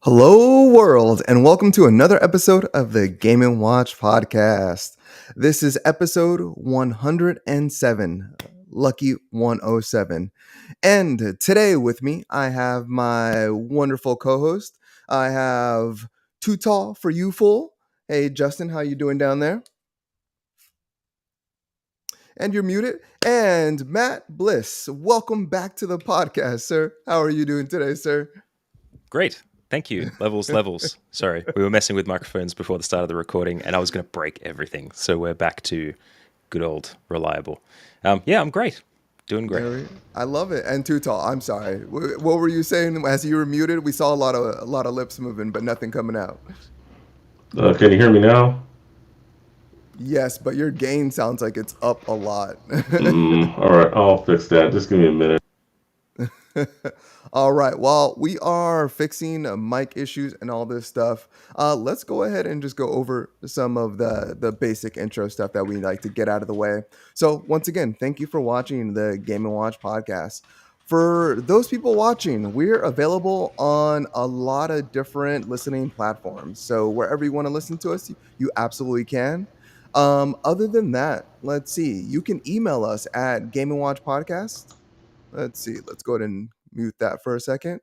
Hello, world, and welcome to another episode of the Game & Watch podcast. This is episode 107, lucky 107. And today with me, I have my wonderful co-host. I have Too Tall for You Fool. Hey, Justin, how you doing down there? And you're muted. And Matt Bliss, welcome back to the podcast, sir. How are you doing today, sir? Great. Thank you. Levels. Sorry, we were messing with microphones before the start of the recording, and I was going to break everything. So we're back to good old reliable. Yeah, I'm great. Doing great. I love it. And Too Tall, I'm sorry. What were you saying as you were muted? We saw a lot of lips moving, but nothing coming out. Can you hear me now? Yes, but your gain sounds like it's up a lot. All right, I'll fix that. Just give me a minute. All right. Well, we are fixing mic issues and all this stuff. Let's go ahead and just go over some of the basic intro stuff that we like to get out of the way. So once again, thank you for watching the Game & Watch podcast. For those people watching, we're available on a lot of different listening platforms. So wherever you want to listen to us, you absolutely can. Other than that, let's see. You can email us at Game & Watch Podcast. Let's see. Let's go ahead and mute that for a second.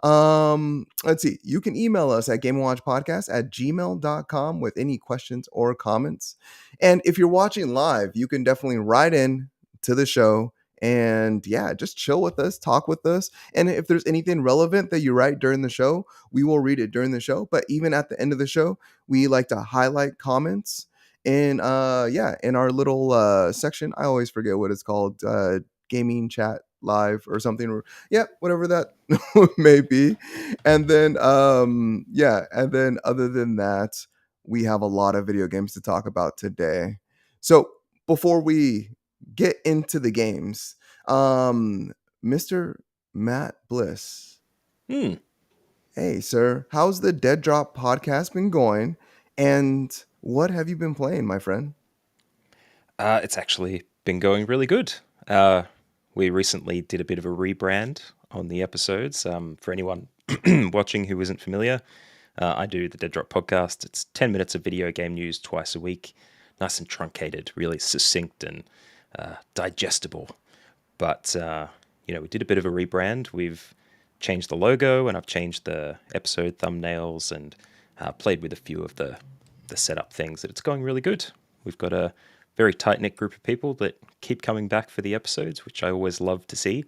Let's see. You can email us at gameandwatchpodcast@gmail.com with any questions or comments. And if you're watching live, you can definitely write in to the show and just chill with us, talk with us. And if there's anything relevant that you write during the show, we will read it during the show. But even at the end of the show, we like to highlight comments in our little section. I always forget what it's called. Gaming chat live or something, whatever that may be. And then other than that, we have a lot of video games to talk about today. So before we get into the games, Mr. Matt Bliss, hey sir, how's the Dead Drop podcast been going, and what have you been playing, my friend? It's actually been going really good. We recently did a bit of a rebrand on the episodes. For anyone watching who isn't familiar, I do the Dead Drop podcast. It's 10 minutes of video game news twice a week. Nice and truncated, really succinct and digestible. But, we did a bit of a rebrand. We've changed the logo and I've changed the episode thumbnails and played with a few of the setup things. It's going really good. We've got a very tight-knit group of people that keep coming back for the episodes, which I always love to see.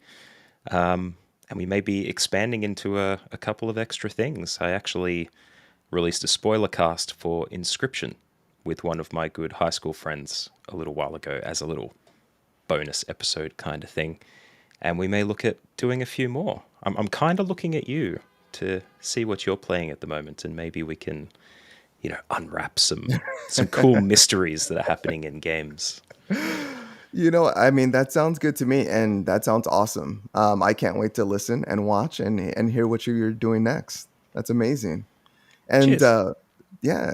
And we may be expanding into a couple of extra things. I actually released a spoiler cast for Inscription with one of my good high school friends a little while ago as a little bonus episode kind of thing. And we may look at doing a few more. I'm kind of looking at you to see what you're playing at the moment, and maybe we can unwrap some cool mysteries that are happening in games. That sounds good to me, and that sounds awesome. I can't wait to listen and watch and hear what you're doing next. That's amazing. And cheers.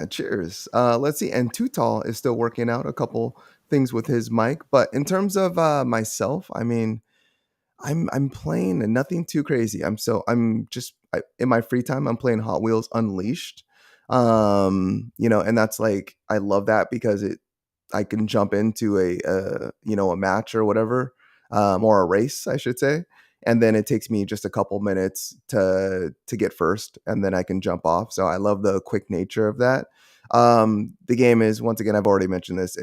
Cheers. Let's see. And Too Tall is still working out a couple things with his mic, but in terms of myself, I'm playing nothing too crazy. In my free time, I'm playing Hot Wheels Unleashed. And that's like, I love that because I can jump into a match or whatever, or a race, I should say. And then it takes me just a couple minutes to get first, and then I can jump off. So I love the quick nature of that. The game is, once again, I've already mentioned this,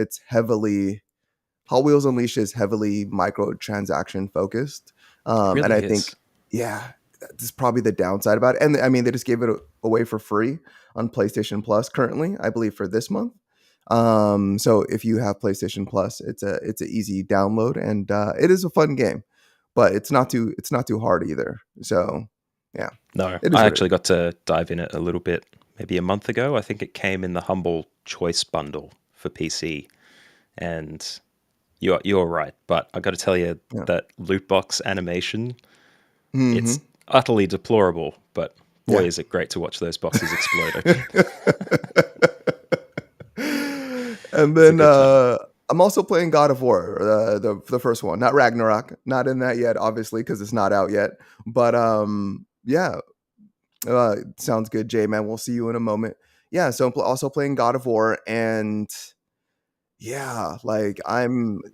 Hot Wheels Unleashed is heavily microtransaction focused. Really and I is. think, that's probably the downside about it. And they just gave it away for free on PlayStation Plus currently, I believe, for this month. So if you have PlayStation Plus, it's an easy download, and it is a fun game. but it's not too hard either. So yeah, No, it is I what it actually is. got to dive in it a little bit, maybe a month ago. I think it came in the Humble Choice bundle for PC, and you're right. But I got to tell you Yeah. that loot box animation, Hmm. it's utterly deplorable. But boy, Yeah. is it great to watch those boxes explode. And It's a then good time. I'm also playing God of War, the first one, not Ragnarok, not in that yet, obviously, because it's not out yet. But yeah, sounds good, Jay. Man, we'll see you in a moment. Yeah, so I'm also playing God of War, and yeah, like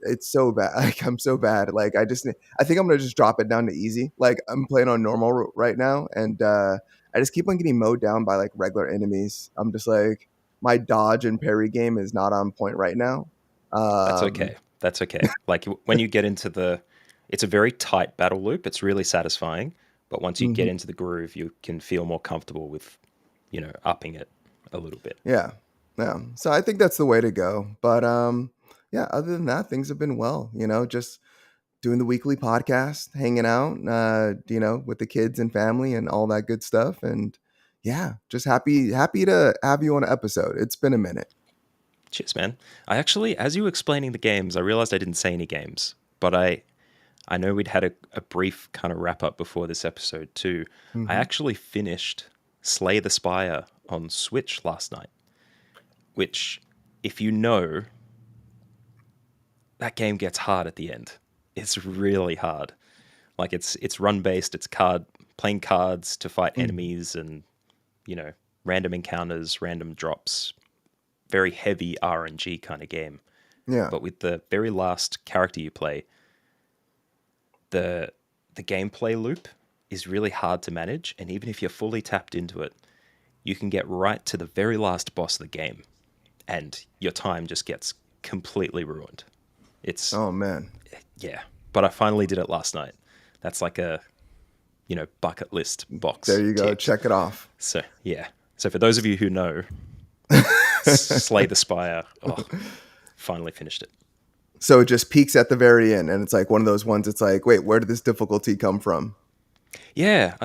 it's so bad. Like I'm so bad. Like I think I'm gonna just drop it down to easy. Like I'm playing on normal right now, and I just keep on getting mowed down by like regular enemies. I'm just like my dodge and parry game is not on point right now. That's Um, okay. That's okay. Like when you get into it's a very tight battle loop. It's really satisfying. But once you get mhm. into the groove, you can feel more comfortable with, upping it a little bit. Yeah. Yeah. So I think that's the way to go. But yeah, other than that, things have been well, just doing the weekly podcast, hanging out, with the kids and family and all that good stuff. And yeah, just happy to have you on an episode. It's been a minute. Cheers, man. I actually, as you were explaining the games, I realized I didn't say any games, but I know we'd had a brief kind of wrap up before this episode too. I Hmm. actually finished Slay the Spire on Switch last night, which, if you know, that game gets hard at the end. It's really hard. Like it's run based. It's playing cards to fight Hmm. enemies and random encounters, random drops. Very heavy RNG kind of game. Yeah. But with the very last character you play, the the gameplay loop is really hard to manage, and even if you're fully tapped into it, you can get right to the very last boss of the game, and your time just gets completely ruined. It's Oh man. yeah, but I finally did it last night. That's like a bucket list There box you go. ticked. Check it off. So yeah. So for those of you who know, Slay the Spire. Oh, finally finished it. So it just peaks at the very end, and it's like one of those ones. It's like, wait, where did this difficulty come from? Yeah,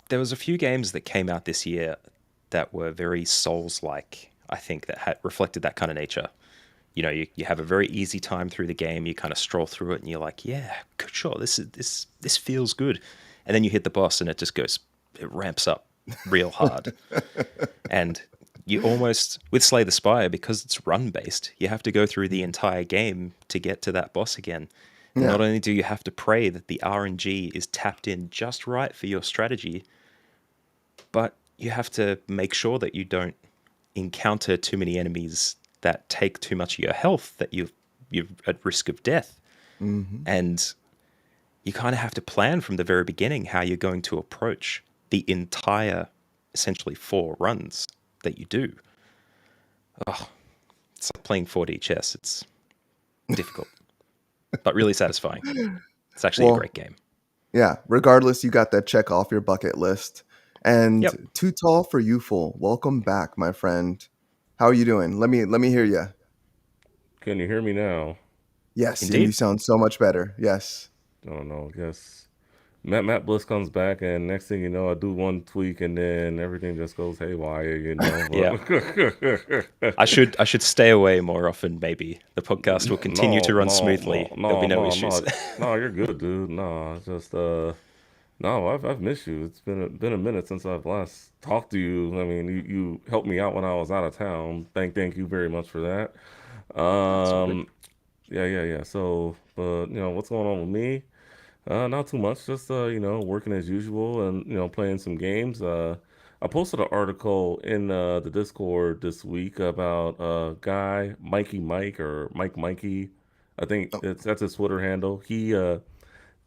there was a few games that came out this year that were very Souls-like. I think that had reflected that kind of nature. You have a very easy time through the game. You kind of stroll through it, and you're like, yeah, sure, this feels good. And then you hit the boss, and it ramps up real hard. And you almost with Slay the Spire, because it's run based, you have to go through the entire game to get to that boss again. And Yeah. not only do you have to pray that the RNG is tapped in just right for your strategy, but you have to make sure that you don't encounter too many enemies that take too much of your health, that you're at risk of death. Hmm. And you kind of have to plan from the very beginning how you're going to approach the entire, essentially 4 runs that you do. Oh, it's like playing 4D chess. It's difficult, but really satisfying. It's actually a great Well, game. yeah. Regardless, you got that check off your bucket list. Yep. And Too Tall for Youthful. Welcome back, my friend. How are you doing? Let me hear you. Can you hear me now? Yes, and you Indeed. sound so much better. Yes. I don't know. I guess Matt Bliss comes back, and next thing you know, I do one tweak, and then everything just goes haywire, you know. Yeah. But I should stay away more often, maybe. The podcast will continue to no, run no, no, smoothly. There'll be no, no no, issues. no, no. You're good, dude. No, it's just no. I've missed you. It's been a minute since I've last talked to you. I mean, you helped me out when I was out of town. Thank you very much for that. That's all good. Um, yeah. So, but what's going on with me? Not too much. Just working as usual and playing some games. I posted an article in the Discord this week about a guy, Mikey Mike or Mike Mikey. I think Oh, that's his Twitter handle. He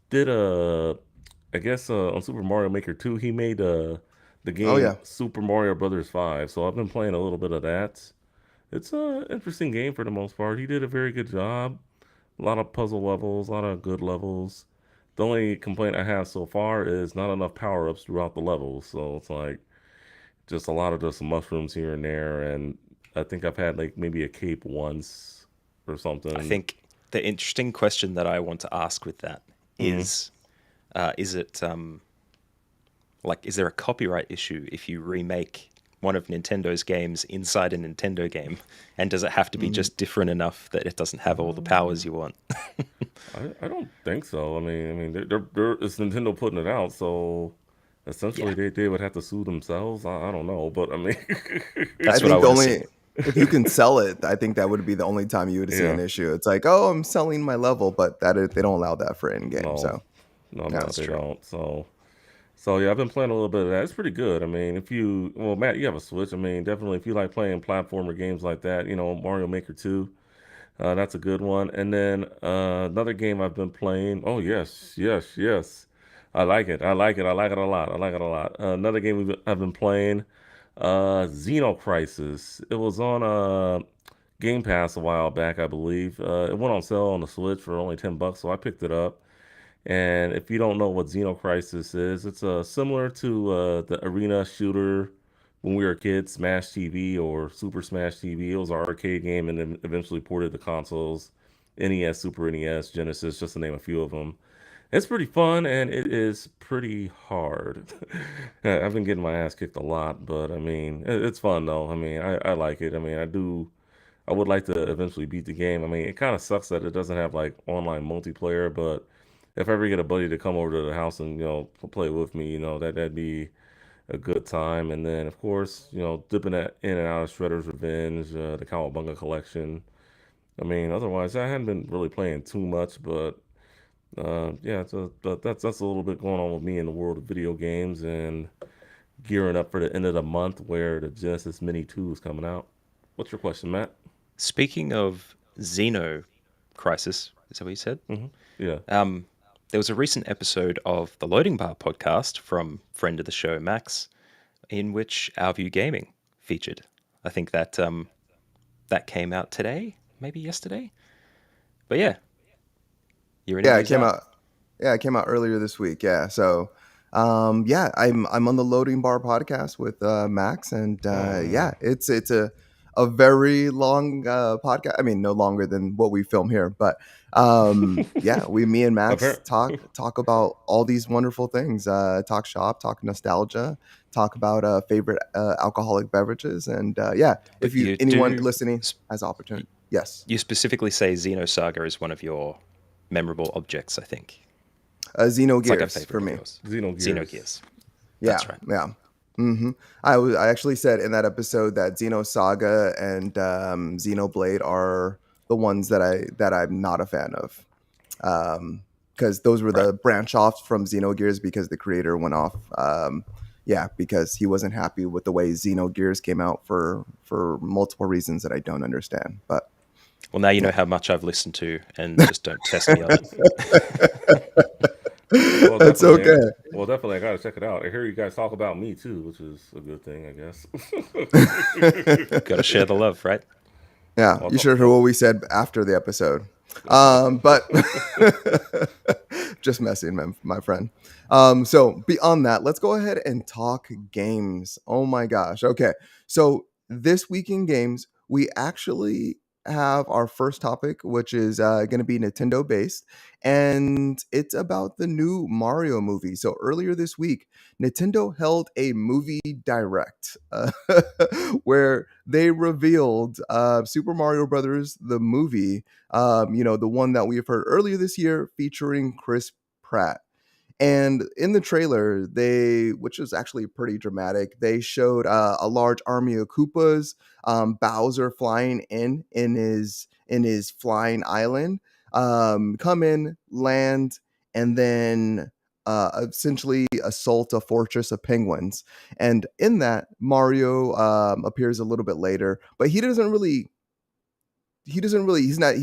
did I guess on Super Mario Maker 2, he made the oh game yeah. Super Mario Brothers 5. So I've been playing a little bit of that. It's a interesting game for the most part. He did a very good job. A lot of puzzle levels, a lot of good levels. The only complaint I have so far is not enough power ups throughout the levels. So it's like just a lot of just mushrooms here and there. And I think I've had like maybe a cape once or I something. think the interesting question that I want to ask with that is it like, is there a copyright issue if you remake one of Nintendo's games inside a Nintendo game, and does it have to be just different enough that it doesn't have all the powers you want? I don't think so. It's Nintendo putting it out, so essentially Yeah, they would have to sue themselves. I don't know, but I mean, I that's what I think want to see. if you can sell it, I think that would be the only time you would see yeah, an issue. It's like, oh, I'm selling my level, but they don't allow that for in game. no, So no, yeah, That's they true. don't. So yeah, I've been playing a little bit of that. It's pretty good. I mean, well, Matt, you have a Switch. I mean, definitely if you like playing platformer games like that, Mario Maker 2, that's a good one. And then another game I've been playing. Oh yes, yes, yes. I like it. I like it. I like it a lot. I like it a lot. Another game I've been playing, Xeno Crisis. It was on Game Pass a while back, I believe. It went on sale on the Switch for only $10, so I picked it up. And if you don't know what Xeno Crisis is, it's similar to the arena shooter when we were kids, Smash TV or Super Smash TV. It was an arcade game and then eventually ported to consoles, NES, Super NES, Genesis, just to name a few of them. It's pretty fun and it is pretty hard. I've been getting my ass kicked a lot, but I mean, it's fun though. I mean, I like it. I mean, I would like to eventually beat the game. I mean, it kind of sucks that it doesn't have like online multiplayer, but if I ever get a buddy to come over to the house and play with me, that'd be a good time. And then of course, dipping that in and out of Shredder's Revenge, the Cowabunga collection. I mean, otherwise I hadn't been really playing too much, but yeah, but that's a little bit going on with me in the world of video games and gearing up for the end of the month where the Genesis Mini 2 is coming out. What's your question, Matt? Speaking of Xeno Crisis, is that what you said? Yeah. Um, there was a recent episode of the Loading Bar podcast from friend of the show Max, in which Our View Gaming featured. I think that that came out today, maybe yesterday. But yeah, your yeah, it interview's came out. out. Yeah, it came out earlier this week. Yeah, so yeah, I'm on the Loading Bar podcast with Max, and Oh yeah, yeah. it's a very long podcast. I mean, no longer than what we film here, but yeah, me and Max Apparently. talk about all these wonderful things. Talk shop, talk nostalgia, talk about favorite alcoholic beverages, and yeah, if But you you anyone do, listening has opportunity, yes, you specifically say Xenosaga is one of your memorable objects, I think. It's like a Xenogears for favorite of me. yours. Xenogears. Xenogears. Yeah, That's right. yeah. I actually said in that episode that Xenosaga and Xenoblade are the ones that I'm not a fan of, because those were Right. the branch offs from Xenogears because the creator went off. Yeah, because he wasn't happy with the way Xenogears came out for multiple reasons that I don't understand. But Well, now you know yeah, how much I've listened to, and just don't test me on it. Well, that's definitely. okay. Well, definitely, I gotta check it out. I hear you guys talk about me too, which is a good thing, I guess. Got to share the love, right? Yeah, Well, you should have heard what we said after the episode. But just messing, my friend. So beyond that, let's go ahead and talk games. Oh my gosh. Okay. So this week in games, we actually have our first topic, which is going to be Nintendo based, and it's about the new Mario movie. So earlier this week, Nintendo held a movie direct where they revealed Super Mario Brothers, the movie, the one that we have heard earlier this year featuring Chris Pratt. And in the trailer, which is actually pretty dramatic, they showed a large army of Koopas, Bowser flying in his flying island, come in, land, and then essentially assault a fortress of penguins. And in that, Mario appears a little bit later, but he's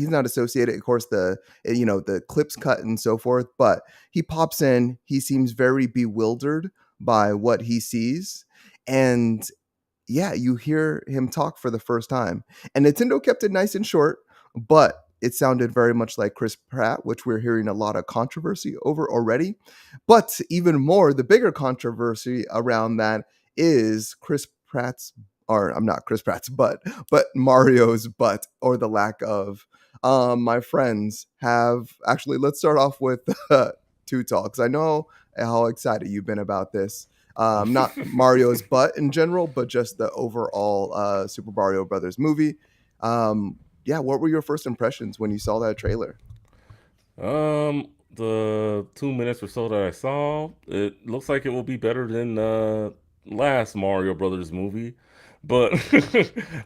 not associated, of course, the clips cut and so forth, but he pops in. He seems very bewildered by what he sees, and yeah, you hear him talk for the first time. And Nintendo kept it nice and short, but it sounded very much like Chris Pratt, which we're hearing a lot of controversy over already. But even more, the bigger controversy around that is Chris Pratt's, or I'm not Chris Pratt's butt, but Mario's butt, or the lack of. My friends have actually. Let's start off with Too Tall, because I know how excited you've been about this. Not Mario's butt in general, but just the overall Super Mario Brothers movie. Yeah, what were your first impressions when you saw that trailer? The 2 minutes or so that I saw, it looks like it will be better than last Mario Brothers movie. But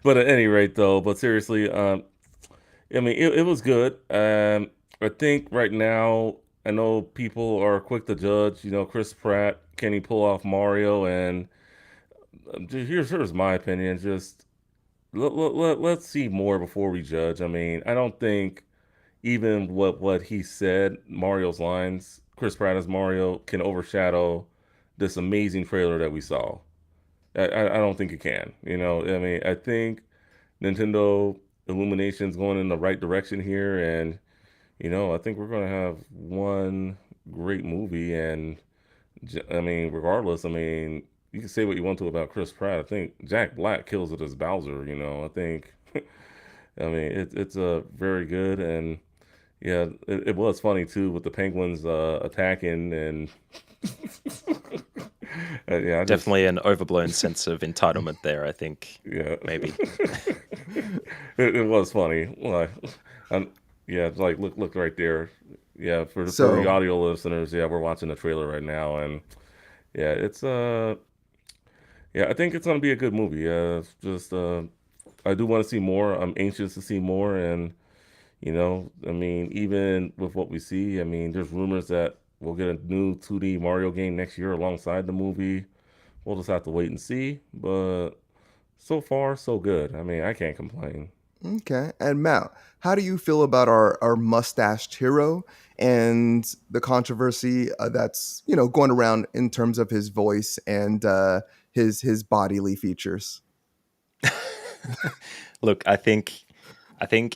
but at any rate though, but seriously, I mean it was good. I think right now I know people are quick to judge, Chris Pratt, can he pull off Mario? And here's my opinion, just let's see more before we judge. I mean, I don't think even what he said, Mario's lines, Chris Pratt as Mario, can overshadow this amazing trailer that we saw. I don't think it can. I mean, I think Nintendo Illumination's going in the right direction here, and I think we're going to have one great movie. And I mean, regardless, I mean, you can say what you want to about Chris Pratt. I think Jack Black kills it as Bowser. I think. I mean, it's a very good. And yeah, it was funny too with the penguins attacking. And yeah, I just Definitely an overblown sense of entitlement there, I think. yeah, Maybe. it was funny. Well, um, yeah, it's like look right there. Yeah, for the So audio listeners, yeah, we're watching the trailer right now, and yeah, it's yeah, I think it's gonna be a good movie. Just I do want to see more. I'm anxious to see more, and I mean, even with what we see, I mean, there's rumors that we'll get a new 2D Mario game next year alongside the movie. We'll just have to wait and see. But so far, so good. I mean, I can't complain. okay, and Matt, how do you feel about our mustached hero and the controversy that's going around in terms of his voice and his bodily features? Look, I think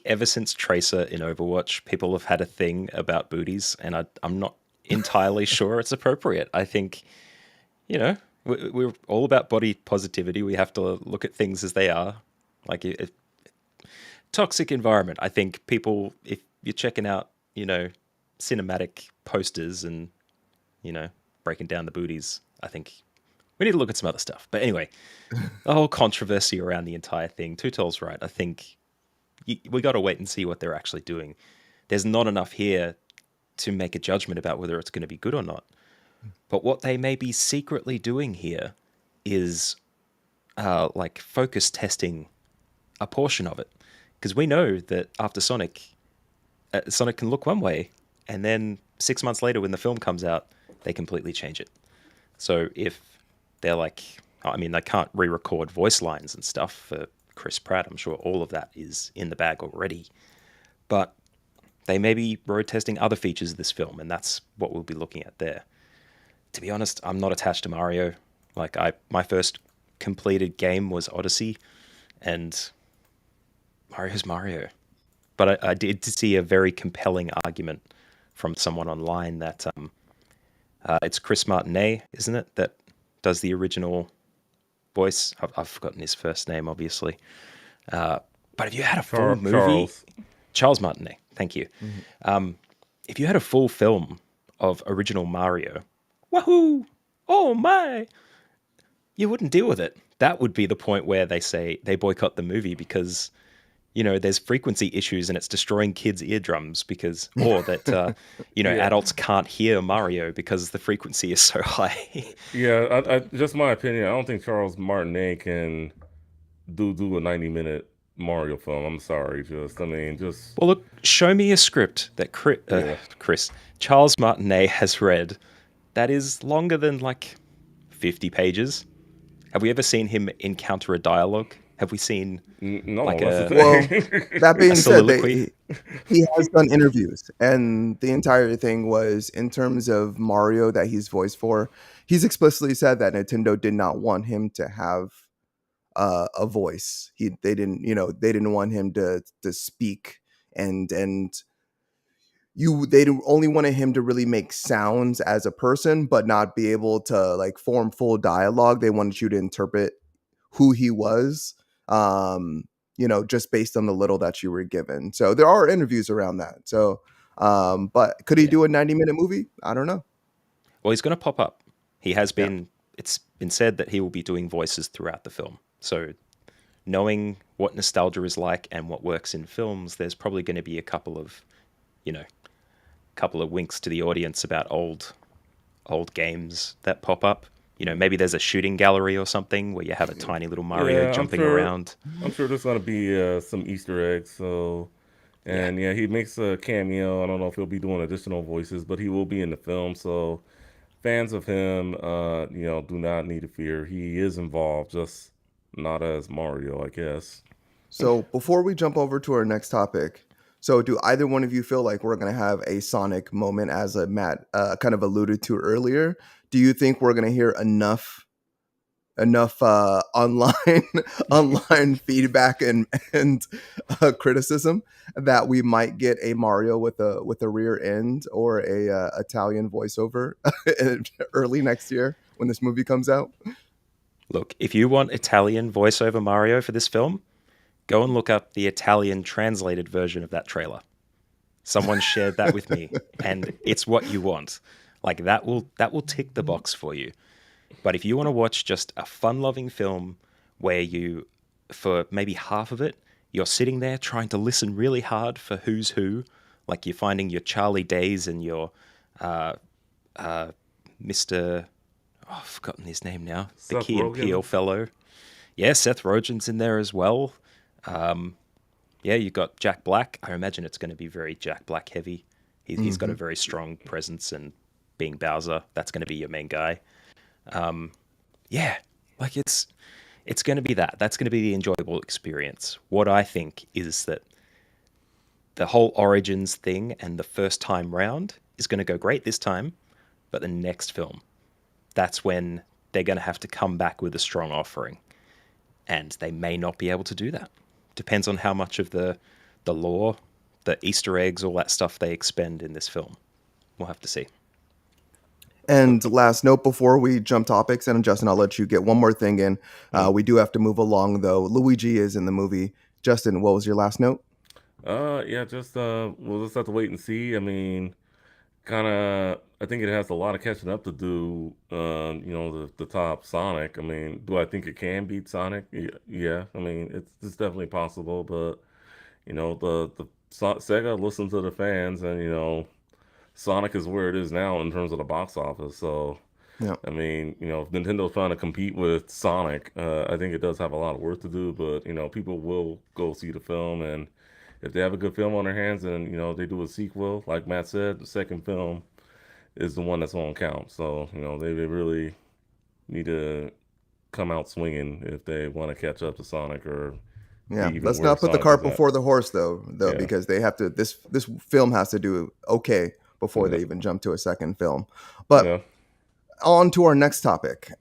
ever since Tracer in Overwatch, people have had a thing about booties, and I'm not entirely sure it's appropriate. I think, we're all about body positivity. We have to look at things as they are. Like toxic environment. I think people, if you're checking out, cinematic posters and, breaking down the booties, I think we need to look at some other stuff. But anyway, the whole controversy around the entire thing, Tutel's right. I think we got to wait and see what they're actually doing. There's not enough here to make a judgment about whether it's going to be good or not. But what they may be secretly doing here is like focus testing a portion of it. Because we know that after Sonic, Sonic can look one way, and then 6 months later when the film comes out, they completely change it. So if they're like, I mean, they can't re-record voice lines and stuff for Chris Pratt. I'm sure all of that is in the bag already. But they may be road testing other features of this film, and that's what we'll be looking at there. To be honest, I'm not attached to Mario. Like my first completed game was Odyssey, and Mario's Mario. But I did see a very compelling argument from someone online that it's Chris Martinet, isn't it, that does the original voice. I've forgotten his first name, obviously. But if you had a full movie, Charles Martinet, thank you. Mm-hmm. If you had a full film of original Mario, wahoo, oh my, you wouldn't deal with it. That would be the point where they say they boycott the movie because, there's frequency issues and it's destroying kids' eardrums or that, Yeah. adults can't hear Mario because the frequency is so high. Yeah, I just my opinion. I don't think Charles Martinet can do a 90-minute Mario film. I'm sorry, I mean, just Well, look, show me a script that yeah. Charles Martinet has read that is longer than like 50 pages. Have we ever seen him encounter a dialogue? Have we seen No, like that's the Well, thing. that being a said, soliloquy? he has done interviews, and the entire thing was in terms of Mario that he's voiced for. He's explicitly said that Nintendo did not want him to have a voice. They didn't want him to speak, and they only wanted him to really make sounds as a person, but not be able to like form full dialogue. They wanted you to interpret who he was, just based on the little that you were given. So there are interviews around that. So But could he Yeah. do a 90-minute movie? I don't know. Well, he's going to pop up. He has Yeah. been. It's been said that he will be doing voices throughout the film. So, knowing what nostalgia is like and what works in films, there's probably going to be a you know, couple of winks to the audience about old games that pop up. Maybe there's a shooting gallery or something where you have a tiny little Mario Yeah, jumping around. I'm sure there's gonna be some Easter eggs. So, Yeah. and yeah, he makes a cameo. I don't know if he'll be doing additional voices, but he will be in the film. So, fans of him, do not need to fear. He is involved, just not as Mario, I guess. So before we jump over to our next topic, so do either one of you feel like we're going to have a Sonic moment, as Matt kind of alluded to earlier? Do you think we're going to hear enough online online feedback and criticism that we might get a Mario with a rear end or a Italian voiceover early next year when this movie comes out? Look, if you want Italian voiceover Mario for this film, go and look up the Italian translated version of that trailer. Someone shared that with me, and it's what you want. Like that will tick the box for you. But if you want to watch just a fun-loving film where for maybe half of it, you're sitting there trying to listen really hard for who's who, like you're finding your Charlie Days and your Mr. Oh, I've forgotten his name now. The Seth Key and Peele Rogen. fellow. Yeah, Seth Rogen's in there as well. Yeah, you got Jack Black. I imagine it's going to be very Jack Black heavy. He's got a very strong presence, and being Bowser, that's going to be your main guy. Yeah, like it's going to be that. That's going to be the enjoyable experience. What I think is that the whole Origins thing and the first time round is going to go great this time, but the next film, that's when they're going to have to come back with a strong offering, and they may not be able to do that. Depends on how much of the lore, the Easter eggs, all that stuff they expend in this film. We'll have to see. And last note before we jump topics, and Justin, I'll let you get one more thing in. We do have to move along, though. Luigi is in the movie. Justin, what was your last note? Yeah, just we'll just have to wait and see. I mean, kind of, I think it has a lot of catching up to do. The top Sonic. I mean, do I think it can beat Sonic? Yeah. I mean, it's definitely possible, but Sega listens to the fans, and Sonic is where it is now in terms of the box office. So, Yeah. I mean, if Nintendo's trying to compete with Sonic, I think it does have a lot of work to do, but people will go see the film, and if they have a good film on their hands, and they do a sequel, like Matt said, the second film is the one that's on count. So, they really need to come out swinging if they want to catch up to Sonic or be Yeah. even Let's where not put the Sonic cart is at. before the horse, though, Yeah, because they have to. This film has to do okay before yeah, they even jump to a second film. But yeah. on to our next topic.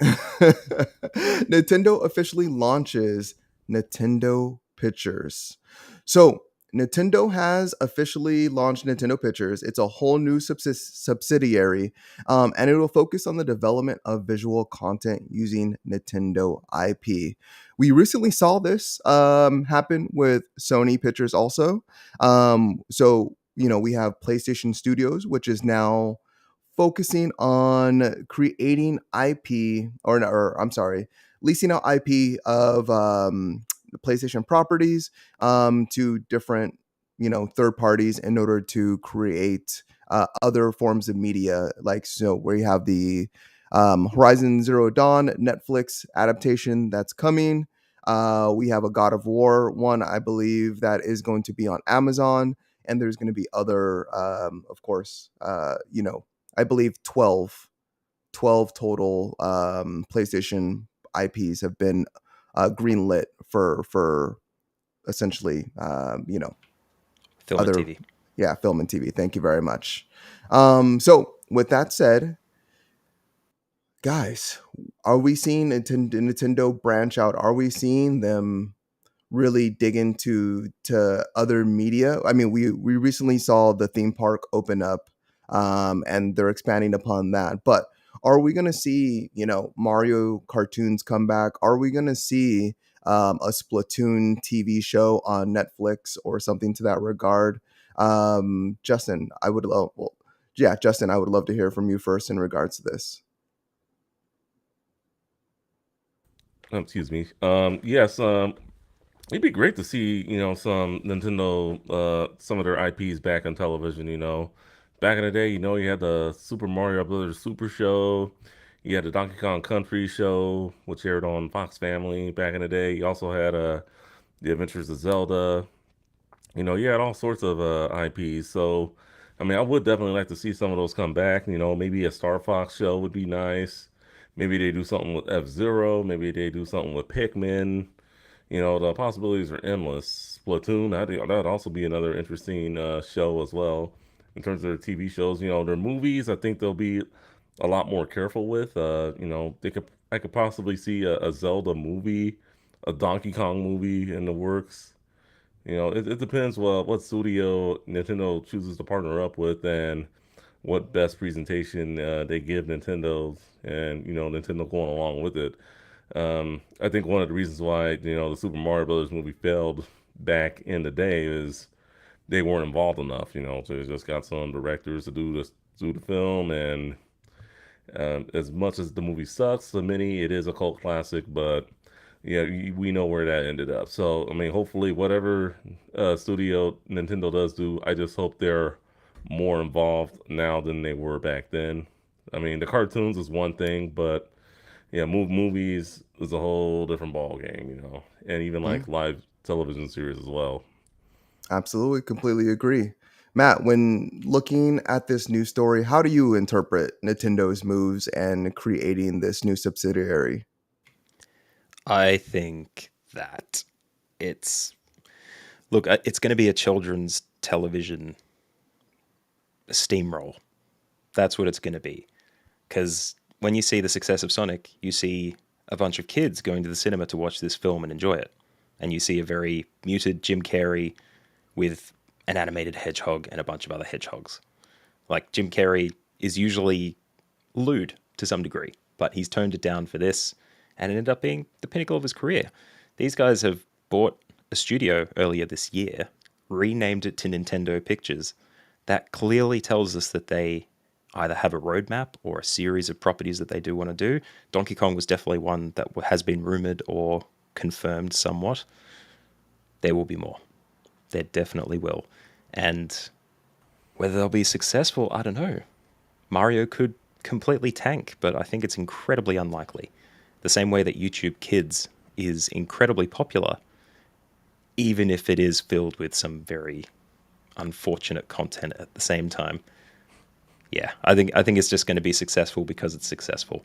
Nintendo officially launches Nintendo Pictures. So, Nintendo has officially launched Nintendo Pictures. It's a whole new subsidiary, and it will focus on the development of visual content using Nintendo IP. We recently saw this happen with Sony Pictures also. We have PlayStation Studios, which is now focusing on creating IP, or I'm sorry, leasing out IP of the PlayStation properties to different, third parties in order to create other forms of media, like where you have the Horizon Zero Dawn Netflix adaptation that's coming. We have a God of War one, I believe, that is going to be on Amazon, and there's going to be other, of course, I believe 12 total PlayStation IPs have been greenlit for essentially, Film and other, TV. yeah, film and TV. Thank you very much. So with that said, guys, are we seeing Nintendo branch out? Are we seeing them really dig into other media? I mean, we recently saw the theme park open up, and they're expanding upon that. But are we going to see, Mario cartoons come back? Are we going to see a Splatoon TV show on Netflix or something to that regard? Justin, I would love, well, yeah, Justin, I would love to hear from you first in regards to this. Excuse me. Yes. It'd be great to see, some Nintendo, some of their IPs back on television. Back in the day, you had the Super Mario Brothers Super Show, you had the Donkey Kong Country Show, which aired on Fox Family back in the day. You also had the Adventures of Zelda. You had all sorts of IPs. So, I mean, I would definitely like to see some of those come back. Maybe a Star Fox show would be nice. Maybe they do something with F Zero. Maybe they do something with Pikmin. The possibilities are endless. Splatoon, that'd also be another interesting show as well. In terms of their TV shows, their movies, I think they'll be a lot more careful with. I could possibly see a Zelda movie, a Donkey Kong movie in the works. It depends what studio Nintendo chooses to partner up with and what best presentation they give Nintendo and Nintendo going along with it. I think one of the reasons why the Super Mario Brothers movie failed back in the day is they weren't involved enough. So they just got some directors to do the film, and as much as the movie sucks, the mini it is a cult classic, but yeah, we know where that ended up. So I mean, hopefully, whatever studio Nintendo does do, I just hope they're more involved now than they were back then. I mean, the cartoons is one thing, but yeah, movies is a whole different ball game. And even Mhm. like live television series as well. Absolutely, completely agree. Matt, when looking at this new story, how do you interpret Nintendo's moves and creating this new subsidiary? I think that it's look, it's going to be a children's television steamroll. That's what it's going to be. Because when you see the success of Sonic, you see a bunch of kids going to the cinema to watch this film and enjoy it. And you see a very muted Jim Carrey with an animated hedgehog and a bunch of other hedgehogs. Like Jim Carrey is usually lewd to some degree, but he's toned it down for this and it ended up being the pinnacle of his career. These guys have bought a studio earlier this year, renamed it to Nintendo Pictures. That clearly tells us that they either have a roadmap or a series of properties that they do want to do. Donkey Kong was definitely one that has been rumored or confirmed somewhat. There will be more. There definitely will. And whether they'll be successful, I don't know. Mario could completely tank, but I think it's incredibly unlikely. The same way that YouTube Kids is incredibly popular, even if it is filled with some very unfortunate content at the same time. Yeah, I think it's just going to be successful because it's successful,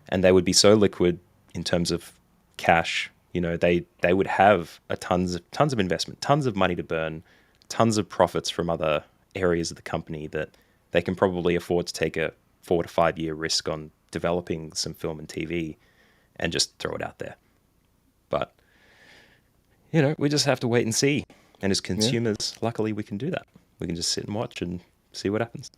and they would be so liquid in terms of cash. They would have a tons of investment, tons of money to burn, tons of profits from other areas of the company that they can probably afford to take a 4 to 5 year risk on developing some film and TV and just throw it out there. But we just have to wait and see. And as Yeah. consumers, luckily we can do that. We can just sit and watch and see what happens.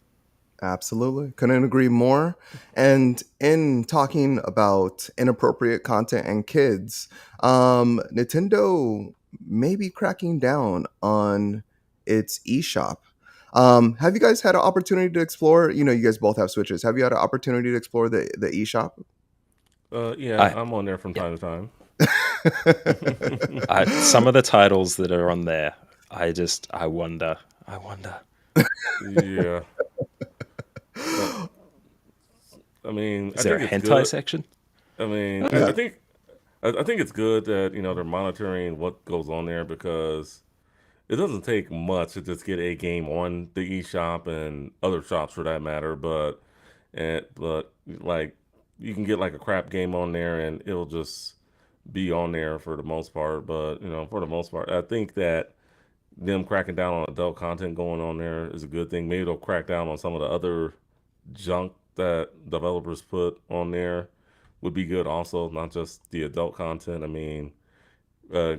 Absolutely. Couldn't agree more. And in talking about inappropriate content and kids, Nintendo may be cracking down on its eShop. Have you guys had an opportunity to explore? You guys both have Switches. Have you had an opportunity to explore the eShop? Yeah, I I'm on there from yeah, time to time. some of the titles that are on there, I wonder. I wonder. Yeah. Uh, I mean, Is I there a think it's hentai good. section? I mean, I Yeah. think I think it's good that they're monitoring what goes on there because it doesn't take much to just get a game on the eShop and other shops for that matter. But like you can get like a crap game on there and it'll just be on there for the most part. But for the most part, I think that them cracking down on adult content going on there is a good thing. Maybe they'll crack down on some of the other junk that developers put on there would be good also, not just the adult content. I mean,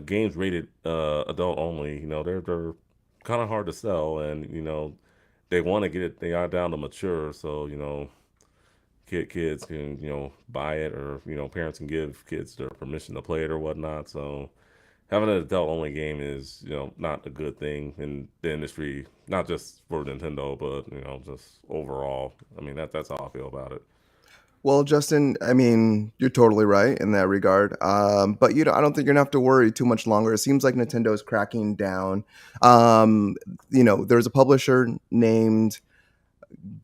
games rated adult only, they're kind of hard to sell, and they want to get it. They are down to mature, so kids can buy it, or parents can give kids their permission to play it or whatnot. So having an adult only game is, not a good thing in the industry, not just for Nintendo, but just overall. I mean, that's how I feel about it. Well, Justin, I mean, you're totally right in that regard. But I don't think you're gonna have to worry too much longer. It seems like Nintendo is cracking down. There's a publisher named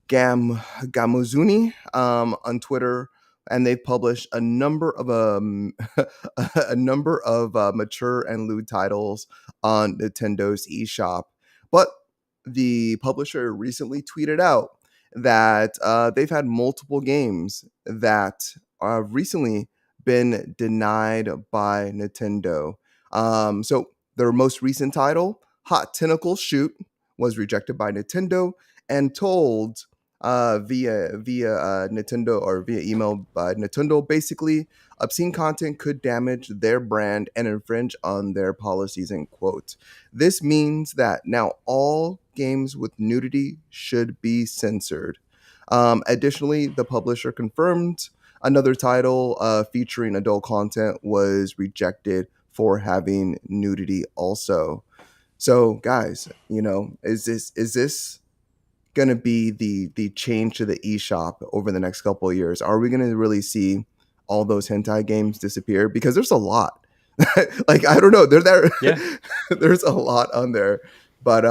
Gamuzuni on Twitter, and they've published a number of a number of mature and lewd titles on Nintendo's eShop. But the publisher recently tweeted out that they've had multiple games that have recently been denied by Nintendo. So their most recent title, Hot Tentacle Shoot, was rejected by Nintendo and told via Nintendo or via email by Nintendo. Basically, obscene content could damage their brand and infringe on their policies. End quote. This means that now all games with nudity should be censored. Additionally, the publisher confirmed another title featuring adult content was rejected for having nudity also. So, guys, is this going to be the change to the eShop over the next couple of years? Are we going to really see all those hentai games disappear? Because there's a lot. Like, I don't know, they're there. Yeah. There's a lot on there, but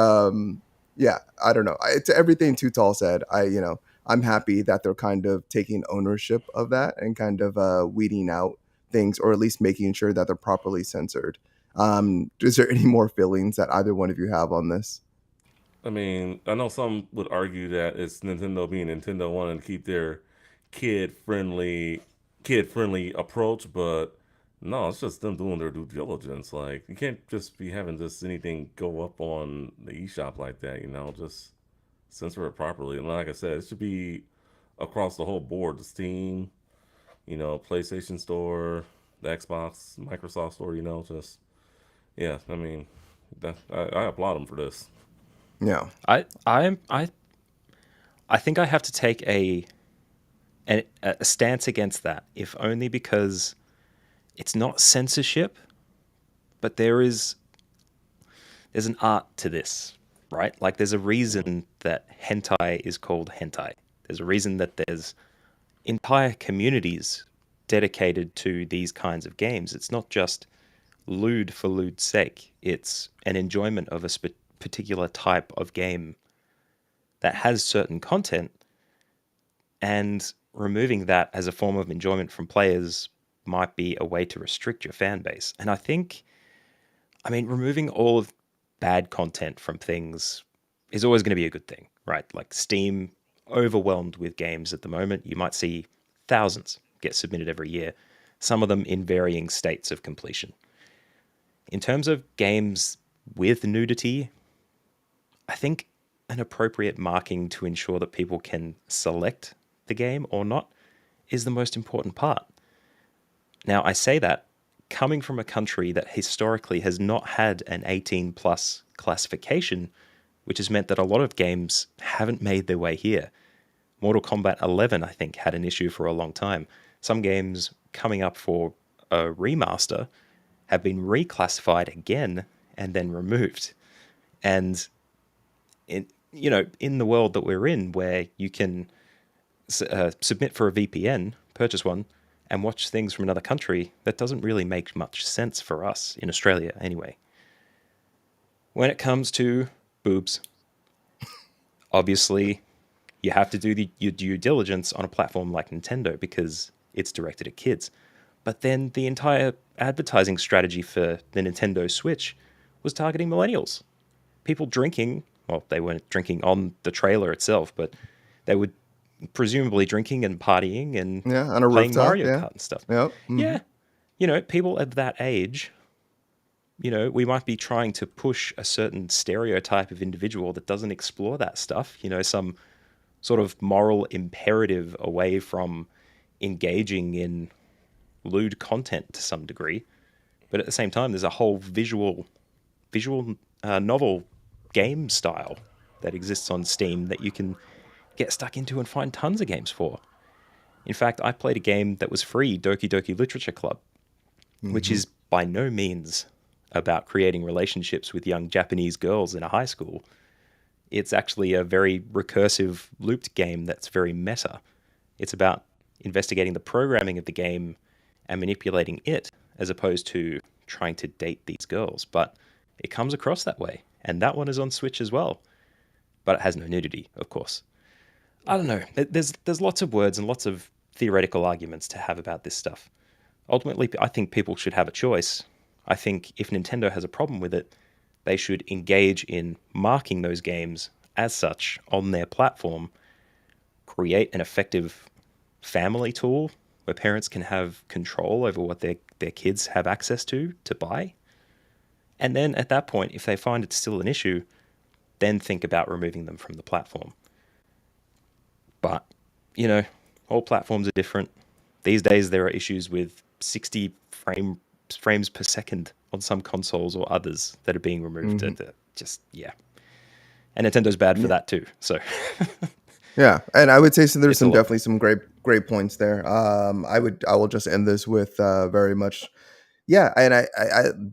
yeah, I don't know. To everything Too Tall said, I'm happy that they're kind of taking ownership of that and kind of weeding out things, or at least making sure that they're properly censored. Is there any more feelings that either one of you have on this? I mean, I know some would argue that it's Nintendo being Nintendo wanting to keep their kid friendly kid friendly approach, but no, it's just them doing their due diligence. Like, you can't just be having just anything go up on the eShop like that, just censor it properly. And like I said, it should be across the whole board. The Steam, PlayStation Store, the Xbox, Microsoft Store, just yeah, I mean, I applaud them for this. Yeah. I think I have to take a stance against that, if only because it's not censorship, but there's an art to this, right? Like, there's a reason that hentai is called hentai. There's a reason that there's entire communities dedicated to these kinds of games. It's not just lewd for lewd's sake. It's an enjoyment of a particular type of game that has certain content, and removing that as a form of enjoyment from players might be a way to restrict your fan base. And I mean, removing all of bad content from things is always going to be a good thing, right? Like, Steam, overwhelmed with games at the moment. You might see thousands get submitted every year, some of them in varying states of completion. In terms of games with nudity, I think an appropriate marking to ensure that people can select the game or not is the most important part. Now, I say that coming from a country that historically has not had an 18 plus classification, which has meant that a lot of games haven't made their way here. Mortal Kombat 11, I think, had an issue for a long time. Some games coming up for a remaster have been reclassified again and then removed. And in the world that we're in, where you can submit for a VPN, purchase one, and watch things from another country, that doesn't really make much sense for us in Australia anyway. When it comes to boobs, obviously you have to do your due diligence on a platform like Nintendo because it's directed at kids. But then the entire advertising strategy for the Nintendo Switch was targeting millennials. People drinking, well, they weren't drinking on the trailer itself, but they were presumably drinking and partying and On a playing rooftop. Mario Yeah. Kart and stuff. Yep. Mhm. Yeah, people at that age, we might be trying to push a certain stereotype of individual that doesn't explore that stuff, some sort of moral imperative away from engaging in lewd content to some degree. But at the same time, there's a whole visual novel game style that exists on Steam that you can get stuck into and find tons of games for. In fact, I played a game that was free, Doki Doki Literature Club, which is by no means about creating relationships with young Japanese girls in a high school. It's actually a very recursive looped game that's very meta. It's about investigating the programming of the game and manipulating it as opposed to trying to date these girls. But it comes across that way. And that one is on Switch as well. But it has no nudity, of course. I don't know. There's lots of words and lots of theoretical arguments to have about this stuff. Ultimately, I think people should have a choice. I think if Nintendo has a problem with it, they should engage in marking those games as such on their platform, create an effective family tool where parents can have control over what their kids have access to buy. And then at that point, if they find it's still an issue, then think about removing them from the platform. But, all platforms are different. These days there are issues with 60 frames per second on some consoles or others that are being removed. Yeah. And Nintendo's bad for that too. So yeah, and I would say so. There's It's a some lot. definitely some great points there. I will just end this with very much. Yeah, and I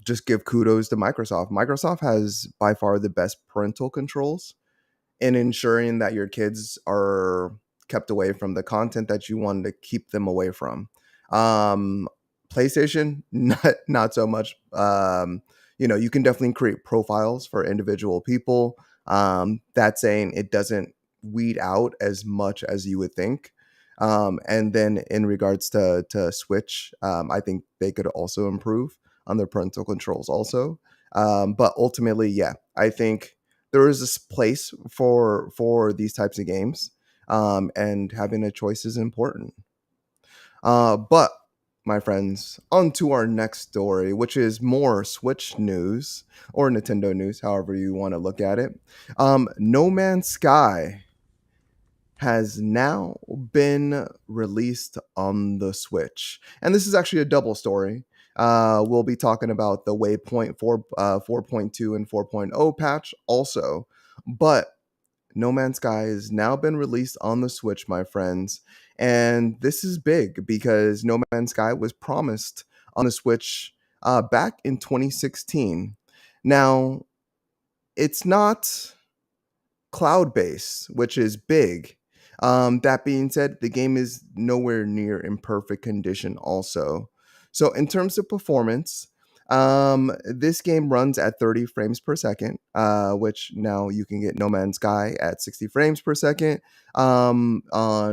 just give kudos to Microsoft. Microsoft has by far the best parental controls in ensuring that your kids are kept away from the content that you want to keep them away from. Um, PlayStation, not so much. You can definitely create profiles for individual people. That saying, it doesn't weed out as much as you would think. And then in regards to Switch, I think they could also improve on their parental controls also. But ultimately, yeah, I think there is this place for these types of games, and having a choice is important. But my friends, on to our next story, which is more Switch news or Nintendo news, however you want to look at it. No Man's Sky has now been released on the Switch. And this is actually a double story. We'll be talking about the Waypoint 4.2 and 4.0 patch also. But No Man's Sky has now been released on the Switch, my friends. And this is big because No Man's Sky was promised on the Switch back in 2016. Now, it's not cloud based, which is big. That being said, the game is nowhere near in perfect condition, also. So, in terms of performance, this game runs at 30 frames per second, which now you can get No Man's Sky at 60 frames per second on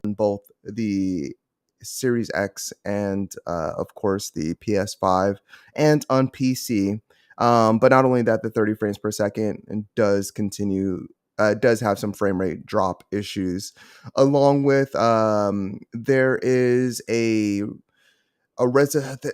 both the Series X and, of course, the PS5 and on PC. But not only that, the 30 frames per second does have some frame rate drop issues, along with there is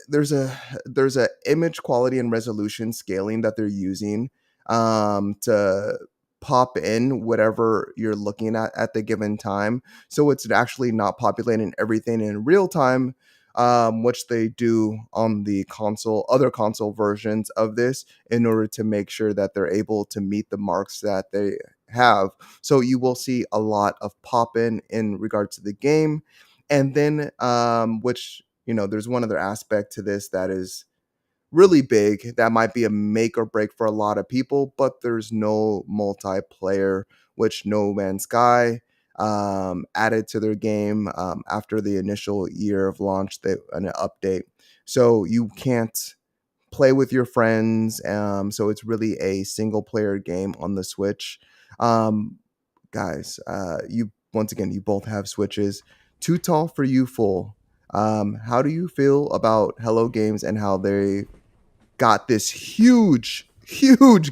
there's a image quality and resolution scaling that they're using to pop in whatever you're looking at the given time, so it's actually not populating everything in real time, which they do on the other console versions of this, in order to make sure that they're able to meet the marks that they have. So you will see a lot of pop in regards to the game. And then which, there's one other aspect to this that is really big, that might be a make or break for a lot of people, but there's no multiplayer, which No Man's Sky added to their game after the initial year of launch, an update. So you can't play with your friends. So it's really a single player game on the Switch. Guys, you once again, you both have Switches. Too Tall for You Full. How do you feel about Hello Games and how they got this huge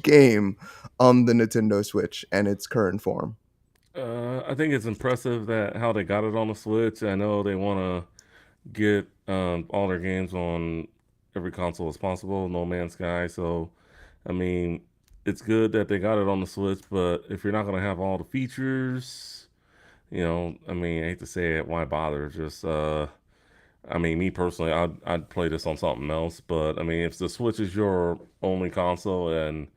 game on the Nintendo Switch and its current form? I think it's impressive that how they got it on the Switch. I know they want to get all their games on every console as possible. No Man's Sky. So, I mean, it's good that they got it on the Switch. But if you're not going to have all the features, I mean, I hate to say it, why bother? Just I mean, me personally, I'd play this on something else. But I mean, if the Switch is your only console and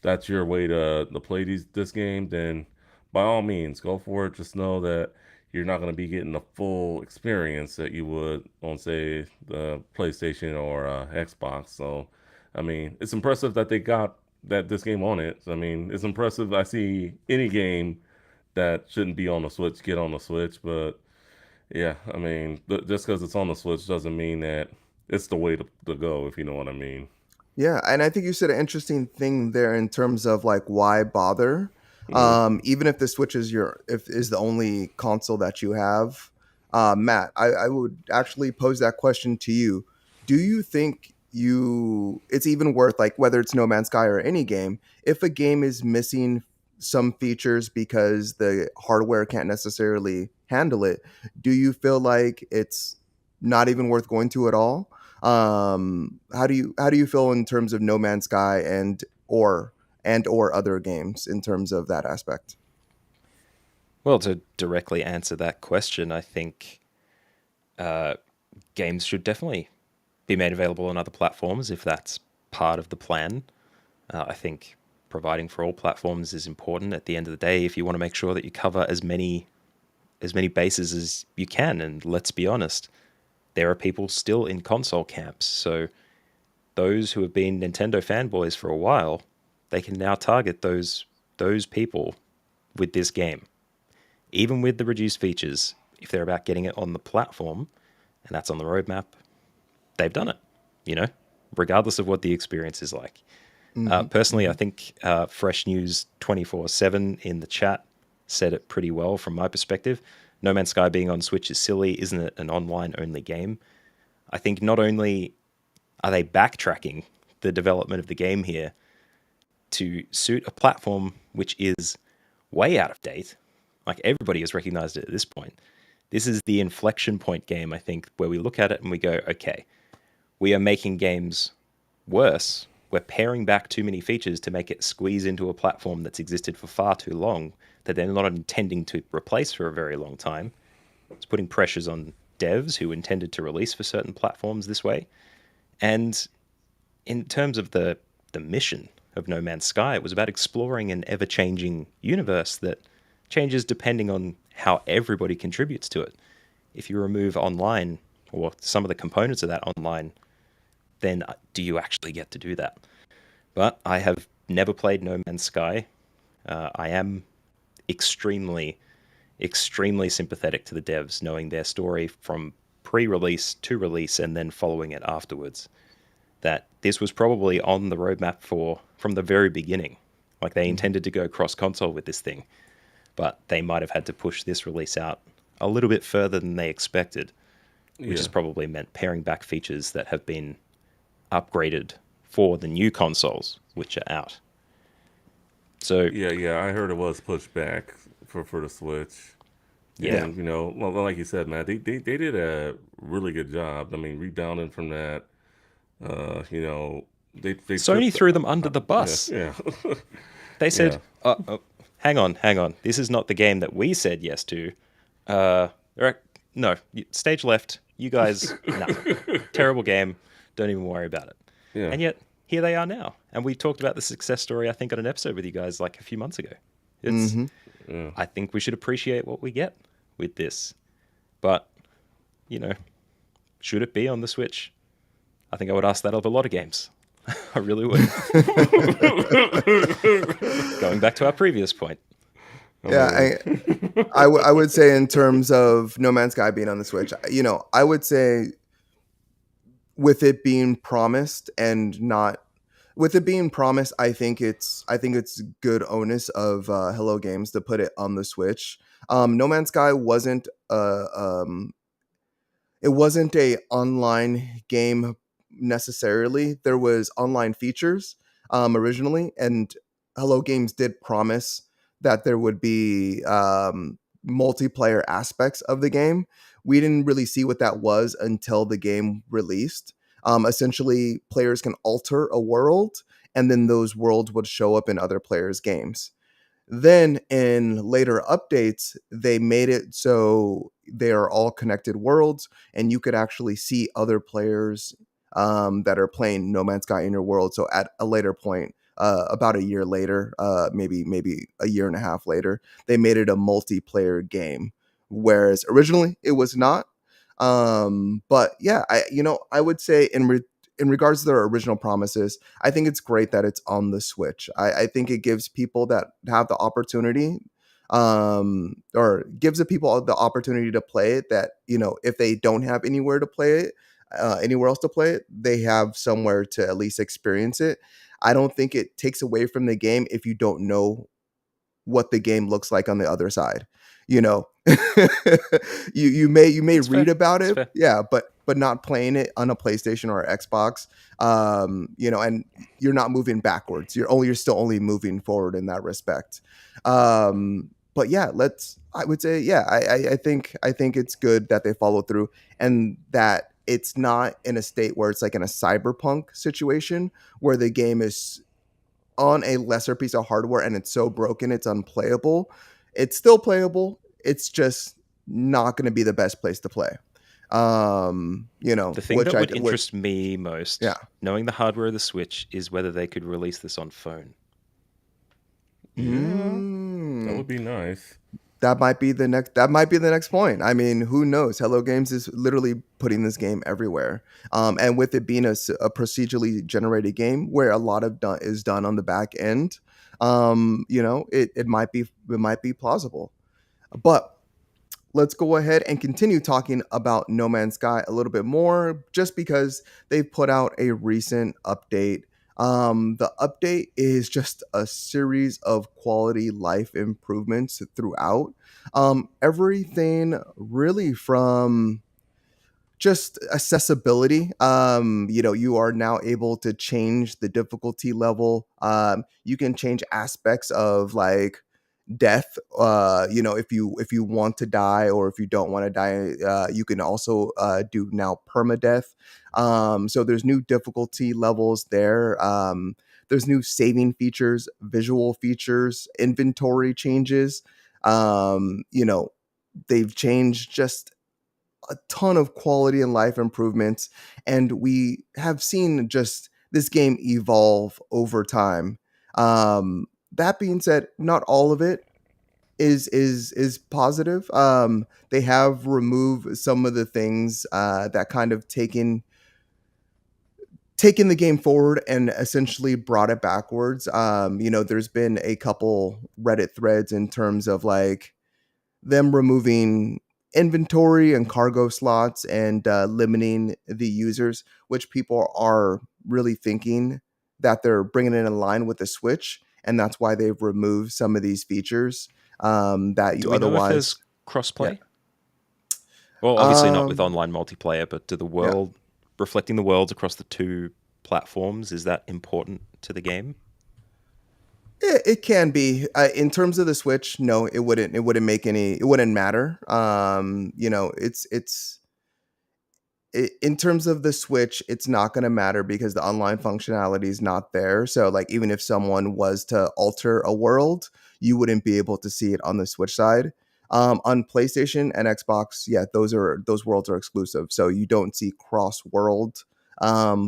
that's your way to play this game, then by all means, go for it. Just know that you're not going to be getting the full experience that you would on, say, the PlayStation or Xbox. So, I mean, it's impressive that they got this game on it. I mean, it's impressive. I see any game that shouldn't be on the Switch get on the Switch, but yeah, I mean, just because it's on the Switch doesn't mean that it's the way to go, if you know what I mean. Yeah, and I think you said an interesting thing there in terms of like why bother, Mm. even if the Switch is if is the only console that you have. Matt, I would actually pose that question to you. Do you think it's even worth, like, whether it's No Man's Sky or any game, if a game is missing some features because the hardware can't necessarily handle it, do you feel like it's not even worth going to at all? How do you feel in terms of No Man's Sky or other games in terms of that aspect? Well, to directly answer that question, I think uh, games should definitely be made available on other platforms if that's part of the plan. I think providing for all platforms is important at the end of the day if you want to make sure that you cover as many bases as you can. And let's be honest, there are people still in console camps. So those who have been Nintendo fanboys for a while, they can now target those people with this game. Even with the reduced features, if they're about getting it on the platform, and that's on the roadmap, they've done it, you know, regardless of what the experience is like. Personally, I think Fresh News 24/7 in the chat said it pretty well from my perspective. No Man's Sky being on Switch is silly, isn't it? An online-only game. I think not only are they backtracking the development of the game here to suit a platform which is way out of date, like everybody has recognized it at this point. This is the inflection point game, I think, where we look at it and we go, okay, we are making games worse. We're paring back too many features to make it squeeze into a platform that's existed for far too long, that they're not intending to replace for a very long time. It's putting pressures on devs who intended to release for certain platforms this way. And in terms of the mission of No Man's Sky, it was about exploring an ever-changing universe that changes depending on how everybody contributes to it. If you remove online or some of the components of that online, then do you actually get to do that? But I have never played No Man's Sky. I am extremely, extremely sympathetic to the devs, knowing their story from pre-release to release and then following it afterwards. That this was probably on the roadmap from the very beginning. Like they intended to go cross-console with this thing, but they might have had to push this release out a little bit further than they expected, which Yeah. has probably meant paring back features that have been upgraded for the new consoles, which are out. So, Yeah, I heard it was pushed back for the Switch. yeah. And, like you said, man, they did a really good job. I mean, rebounding from that, you know, they Sony took, threw them under the yeah, bus. yeah, They yeah, said, hang on. This is not the game that we said yes to. No, stage left. You guys, no. Terrible game. Don't even worry about it. yeah, And yet, here they are now. And we talked about the success story, I think, on an episode with you guys like a few months ago. It's, yeah. I think we should appreciate what we get with this. But, you know, should it be on the Switch? I think I would ask that of a lot of games. I really would. Going back to our previous point. Yeah, I would say in terms of No Man's Sky being on the Switch, I would say with it being promised and not with it being promised, I think it's good onus of Hello Games to put it on the Switch. No Man's Sky wasn't a online game necessarily. There was online features originally, and Hello Games did promise that there would be multiplayer aspects of the game. We didn't really see what that was until the game released. Essentially, players can alter a world, and then those worlds would show up in other players' games. Then in later updates, they made it so they are all connected worlds, and you could actually see other players that are playing No Man's Sky in your world. So at a later point, about a year later, maybe a year and a half later, they made it a multiplayer game, whereas originally it was not. But yeah, I would say in regards to their original promises, I think it's great that it's on the Switch. I think it gives people that have the opportunity, or gives the people the opportunity to play it, that, if they don't have anywhere to play it, anywhere else to play it, they have somewhere to at least experience it. I don't think it takes away from the game if you don't know what the game looks like on the other side. You know, you may It's read fair. about It's it, fair. yeah, but not playing it on a PlayStation or Xbox, and you're not moving backwards. You're still only moving forward in that respect. But yeah, I would say, yeah, I think it's good that they follow through, and that it's not in a state where it's like in a cyberpunk situation where the game is on a lesser piece of hardware and it's so broken it's unplayable. It's still playable. It's just not going to be the best place to play. The thing Which that I would would, interest me most, yeah. knowing the hardware of the Switch, is whether they could release this on phone. Yeah, that Mm, would be nice. that might be the next point. I mean, who knows? Hello Games is literally putting this game everywhere. And with it being a procedurally generated game where a lot of is done on the back end, it might be plausible. But let's go ahead and continue talking about No Man's Sky a little bit more, just because they've put out a recent update. The update is just a series of quality life improvements throughout. Everything really from just accessibility. You are now able to change the difficulty level. You can change aspects of like death. If you want to die or if you don't want to die, you can also do now permadeath. So there's new difficulty levels there. There's new saving features, visual features, inventory changes. They've changed just a ton of quality and life improvements, and we have seen just this game evolve over time. That being said, not all of it is positive. They have removed some of the things that kind of taken the game forward and essentially brought it backwards. There's been a couple Reddit threads in terms of like them removing inventory and cargo slots and limiting the users, which people are really thinking that they're bringing it in line with the Switch, and that's why they've removed some of these features that Do you we know if otherwise. there's Yeah. crossplay? Well, obviously not with Um, online multiplayer, but yeah. reflecting the worlds across the two platforms, is that important to the game? It can be in terms of the Switch. No, it wouldn't. It wouldn't make any. It wouldn't matter. In terms of the Switch, it's not going to matter because the online functionality is not there. So, like, even if someone was to alter a world, you wouldn't be able to see it on the Switch side. On PlayStation and Xbox, yeah, those worlds are exclusive, so you don't see cross world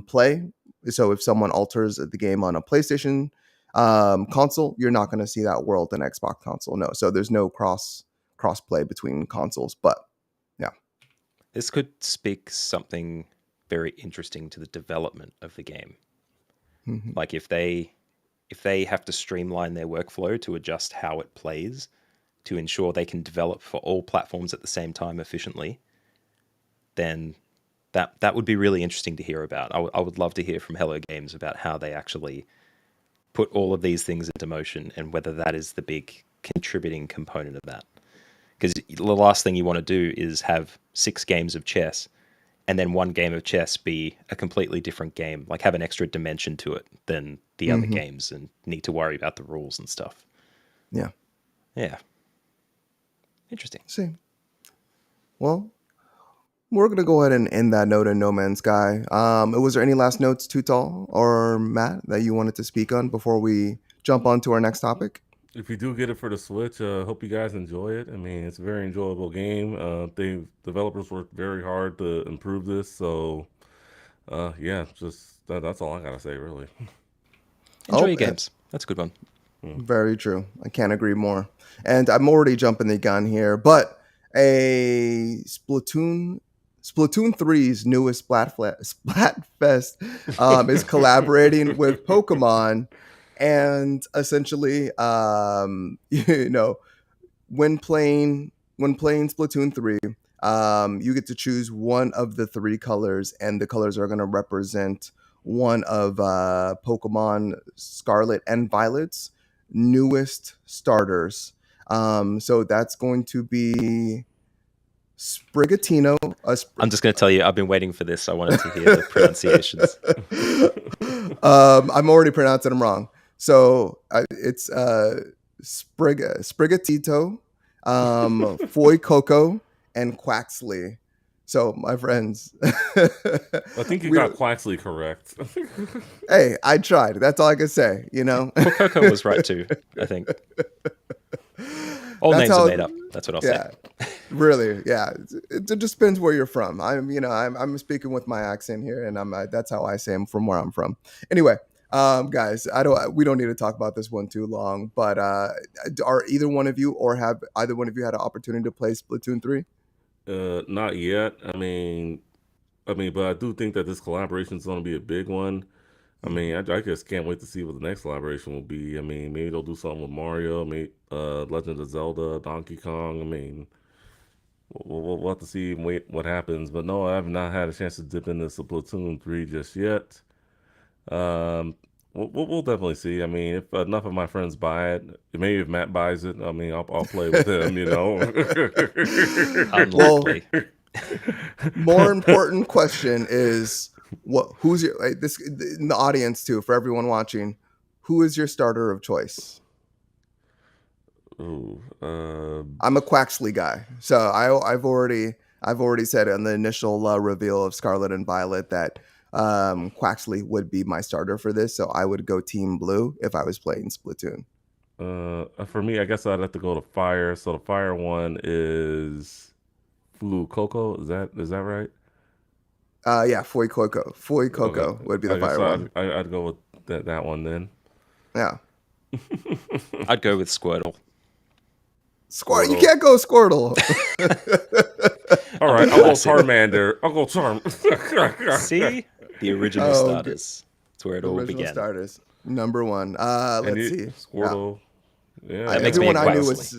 play. So, if someone alters the game on a PlayStation console, you're not going to see that world in Xbox console. No, so there's no cross play between consoles. But yeah. This could speak something very interesting to the development of the game. Mhm. Like if they have to streamline their workflow to adjust how it plays to ensure they can develop for all platforms at the same time efficiently, then that would be really interesting to hear about. I would love to hear from Hello Games about how they actually put all of these things into motion and whether that is the big contributing component of that. Because the last thing you want to do is have 6 games of chess and then one game of chess be a completely different game, like have an extra dimension to it than the other Mhm. games and need to worry about the rules and stuff. Yeah. Yeah. Interesting. See. Well, we're gonna go ahead and end that note in No Man's Sky. Was there any last notes, Tutal or Matt, that you wanted to speak on before we jump on to our next topic? If you do get it for the Switch, hope you guys enjoy it. I mean, it's a very enjoyable game. Developers worked very hard to improve this. So, yeah, just that's all I gotta say, really. Enjoy Oh, your games. That's a good one. very true. I can't agree more. And I'm already jumping the gun here, but a Splatoon Splatoon 3's newest Splatfest is collaborating with Pokemon, and essentially, when playing Splatoon 3, you get to choose one of the three colors, and the colors are going to represent one of Pokemon Scarlet and Violet's newest starters. So that's going to be Sprigatito. I'm just going to tell you, I've been waiting for this. I wanted to hear the pronunciations. I'm already pronouncing them wrong. So it's Sprigatito, Foy Coco, and Quaxley. So, my friends, I think you got Quaxley correct. Hey, I tried. That's all I could say, Foy Coco was right too, I think. All names are made up. That's what I'll say. Really, yeah. It just depends where you're from. I'm speaking with my accent here, and that's how I say I'm from where I'm from. Anyway, guys, we don't need to talk about this one too long. But are either one of you, or have either one of you had an opportunity to play Splatoon 3? Not yet. I mean, but I do think that this collaboration is going to be a big one. I mean, I just can't wait to see what the next collaboration will be. I mean, maybe they'll do something with Mario, maybe Legend of Zelda, Donkey Kong. I mean, we'll have to see and wait what happens. But no, I have not had a chance to dip into Splatoon 3 just yet. We'll definitely see. I mean, if enough of my friends buy it, maybe if Matt buys it, I mean, I'll play with him. Unlikely. More important question is who's your this in the audience too, for everyone watching, who is your starter of choice? Ooh, I'm a Quaxley guy, so I've already said in the initial reveal of Scarlet and Violet that Quaxley would be my starter for this, so I would go Team Blue if I was playing Splatoon. For me, I guess I'd have to go to Fire. So the Fire one is Flu Coco. Is that right? Yeah, Foy Coco. Foy Coco would be the Fire one. I'd go with that one then. Yeah. I'd go with Squirtle. Squirtle. You can't go Squirtle. All right, I'll go Charmander. I'll go Charm. See? The original starters. That's where it all began. Original starters. Number one. Let's see. Squirtle. Yeah. Everyone I knew was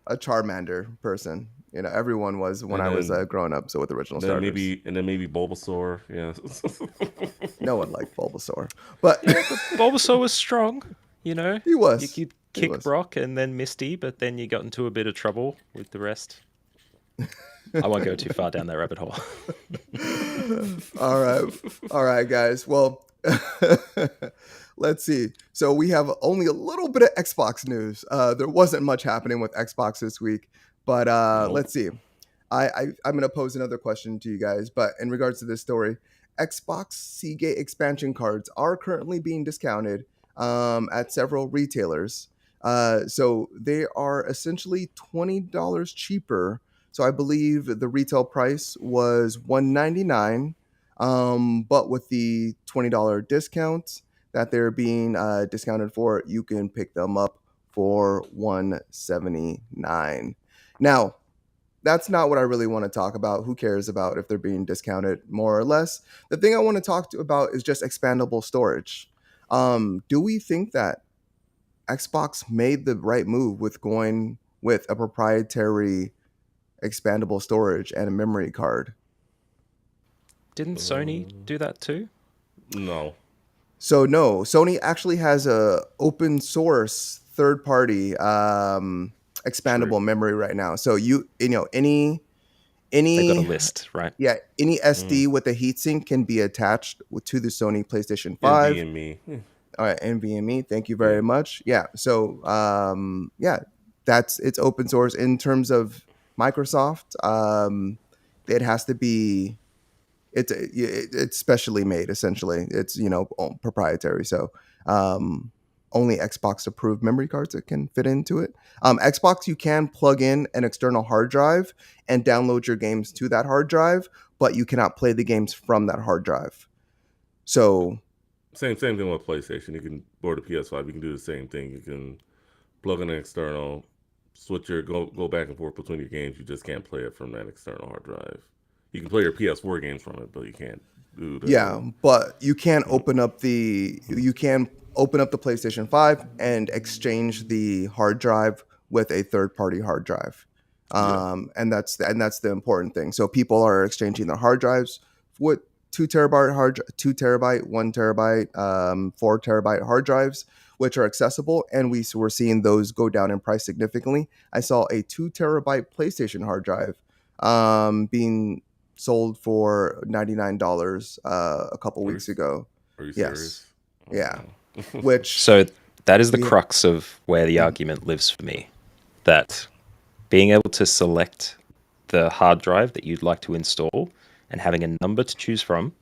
a Charmander person. Everyone was when I was growing up. So with original starters. Maybe Bulbasaur. Yeah. No one liked Bulbasaur, but Bulbasaur was strong. He was. You could kick Brock and then Misty, but then you got into a bit of trouble with the rest. I won't go too far down that rabbit hole. All right, guys. Well, let's see. So we have only a little bit of Xbox news. There wasn't much happening with Xbox this week, but let's see. I'm going to pose another question to you guys, but in regards to this story, Xbox Seagate expansion cards are currently being discounted at several retailers. So they are essentially $20 cheaper. So I believe the retail price was $199, but with the $20 discount that they're being discounted for, you can pick them up for $179. Now, that's not what I really want to talk about. Who cares about if they're being discounted more or less? The thing I want to talk about is just expandable storage. Do we think that Xbox made the right move with going with a proprietary expandable storage and a memory card? Didn't Sony do that too? No. So no, Sony actually has a open source third party expandable memory right now. So any they've got a list, right? Yeah, any SD with a heatsink can be attached to the Sony PlayStation 5. NVMe. All right, NVMe. Thank you very much. Yeah. So it's open source. In terms of Microsoft, it has to be it's specially made. Essentially, it's proprietary. So only Xbox approved memory cards that can fit into it. Xbox, you can plug in an external hard drive and download your games to that hard drive, but you cannot play the games from that hard drive. So same thing with PlayStation. You can board a PS5. You can do the same thing. You can plug in an external, switch go back and forth between your games. You just can't play it from that external hard drive. You can play your PS4 games from it, but you can't do Yeah, the. but you can open up the PlayStation 5 and exchange the hard drive with a third party hard drive. Yeah. And that's the important thing. So people are exchanging their hard drives with 2 terabyte, 1 terabyte, 4 terabyte hard drives, which are accessible, and we're seeing those go down in price significantly. I saw a 2 terabyte PlayStation hard drive being sold for $99 a couple Are you, weeks ago. are you Yes, serious? yeah. Oh. Which So that is the we crux of where the argument lives for me. That being able to select the hard drive that you'd like to install and having a number to choose from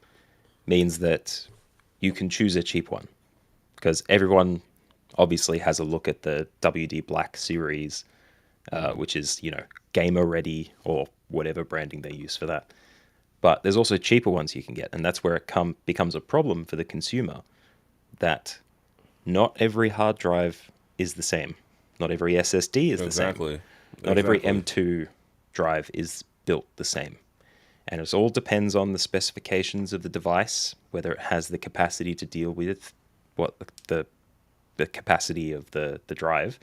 means that you can choose a cheap one. Because everyone obviously has a look at the WD Black series, which is, gamer ready or whatever branding they use for that. But there's also cheaper ones you can get, and that's where it becomes a problem for the consumer, that not every hard drive is the same. Not every SSD is the same. Exactly. Not every M2 drive is built the same. And it all depends on the specifications of the device, whether it has the capacity to deal with what the capacity of the drive.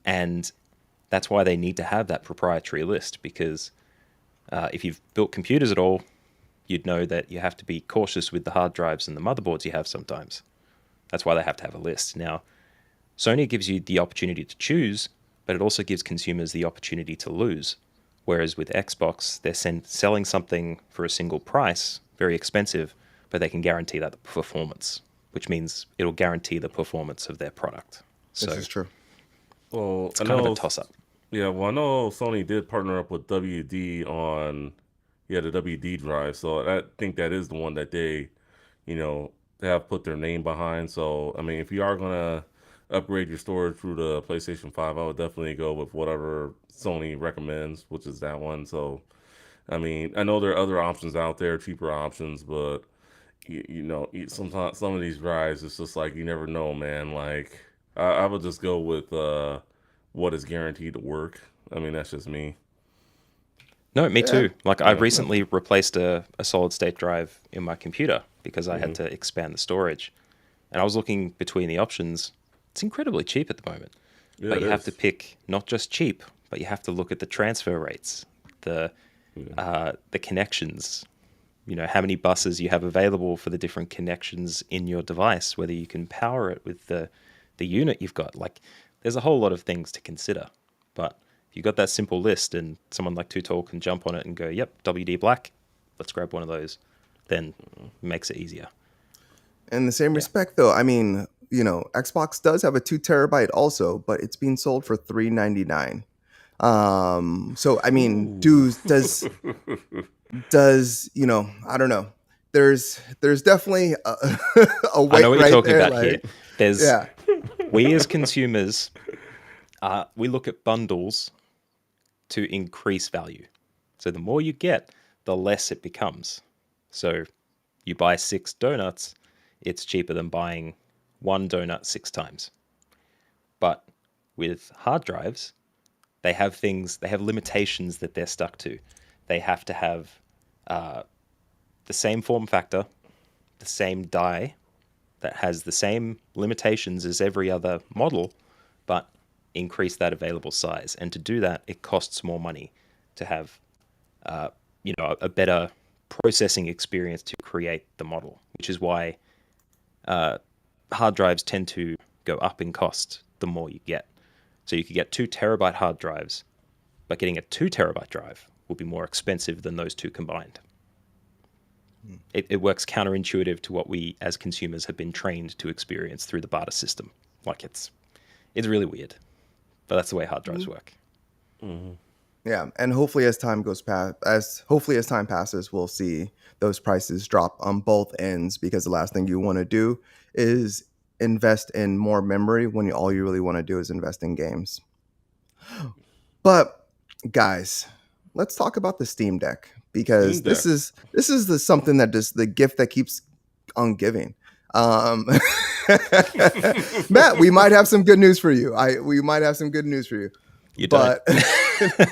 And that's why they need to have that proprietary list, because if you've built computers at all, you'd know that you have to be cautious with the hard drives and the motherboards you have sometimes. That's why they have to have a list. Now, Sony gives you the opportunity to choose, but it also gives consumers the opportunity to lose. Whereas with Xbox, they're selling something for a single price, very expensive, but they can guarantee that the performance, which means it'll guarantee the performance of their product. So This is true. Well, it's kind of a toss-up. Yeah, well, I know Sony did partner up with WD on, the WD drive. So I think that is the one that they, have put their name behind. So, I mean, if you are going to upgrade your storage through the PlayStation 5, I would definitely go with whatever Sony recommends, which is that one. So, I mean, I know there are other options out there, cheaper options, but, sometimes some of these drives, it's just like, you never know, man. Like, I would just go with what is guaranteed to work. I mean, that's just me. No, me Yeah. too. Like I Yeah. recently replaced a solid state drive in my computer because I had to expand the storage. And I was looking between the options. It's incredibly cheap at the moment. Yeah, But it you have is. to pick not just cheap, but you have to look at the transfer rates, the connections, how many buses you have available for the different connections in your device, whether you can power it with the unit you've got. Like, there's a whole lot of things to consider. But if you've got that simple list and someone like Too Tall can jump on it and go, yep, WD Black, let's grab one of those, then it makes it easier. In the same respect, though, I mean, Xbox does have a 2 terabyte also, but it's being sold for $399. So I mean, Ooh. does I don't know. There's definitely a I weight know what you're right talking there. about here. There's Yeah, we as consumers, we look at bundles to increase value. So the more you get, the less it becomes. So you buy 6 donuts, it's cheaper than buying 1 donut 6 times. But with hard drives, they have limitations that they're stuck to. They have to have the same form factor, the same die that has the same limitations as every other model, but increase that available size. And to do that, it costs more money to have, a better processing experience to create the model, which is why hard drives tend to go up in cost the more you get. So you could get 2 terabyte hard drives, but getting a 2 terabyte drive will be more expensive than those two combined. It works counterintuitive to what we as consumers have been trained to experience through the barter system. Like it's really weird, but that's the way hard drives work. Mhm. yeah, and hopefully as time passes, we'll see those prices drop on both ends, because the last thing you want to do is invest in more memory when all you really want to do is invest in games. But guys, let's talk about the Steam Deck, because Steam Deck. this is the something that just the gift that keeps on giving. Matt, we might have some good news for you. We might have some good news for you. You don't, But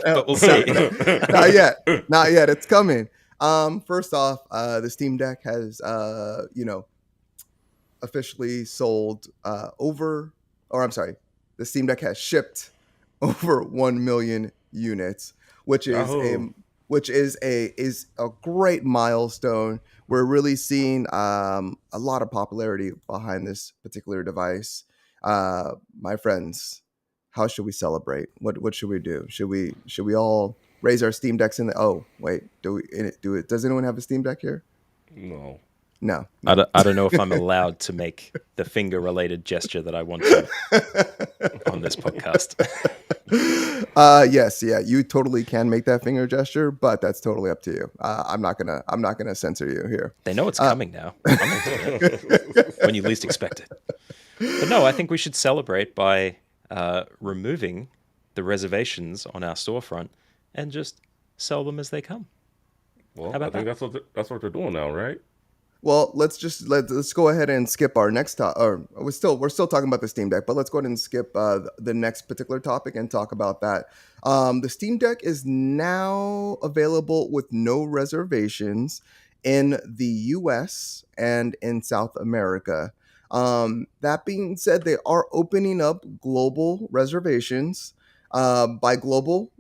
but we'll see. not yet. Not yet. It's coming. First off, the Steam Deck has officially sold or I'm sorry, the Steam Deck has shipped over 1 million units, which is a Oh, great milestone. We're really seeing a lot of popularity behind this particular device. My friends, how should we celebrate? What should we do? Should we all raise our Steam Decks in the? Oh wait, do it? Does anyone have a Steam Deck here? no. No, I no. don't know if I'm allowed to make the finger related gesture that I want to on this podcast. Yes, yeah, you totally can make that finger gesture, but that's totally up to you. I'm not gonna censor you here. They know it's coming now. I'm not doing it when you least expect it. But no, I think we should celebrate by removing the reservations on our storefront and just sell them as they come. Well, How I about think that? that's what they're doing now, right? Well, let's go ahead and skip our next topic. Or we're still talking about the Steam Deck, but let's go ahead and skip the next particular topic and talk about that. The Steam Deck is now available with no reservations in the U.S. and in South America. That being said, they are opening up global reservations. By global,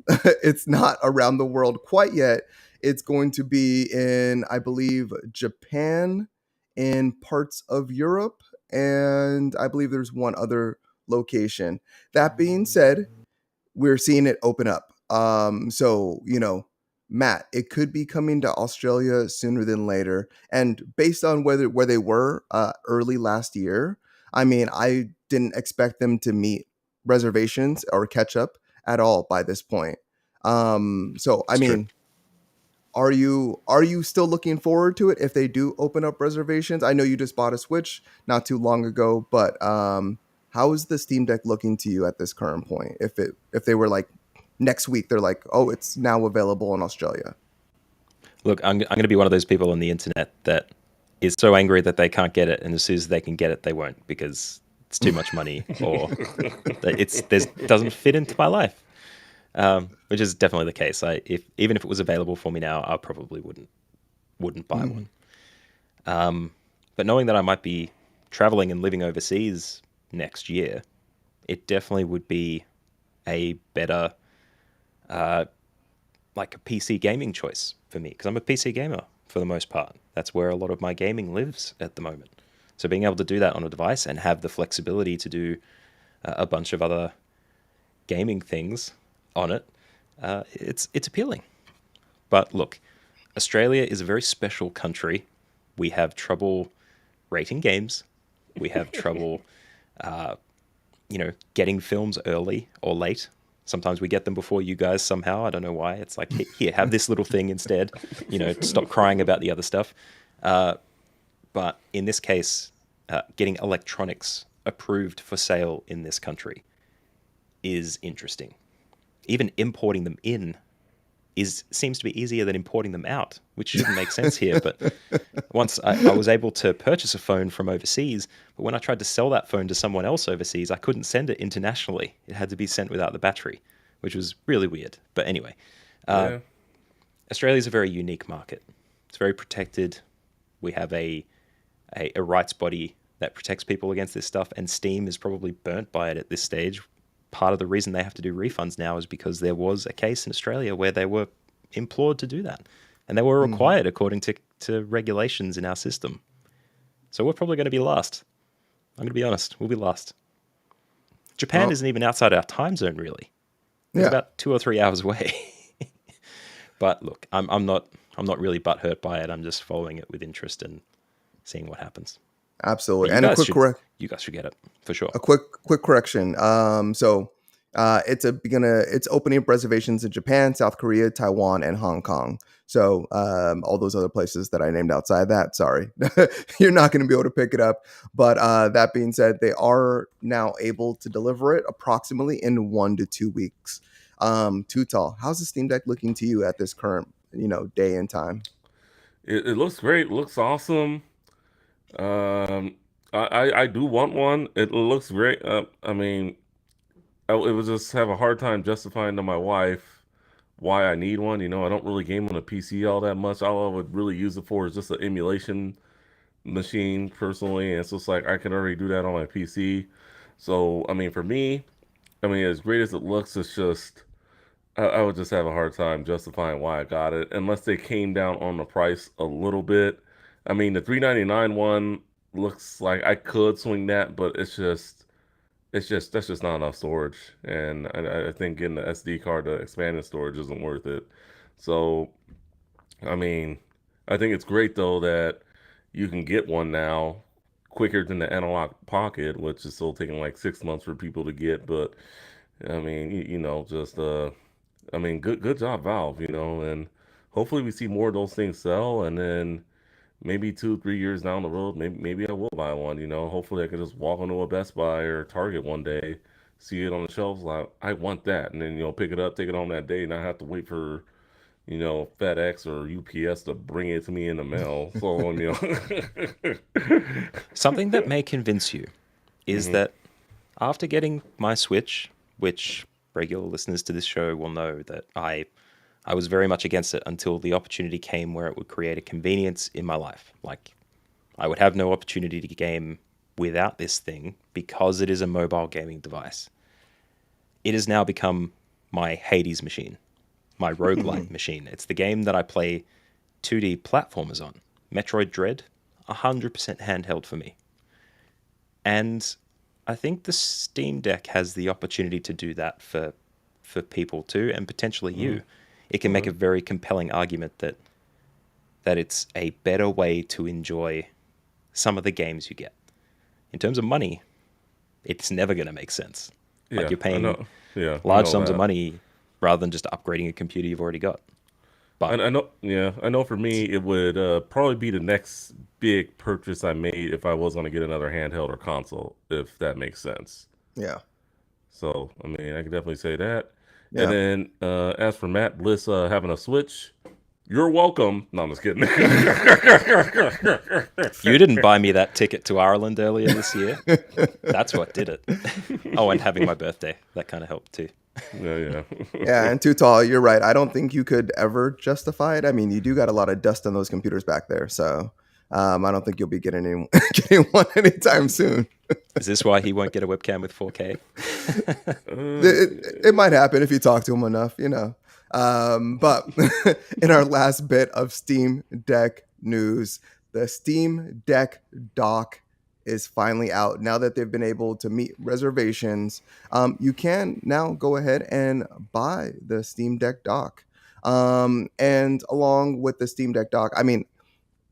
it's not around the world quite yet. It's going to be in, I believe, Japan, in parts of Europe, and I believe there's one other location. That being said, we're seeing it open up. So Matt, it could be coming to Australia sooner than later. And based on where they were early last year, I mean, I didn't expect them to meet reservations or catch up at all by this point. So I It's true. mean, are you still looking forward to it if they do open up reservations? I know you just bought a Switch not too long ago, but how is the Steam Deck looking to you at this current point? If they were like next week, they're like, oh, it's now available in Australia. Look, I'm going to be one of those people on the internet that is so angry that they can't get it, and as soon as they can get it, they won't because it's too much money or that doesn't fit into my life. Which is definitely the case. Even if it was available for me now, I probably wouldn't buy one. But knowing that I might be traveling and living overseas next year, it definitely would be a better, like a PC gaming choice for me because I'm a PC gamer for the most part. That's where a lot of my gaming lives at the moment. So being able to do that on a device and have the flexibility to do a bunch of other gaming things on it, it's appealing. But look, Australia is a very special country. We have trouble rating games. We have trouble, getting films early or late. Sometimes we get them before you guys somehow. I don't know why. It's like, here, have this little thing instead. Stop crying about the other stuff. But in this case, getting electronics approved for sale in this country is interesting. Even importing them in seems to be easier than importing them out, which shouldn't make sense here. But once I was able to purchase a phone from overseas, but when I tried to sell that phone to someone else overseas, I couldn't send it internationally. It had to be sent without the battery, which was really weird. But anyway, Yeah. Australia is a very unique market. It's very protected. We have a rights body that protects people against this stuff, and Steam is probably burnt by it at this stage. Part of the reason they have to do refunds now is because there was a case in Australia where they were implored to do that, and they were required according to regulations in our system. So we're probably going to be last. I'm going to be honest, we'll be last. Japan Well, isn't even outside our time zone, really. It's yeah. about 2 or 3 hours away. But look, I'm not really butthurt by it. I'm just following it with interest and seeing what happens. But Absolutely. And you guys should get it for sure. a quick correction. So it's opening up reservations in Japan, South Korea, Taiwan, and Hong Kong. So all those other places that I named outside that, sorry, you're not going to be able to pick it up. But that being said, they are now able to deliver it approximately in 1 to 2 weeks. Tutal, how's the Steam Deck looking to you at this current day and time? It looks great. It looks awesome. Um, I do want one. It looks great. I mean, it would just have a hard time justifying to my wife why I need one. You know, I don't really game on a PC all that much. All I would really use it for is just an emulation machine personally, and it's just like I can already do that on my PC. So I mean, for me, I mean, as great as it looks, it's just I would just have a hard time justifying why I got it unless they came down on the price a little bit. I mean, the 399 one looks like I could swing that, but it's just that's just not enough storage, and I think getting the SD card to expand the storage isn't worth it. So I mean, I think it's great though that you can get one now quicker than the analog pocket, which is still taking like 6 months for people to get. But I mean, just I mean, good job, Valve, and hopefully we see more of those things sell, and then maybe 2, 3 years down the road, maybe I will buy one. Hopefully I can just walk into a Best Buy or Target one day, see it on the shelves, like I want that, and then pick it up, take it home that day, and not have to wait for FedEx or UPS to bring it to me in the mail. So Something that may convince you is hmm that after getting my Switch, which regular listeners to this show will know that I was very much against it until the opportunity came where it would create a convenience in my life. Like, I would have no opportunity to game without this thing because it is a mobile gaming device. It has now become my Hades machine, my roguelike machine. It's the game that I play 2D platformers on. Metroid Dread, 100% handheld for me. And I think the Steam Deck has the opportunity to do that for people too, and potentially you. It can make a very compelling argument that it's a better way to enjoy some of the games you get. In terms of money, it's never going to make sense. Like yeah, you're I paying know. Yeah, I large know sums of that. money rather than just upgrading a computer you've already got. But I know. Yeah, I know. For me, it would probably be the next big purchase I made if I was going to get another handheld or console, if that makes sense. Yeah. So, I mean, I can definitely say that. And Yeah. then, as for Matt Bliss having a Switch, you're welcome. No, I'm just kidding. you didn't buy me that ticket to Ireland earlier this year. That's what did it. Oh, and having my birthday. That kind of helped too. Yeah, yeah. Yeah, and too tall. You're right. I don't think you could ever justify it. I mean, you do got a lot of dust on those computers back there, so I don't think you'll be getting one anytime soon. Is this why he won't get a webcam with 4K? It might happen if you talk to him enough. But in our last bit of Steam Deck news, the Steam Deck dock is finally out. Now that they've been able to meet reservations, you can now go ahead and buy the Steam Deck dock. And along with the Steam Deck dock, I mean,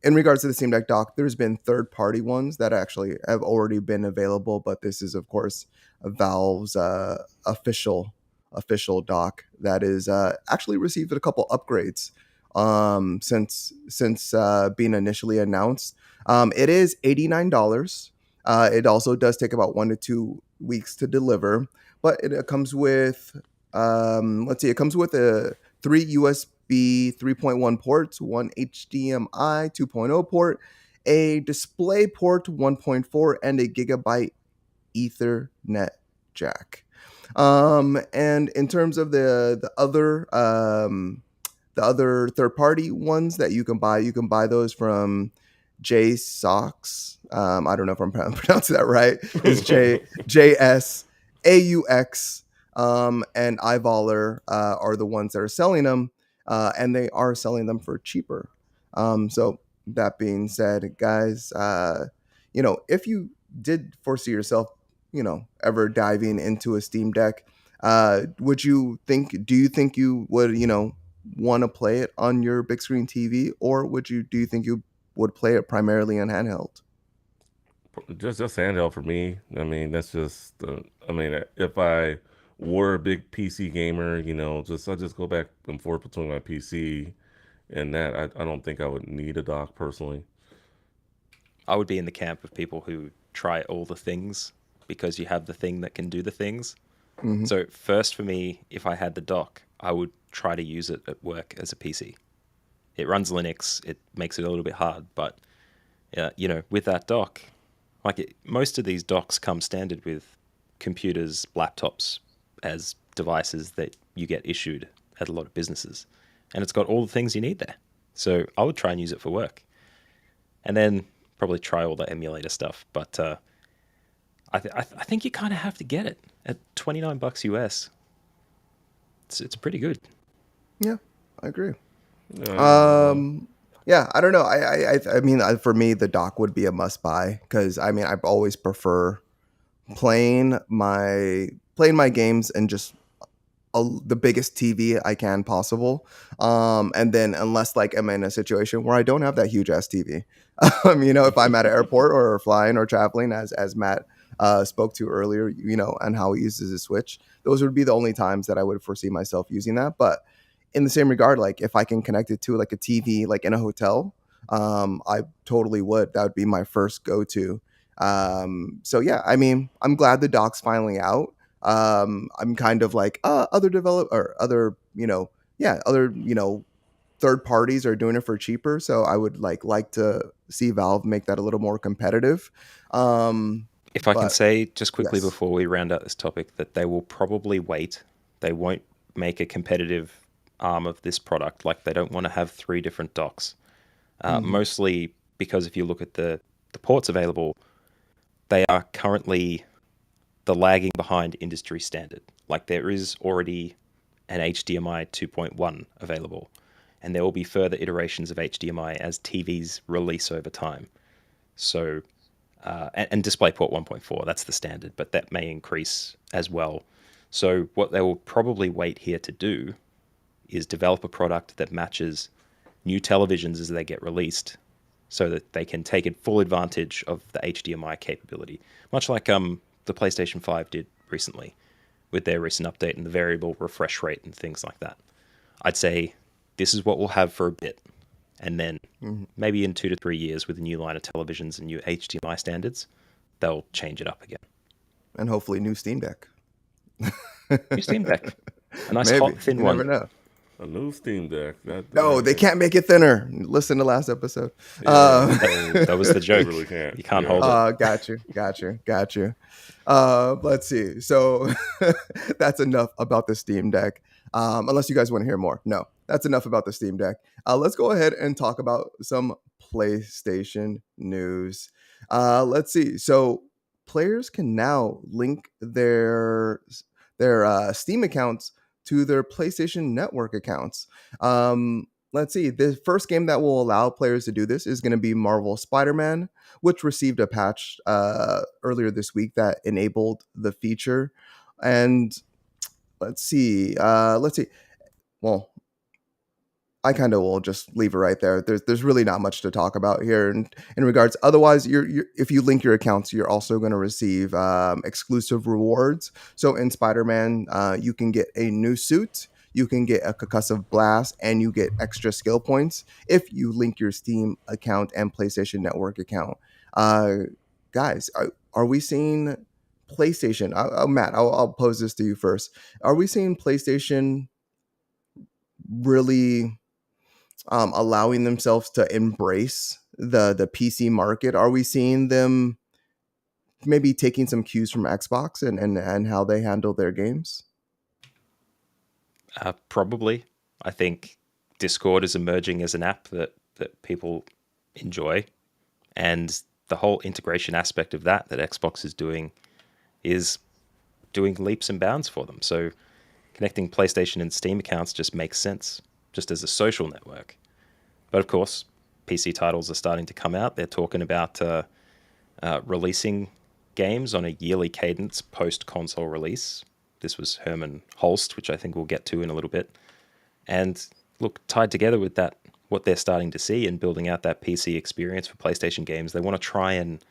in regards to the Steam Deck dock, there's been third-party ones that actually have already been available, but this is, of course, Valve's official dock that is actually received a couple upgrades since being initially announced. It is $89. It also does take about 1 to 2 weeks to deliver, but it comes with let's see, it comes with a 3 USB 3.1 ports, one HDMI 2.0 port, a display port 1.4, and a gigabyte Ethernet jack. And in terms of the other third party ones that you can buy those from JSaux. I don't know if I'm pronouncing that right. It's JSAUX. And iVoller are the ones that are selling them, and they are selling them for cheaper. So that being said, guys, if you did foresee yourself, ever diving into a Steam Deck, do you think you would, want to play it on your big screen TV, or do you think you would play it primarily on handheld? Just handheld for me. I mean, that's just. I mean, if I were a big PC gamer, I just go back and forth between my PC and that. I don't think I would need a dock personally. I would be in the camp of people who try all the things because you have the thing that can do the things. Mm-hmm. So first for me, if I had the dock, I would try to use it at work as a PC. It runs Linux. It makes it a little bit hard, but with that dock, most of these docks come standard with computers, laptops as devices that you get issued at a lot of businesses, and it's got all the things you need there. So I would try and use it for work, and then probably try all the emulator stuff. But I think you kind of have to get it at $29 US. It's pretty good. Yeah, I agree. Yeah. Yeah, I don't know. I mean, for me, the dock would be a must buy because I mean, I always prefer playing my games and just the biggest TV I can possible. And then unless like I'm in a situation where I don't have that huge ass TV, if I'm at an airport or flying or traveling, as Matt spoke to earlier, and how he uses his Switch, those would be the only times that I would foresee myself using that. But in the same regard, like if I can connect it to like a TV, like in a hotel, I totally would. That would be my first go to. So yeah, I mean, I'm glad the doc's finally out. I'm kind of like other develop or other other third parties are doing it for cheaper, so I would like to see Valve make that a little more competitive. If I can But say just quickly yes. before we round out this topic that they will probably wait. They won't make a competitive arm of this product. Like they don't want to have three different docks. Mhm. Mostly because if you look at the ports available, they are currently the lagging behind industry standard. Like there is already an HDMI 2.1 available, and there will be further iterations of HDMI as TVs release over time. So, and DisplayPort 1.4, that's the standard, but that may increase as well. So, what they will probably wait here to do is develop a product that matches new televisions as they get released so that they can take full advantage of the HDMI capability, much like the PlayStation 5 did recently with their recent update and the variable refresh rate and things like that. I'd say this is what we'll have for a bit, and then Mhm. maybe in 2 to 3 years with a new line of televisions and new HDMI standards, they'll change it up again. And hopefully new Steam Deck. New Steam Deck, a nice hot Maybe, thin you never one. know. A new Steam Deck. No, they can't make it thinner. Listen to last episode. Yeah, That was the they joke. really can't. You can't Yeah. hold it. Got you. Let's see. So that's enough about the Steam Deck. Unless you guys want to hear more. No, that's enough about the Steam Deck. Let's go ahead and talk about some PlayStation news. Let's see. So players can now link their Steam accounts to their PlayStation Network accounts. Let's see. The first game that will allow players to do this is going to be Marvel Spider-Man, which received a patch earlier this week that enabled the feature. And let's see. Well, I kind of will just leave it right there. There's really not much to talk about here in regards. Otherwise, if you link your accounts, you're also going to receive exclusive rewards. So in Spider-Man, you can get a new suit, you can get a concussive blast, and you get extra skill points if you link your Steam account and PlayStation Network account. Uh, Guys, are we seeing PlayStation? Matt, I'll pose this to you first. Are we seeing PlayStation really allowing themselves to embrace the PC market? Are we seeing them maybe taking some cues from Xbox and how they handle their games? Probably. I think Discord is emerging as an app that people enjoy, and the whole integration aspect of that Xbox is doing leaps and bounds for them. So connecting PlayStation and Steam accounts just makes sense, just as a social network. But of course, PC titles are starting to come out. They're talking about releasing games on a yearly cadence post console release. This was Herman Holst, which I think we'll get to in a little bit. And look, tied together with that, what they're starting to see and building out that PC experience for PlayStation games, they want to try and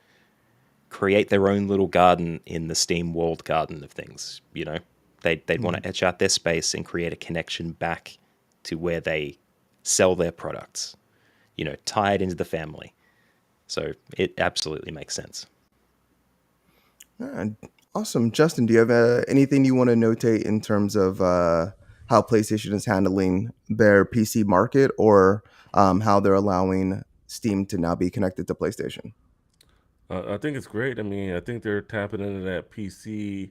create their own little garden in the Steam walled garden of things. They'd want to etch out their space and create a connection back to where they sell their products. Tie it into the family. So it absolutely makes sense. Yeah, awesome. Justin, do you have anything you want to notate in terms of how PlayStation is handling their PC market or how they're allowing Steam to now be connected to PlayStation? I think it's great. I mean, I think they're tapping into that PC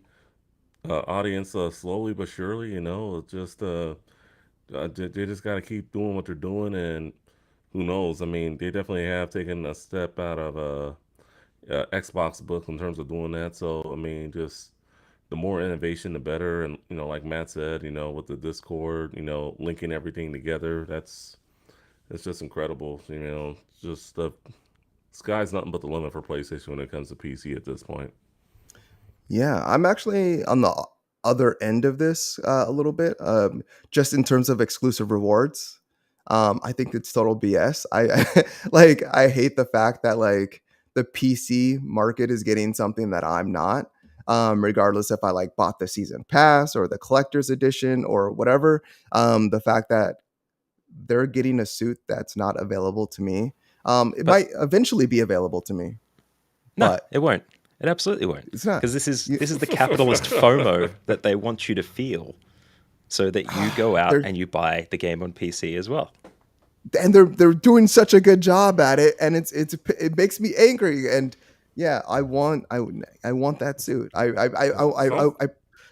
audience slowly but surely. Just They just got to keep doing what they're doing, and who knows? I mean, they definitely have taken a step out of Xbox book in terms of doing that. So I mean, just the more innovation, the better. And like Matt said, with the Discord, linking everything together, it's just incredible. Just the sky's nothing but the limit for PlayStation when it comes to PC at this point. Yeah, I'm actually on the other end of this a little bit, just in terms of exclusive rewards. I think it's total BS. Like I hate the fact that like the PC market is getting something that I'm not. Regardless if I like bought the season pass or the collector's edition or whatever, the fact that they're getting a suit that's not available to me. It But might eventually be available to me, no, but it won't. It absolutely won't. it's not. Because this is You- this is the capitalist FOMO that they want you to feel, so that you go out they're and you buy the game on PC as well. and they're doing such a good job at it, and it makes me angry. And yeah, I want that suit. Sounds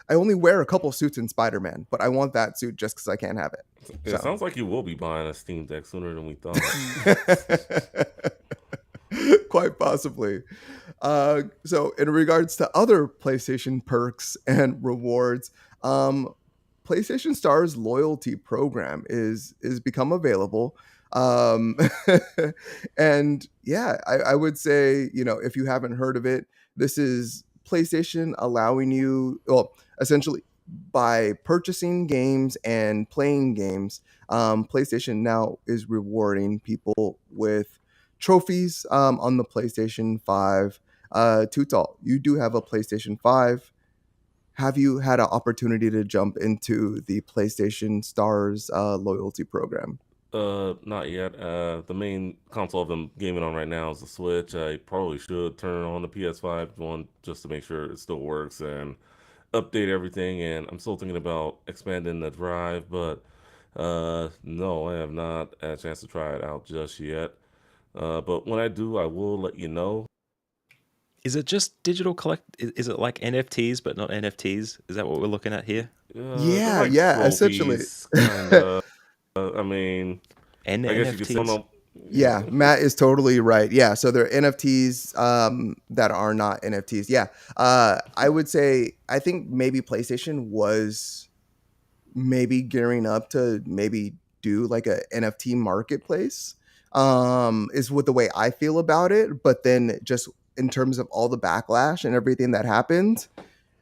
I only wear a couple suits in Spider-Man, but I want that suit just because I can't have it. it So sounds like you will be buying a Steam Deck sooner than we thought. quite possibly. So in regards to other PlayStation perks and rewards, PlayStation Star's loyalty program is become available. Um, and yeah, I would say, if you haven't heard of it, this is PlayStation allowing you, well, essentially by purchasing games and playing games, PlayStation now is rewarding people with trophies on the PlayStation 5. Tutal, you do have a PlayStation 5. Have you had an opportunity to jump into the PlayStation Stars loyalty program? Not yet. The main console I've been gaming on right now is the Switch. I probably should turn on the PS5 one just to make sure it still works and update everything. And I'm still thinking about expanding the drive, but no, I have not had a chance to try it out just yet. But when I do, I will let you know. Is it just digital collect? Is it like NFTs but not NFTs? Is that what we're looking at here? They're Yeah, like yeah, essentially. trophies, kind of. I mean, I guess you could sum NFTs? up. Yeah, Matt is totally right. Yeah, so they're NFTs that are not NFTs. Yeah, I would say I think maybe PlayStation was maybe gearing up to maybe do like a NFT marketplace. Is what the way I feel about it. But then just in terms of all the backlash and everything that happened,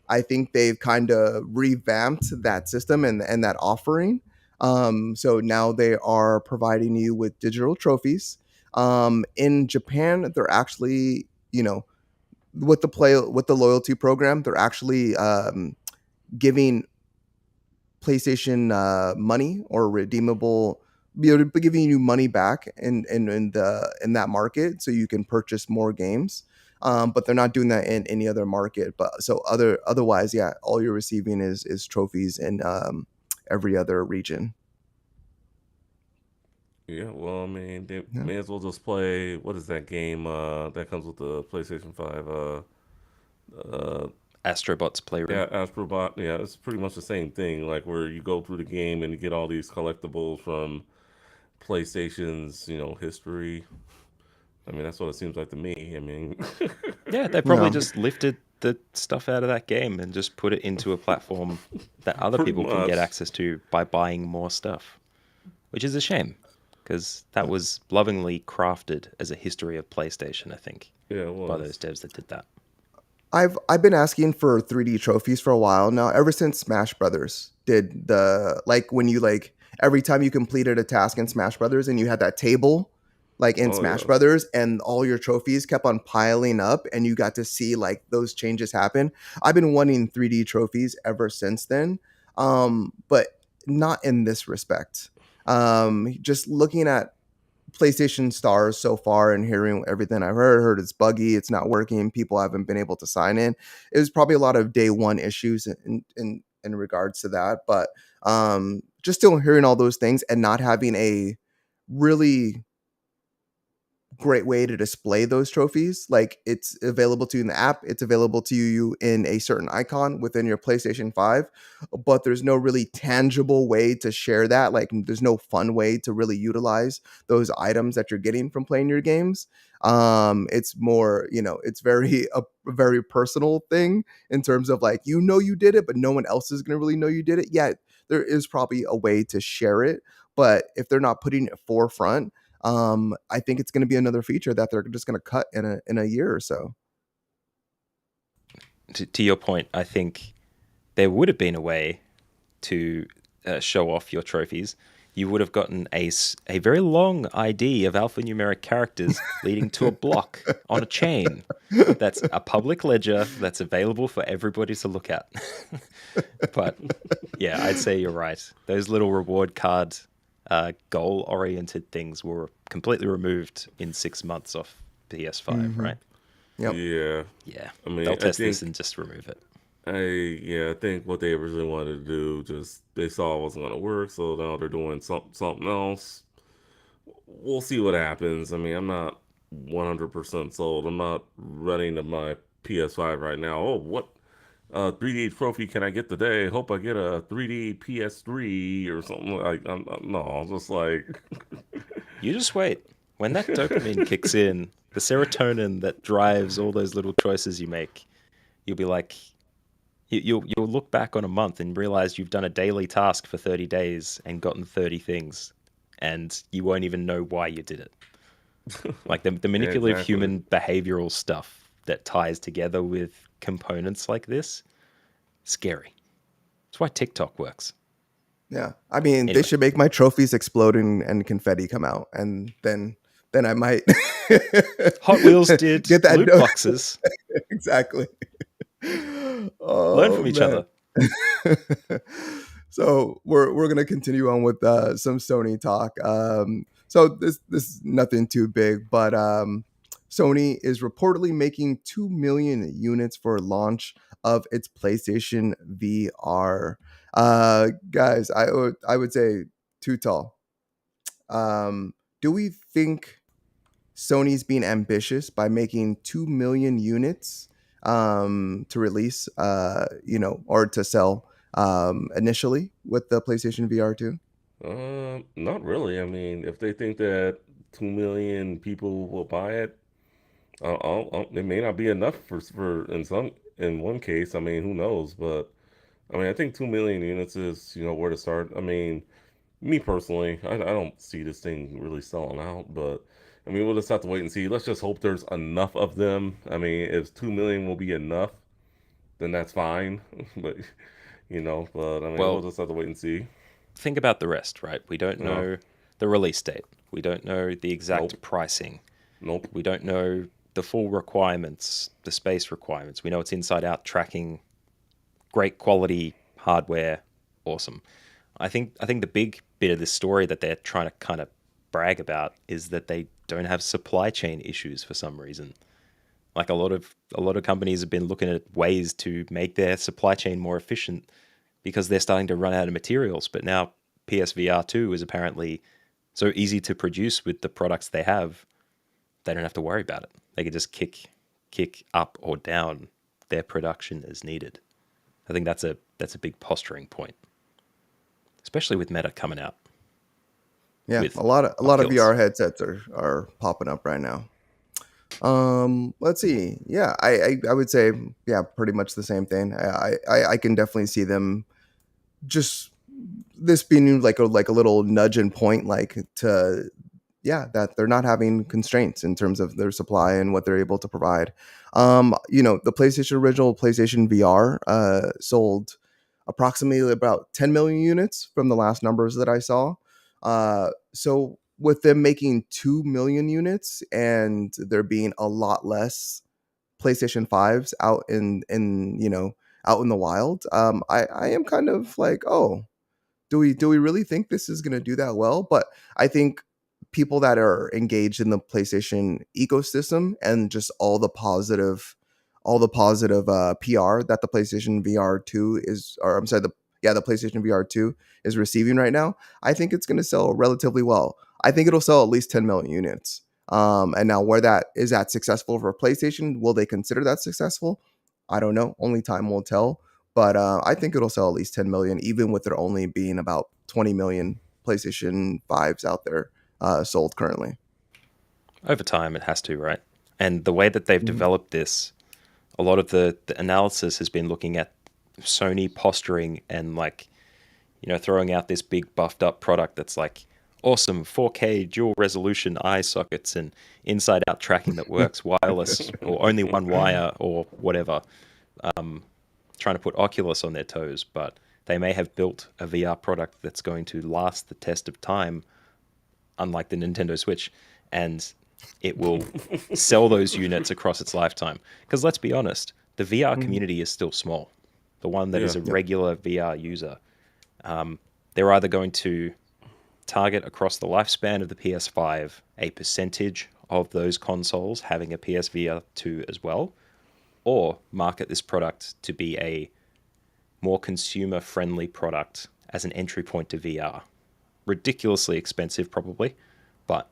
I think they've kind of revamped that system and that offering. So now they are providing you with digital trophies. In Japan, they're actually, with the loyalty program, they're actually giving PlayStation money or redeemable, giving you money back in that market, so you can purchase more games. But they're not doing that in any other market. But so otherwise, yeah, all you're receiving is trophies in every other region. Yeah, well, I mean, they Yeah. may as well just play. What is that game that comes with the PlayStation 5? Uh, Astrobots Playroom. yeah, Astrobot. Yeah, it's pretty much the same thing. Like where you go through the game and you get all these collectibles from PlayStation's, history. I mean, that's what it seems like to me. I mean, Yeah, they probably Yeah. just lifted the stuff out of that game and just put it into a platform that other pretty people can get much. access to by buying more stuff, which is a shame because that was lovingly crafted as a history of PlayStation, I think, Yeah, it by those was. devs that did that. I've been asking for 3D trophies for a while now, ever since Smash Brothers did the, like, when you like every time you completed a task in Smash Brothers and you had that table like in Oh Smash yes. Brothers and all your trophies kept on piling up and you got to see like those changes happen. I've been wanting 3D trophies ever since then. But not in this respect. Just looking at PlayStation Stars so far and hearing everything I've heard it's buggy, it's not working, people haven't been able to sign in. It was probably a lot of day one issues in regards to that, but just still hearing all those things and not having a really great way to display those trophies. Like, it's available to you in the app, it's available to you in a certain icon within your PlayStation 5, but there's no really tangible way to share that. Like, there's no fun way to really utilize those items that you're getting from playing your games. It's more, it's a very personal thing in terms of, like, you did it, but no one else is going to really know you did it. Yeah, there is probably a way to share it, but if they're not putting it forefront, I think it's going to be another feature that they're just going to cut in a year or so. To your point, I think there would have been a way to show off your trophies. You would have gotten a very long ID of alphanumeric characters leading to a block on a chain. That's a public ledger that's available for everybody to look at. But yeah, I'd say you're right. Those little reward card goal-oriented things were completely removed in 6 months off PS5, right? Yep. Yeah. I mean, They'll test this and just remove it. I think what they originally wanted to do, just they saw it wasn't going to work, so now they're doing something else. We'll see what happens. I mean, I'm not 100% sold. I'm not running to my PS5 right now. Oh, what 3D trophy can I get today? Hope I get a 3D PS3 or something like. No, I'm just like. You just wait. When that dopamine kicks in, the serotonin that drives all those little choices you make, you'll be like, you'll look back on a month and realize you've done a daily task for 30 days and gotten 30 things, and you won't even know why you did it. Like the manipulative Exactly. human behavioral stuff that ties together with components like this, scary. That's why TikTok works. Yeah. I mean, they Anyway. should make my trophies explode and confetti come out, and then I might Hot Wheels did get that loot boxes. Exactly. Learn Oh from each man. other. So we're gonna continue on with some Sony talk. So this is nothing too big, but Sony is reportedly making 2 million units for launch of its PlayStation VR. Guys, I would say too tall. Do we think Sony's being ambitious by making 2 million units to release, or to sell initially with the PlayStation VR 2? Not really. I mean, if they think that 2 million people will buy it, it may not be enough for in one case. I mean, who knows? But I mean, I think 2 million units is where to start. I mean, me personally, I don't see this thing really selling out, but I mean, we'll just have to wait and see. Let's just hope there's enough of them. I mean, if 2 million will be enough, then that's fine. But but I mean, we'll Well, just have to wait and see. think about the rest, right? We don't Uh, know the release date. We don't know the nope, exact pricing. nope. We don't know the full requirements, the space requirements. We know it's inside out tracking, great quality hardware, awesome. I think the big bit of this story that they're trying to kind of brag about is that they don't have supply chain issues for some reason. Like a lot of companies have been looking at ways to make their supply chain more efficient because they're starting to run out of materials. But now PSVR 2 is apparently so easy to produce with the products they have, they don't have to worry about it. They can just kick up or down their production as needed. I think that's a big posturing point, especially with Meta coming out Yeah, with a lot Hot of Kills. VR headsets are popping up right now. Let's see. Yeah, I would say, yeah, pretty much the same thing. I can definitely see them just this being like a little nudge and point, like, to, yeah, that they're not having constraints in terms of their supply and what they're able to provide. The original PlayStation VR sold approximately about 10 million units from the last numbers that I saw. So with them making 2 million units and there being a lot less PlayStation 5s out out in the wild, I am kind of like, oh, do we really think this is going to do that well? But I think people that are engaged in the PlayStation ecosystem and just all the positive PR that the PlayStation VR 2 is, or I'm sorry, the PlayStation VR 2 is receiving right now, I think it's going to sell relatively well. I think it'll sell at least 10 million units. And now where that is that successful for PlayStation, will they consider that successful? I don't know. Only time will tell. But I think it'll sell at least 10 million, even with there only being about 20 million PlayStation 5s out there sold currently. Over time, it has to, right? And the way that they've developed this, a lot of the analysis has been looking at Sony posturing and like, throwing out this big buffed up product that's like awesome 4K dual resolution eye sockets and inside out tracking that works wireless or only one wire or whatever. Trying to put Oculus on their toes, but they may have built a VR product that's going to last the test of time, unlike the Nintendo Switch, and it will sell those units across its lifetime. Because let's be honest, the VR community is still small. The one that is a regular VR user, they're either going to target across the lifespan of the PS5 a percentage of those consoles having a PSVR 2 as well, or market this product to be a more consumer-friendly product as an entry point to VR. Ridiculously expensive, probably, but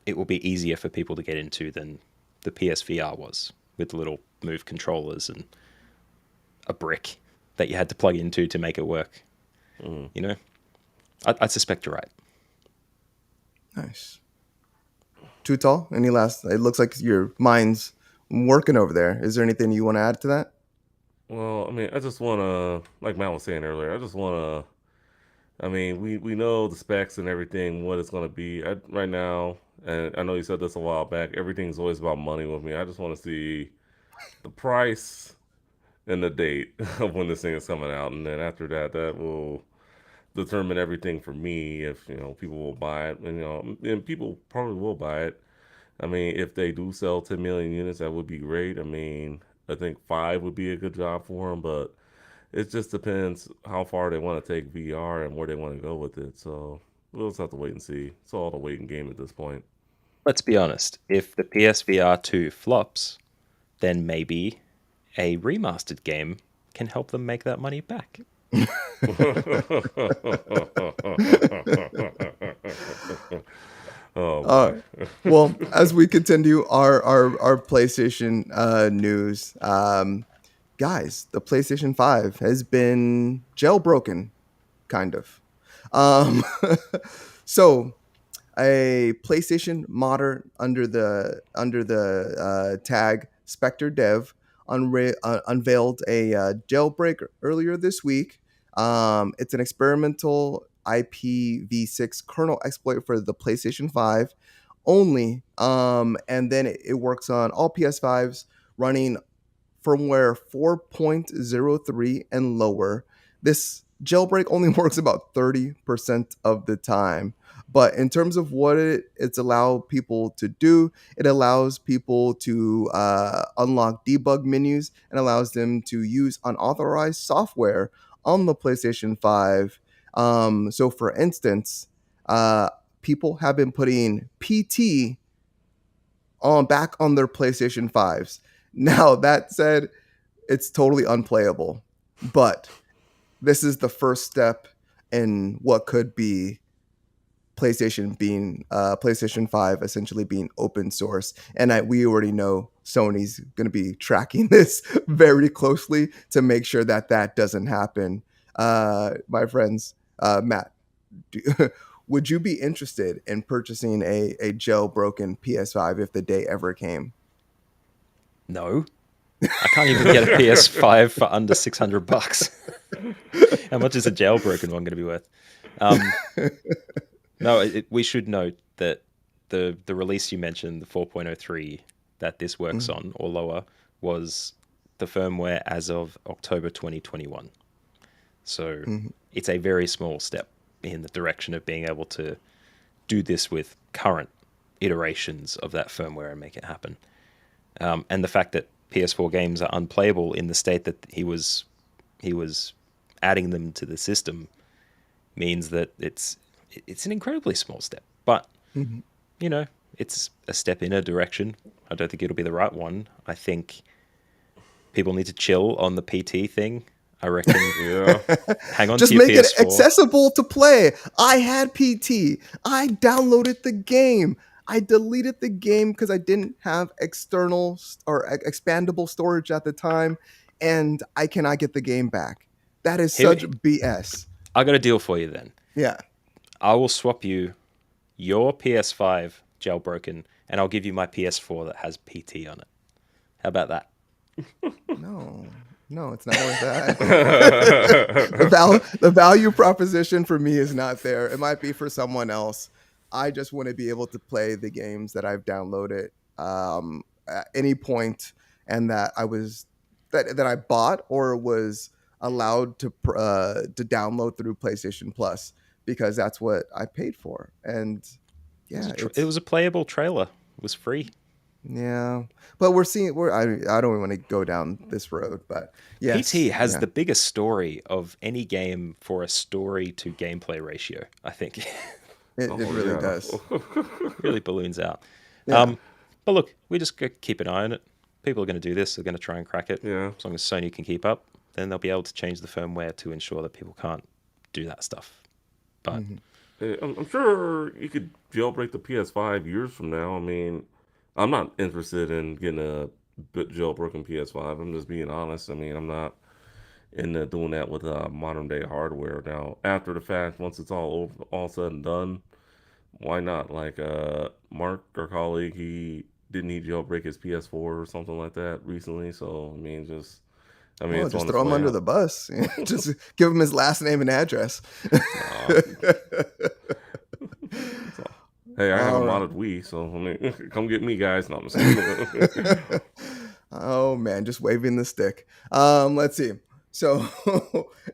it will be easier for people to get into than the PSVR was, with little Move controllers and a brick that you had to plug into to make it work. I suspect you're right. Nice. Too tall? Any last? It looks like your mind's working over there. Is there anything you want to add to that? Well, I mean, I just want to, like Matt was saying earlier, I just want to, I mean, we know the specs and everything, what it's going to be. Right now, and I know you said this a while back, everything's always about money with me. I just want to see the price and the date of when this thing is coming out. And then after that, that will determine everything for me if, people will buy it. And people probably will buy it. I mean, if they do sell 10 million units, that would be great. I mean, I think 5 would be a good job for them, but it just depends how far they want to take VR and where they want to go with it. So we'll just have to wait and see. It's all the waiting game at this point. Let's be honest. If the PSVR 2 flops, then maybe a remastered game can help them make that money back. Well, as we continue our PlayStation news, guys, the PlayStation 5 has been jailbroken, kind of. So a PlayStation modder under the tag Spectre Dev unveiled a jailbreak earlier this week. It's an experimental IPv6 kernel exploit for the PlayStation 5 only, and then it works on all PS5s running firmware 4.03 and lower. This jailbreak only works about 30% of the time. But in terms of what it's allowed people to do, it allows people to unlock debug menus and allows them to use unauthorized software on the PlayStation 5. So, for instance, people have been putting PT back on their PlayStation 5s. Now, that said, it's totally unplayable. But this is the first step in what could be PlayStation 5 essentially being open source. And we already know Sony's going to be tracking this very closely to make sure that doesn't happen. My friends, Matt, would you be interested in purchasing a jailbroken PS5 if the day ever came? No. I can't even get a PS5 for under $600. How much is a jailbroken one going to be worth? No, we should note that the release you mentioned, the 4.03 that this works on or lower, was the firmware as of October 2021. So it's a very small step in the direction of being able to do this with current iterations of that firmware and make it happen. And the fact that PS4 games are unplayable in the state that he was adding them to the system means that it's an incredibly small step. But, it's a step in a direction. I don't think it'll be the right one. I think people need to chill on the PT thing. I reckon. Hang on just to your make PS4. it accessible to play. I had PT. I downloaded the game. I deleted the game because I didn't have external or expandable storage at the time, and I cannot get the game back. That is Here, such BS. I got a deal for you then. Yeah. I will swap you your PS5 Jailbroken, and I'll give you my PS4 that has PT on it. How about that? No, no, it's not worth that. The value proposition for me is not there. It might be for someone else. I just want to be able to play the games that I've downloaded at any point, and that I bought or was allowed to download through PlayStation Plus, because that's what I paid for. And yeah, It was a playable trailer. It was free. yeah, but I don't want to go down this road, but yes, PT has yeah. the biggest story of any game for a story to gameplay ratio, I think. It really does. Really balloons out. Yeah. But look, we just keep an eye on it. People are going to do this. They're going to try and crack it. Yeah. As long as Sony can keep up, then they'll be able to change the firmware to ensure that people can't do that stuff. But I'm sure you could jailbreak the PS5 years from now. I mean, I'm not interested in getting a jailbroken PS5. I'm just being honest. I mean, I'm not into doing that with modern day hardware. Now, after the fact, once it's all said and done, why not? Like Mark, our colleague, he jailbreak his PS4 or something like that recently. So I mean, it's Just on its throw him way under out. the bus. Just give him his last name and address. Hey, I have a All right. modded Wii, so I mean, come get me, guys. No, I'm just kidding. Oh man, just waving the stick. Let's see. So,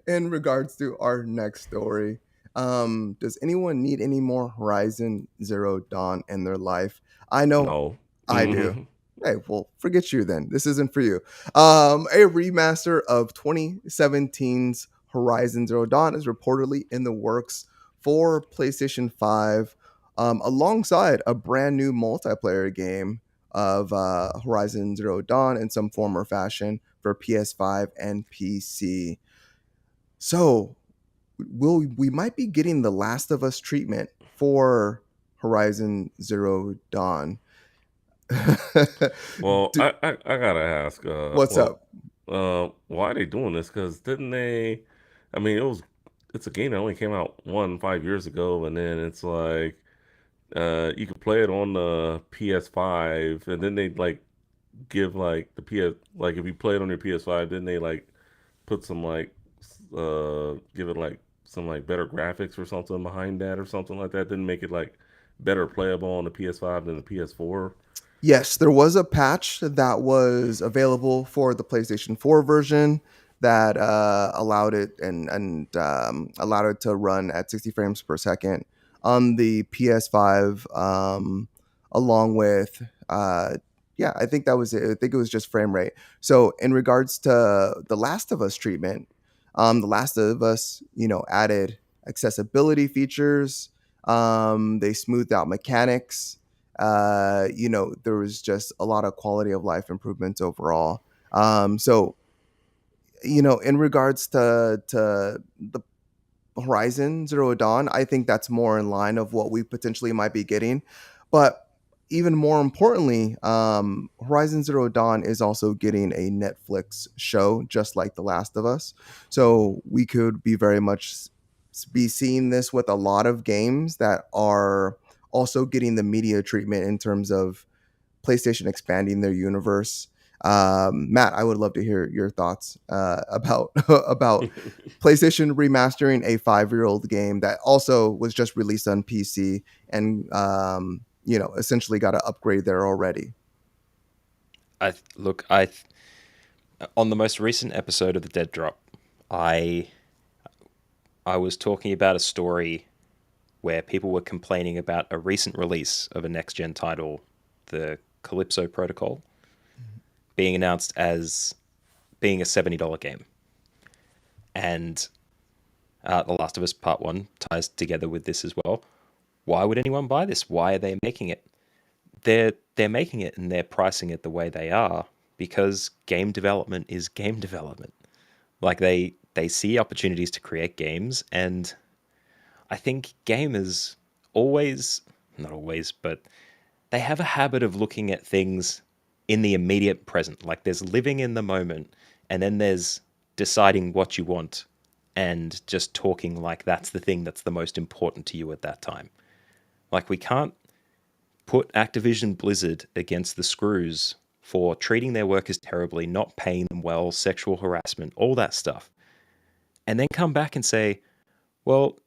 in regards to our next story, does anyone need any more Horizon Zero Dawn in their life? I know No. I do. Hey, well, forget you then. This isn't for you. A remaster of 2017's Horizon Zero Dawn is reportedly in the works for PlayStation 5, alongside a brand new multiplayer game of Horizon Zero Dawn in some form or fashion for PS5 and PC. So, we might be getting the Last of Us treatment for Horizon Zero Dawn. Well, I gotta ask. What's up? Why are they doing this? Because didn't they? I mean, it's a game that only came out 5 years ago, and then it's like you could play it on the PS5, and then they like give like the PS like if you play it on your PS5, then they like put some like give it like some like better graphics or something behind that or something like that. Didn't make it like better playable on the PS5 than the PS4. Yes, there was a patch that was available for the PlayStation 4 version that allowed it allowed it to run at 60 frames per second on the PS5, along with I think that was it. I think it was just frame rate. So in regards to the Last of Us treatment, the Last of Us, added accessibility features. They smoothed out mechanics. There was just a lot of quality of life improvements overall. So, in regards to the Horizon Zero Dawn, I think that's more in line of what we potentially might be getting. But even more importantly, Horizon Zero Dawn is also getting a Netflix show, just like The Last of Us. So we could be very much be seeing this with a lot of games that are also getting the media treatment in terms of PlayStation expanding their universe. Matt, I would love to hear your thoughts about about PlayStation remastering a 5-year-old game that also was just released on PC and essentially got an upgrade there already. I on the most recent episode of the Dead Drop, I was talking about a story where people were complaining about a recent release of a next-gen title, the Calypso Protocol, being announced as being a $70 game. And The Last of Us Part 1 ties together with this as well. Why would anyone buy this? Why are they making it? They're making it and they're pricing it the way they are because game development is game development. Like they see opportunities to create games, and I think gamers always, not always, but they have a habit of looking at things in the immediate present. Like there's living in the moment, and then there's deciding what you want and just talking like that's the thing that's the most important to you at that time. Like we can't put Activision Blizzard against the screws for treating their workers terribly, not paying them well, sexual harassment, all that stuff. And then come back and say, well,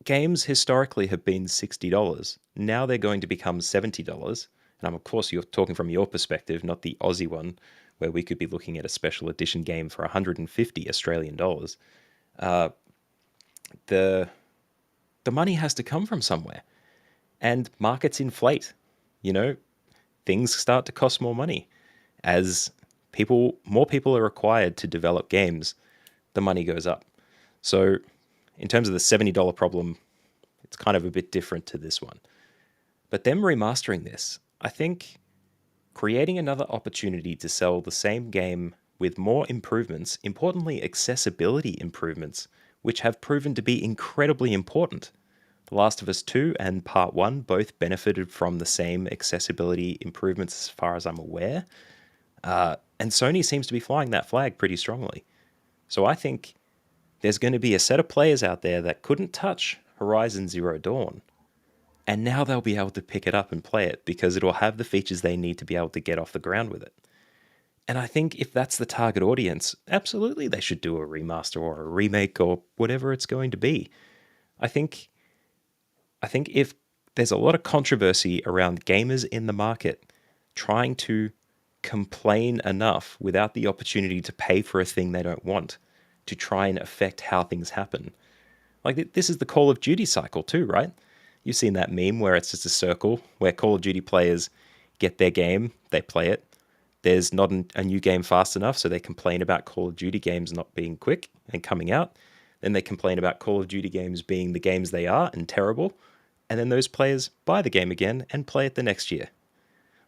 games historically have been $60. Now they're going to become $70. And of course, you're talking from your perspective, not the Aussie one, where we could be looking at a special edition game for 150 Australian dollars. The money has to come from somewhere. And markets inflate. You know, things start to cost more money. As more people are required to develop games, the money goes up. So in terms of the $70 problem, it's kind of a bit different to this one. But them remastering this, I think creating another opportunity to sell the same game with more improvements, importantly accessibility improvements, which have proven to be incredibly important. The Last of Us 2 and Part 1 both benefited from the same accessibility improvements as far as I'm aware. And Sony seems to be flying that flag pretty strongly. So I think there's going to be a set of players out there that couldn't touch Horizon Zero Dawn. And now they'll be able to pick it up and play it because it will have the features they need to be able to get off the ground with it. And I think if that's the target audience, absolutely they should do a remaster or a remake or whatever it's going to be. I think if there's a lot of controversy around gamers in the market trying to complain enough without the opportunity to pay for a thing they don't want to try and affect how things happen. Like this is the Call of Duty cycle too, right? You've seen that meme where it's just a circle where Call of Duty players get their game, they play it. There's not a new game fast enough, so they complain about Call of Duty games not being quick and coming out. Then they complain about Call of Duty games being the games they are and terrible. And then those players buy the game again and play it the next year.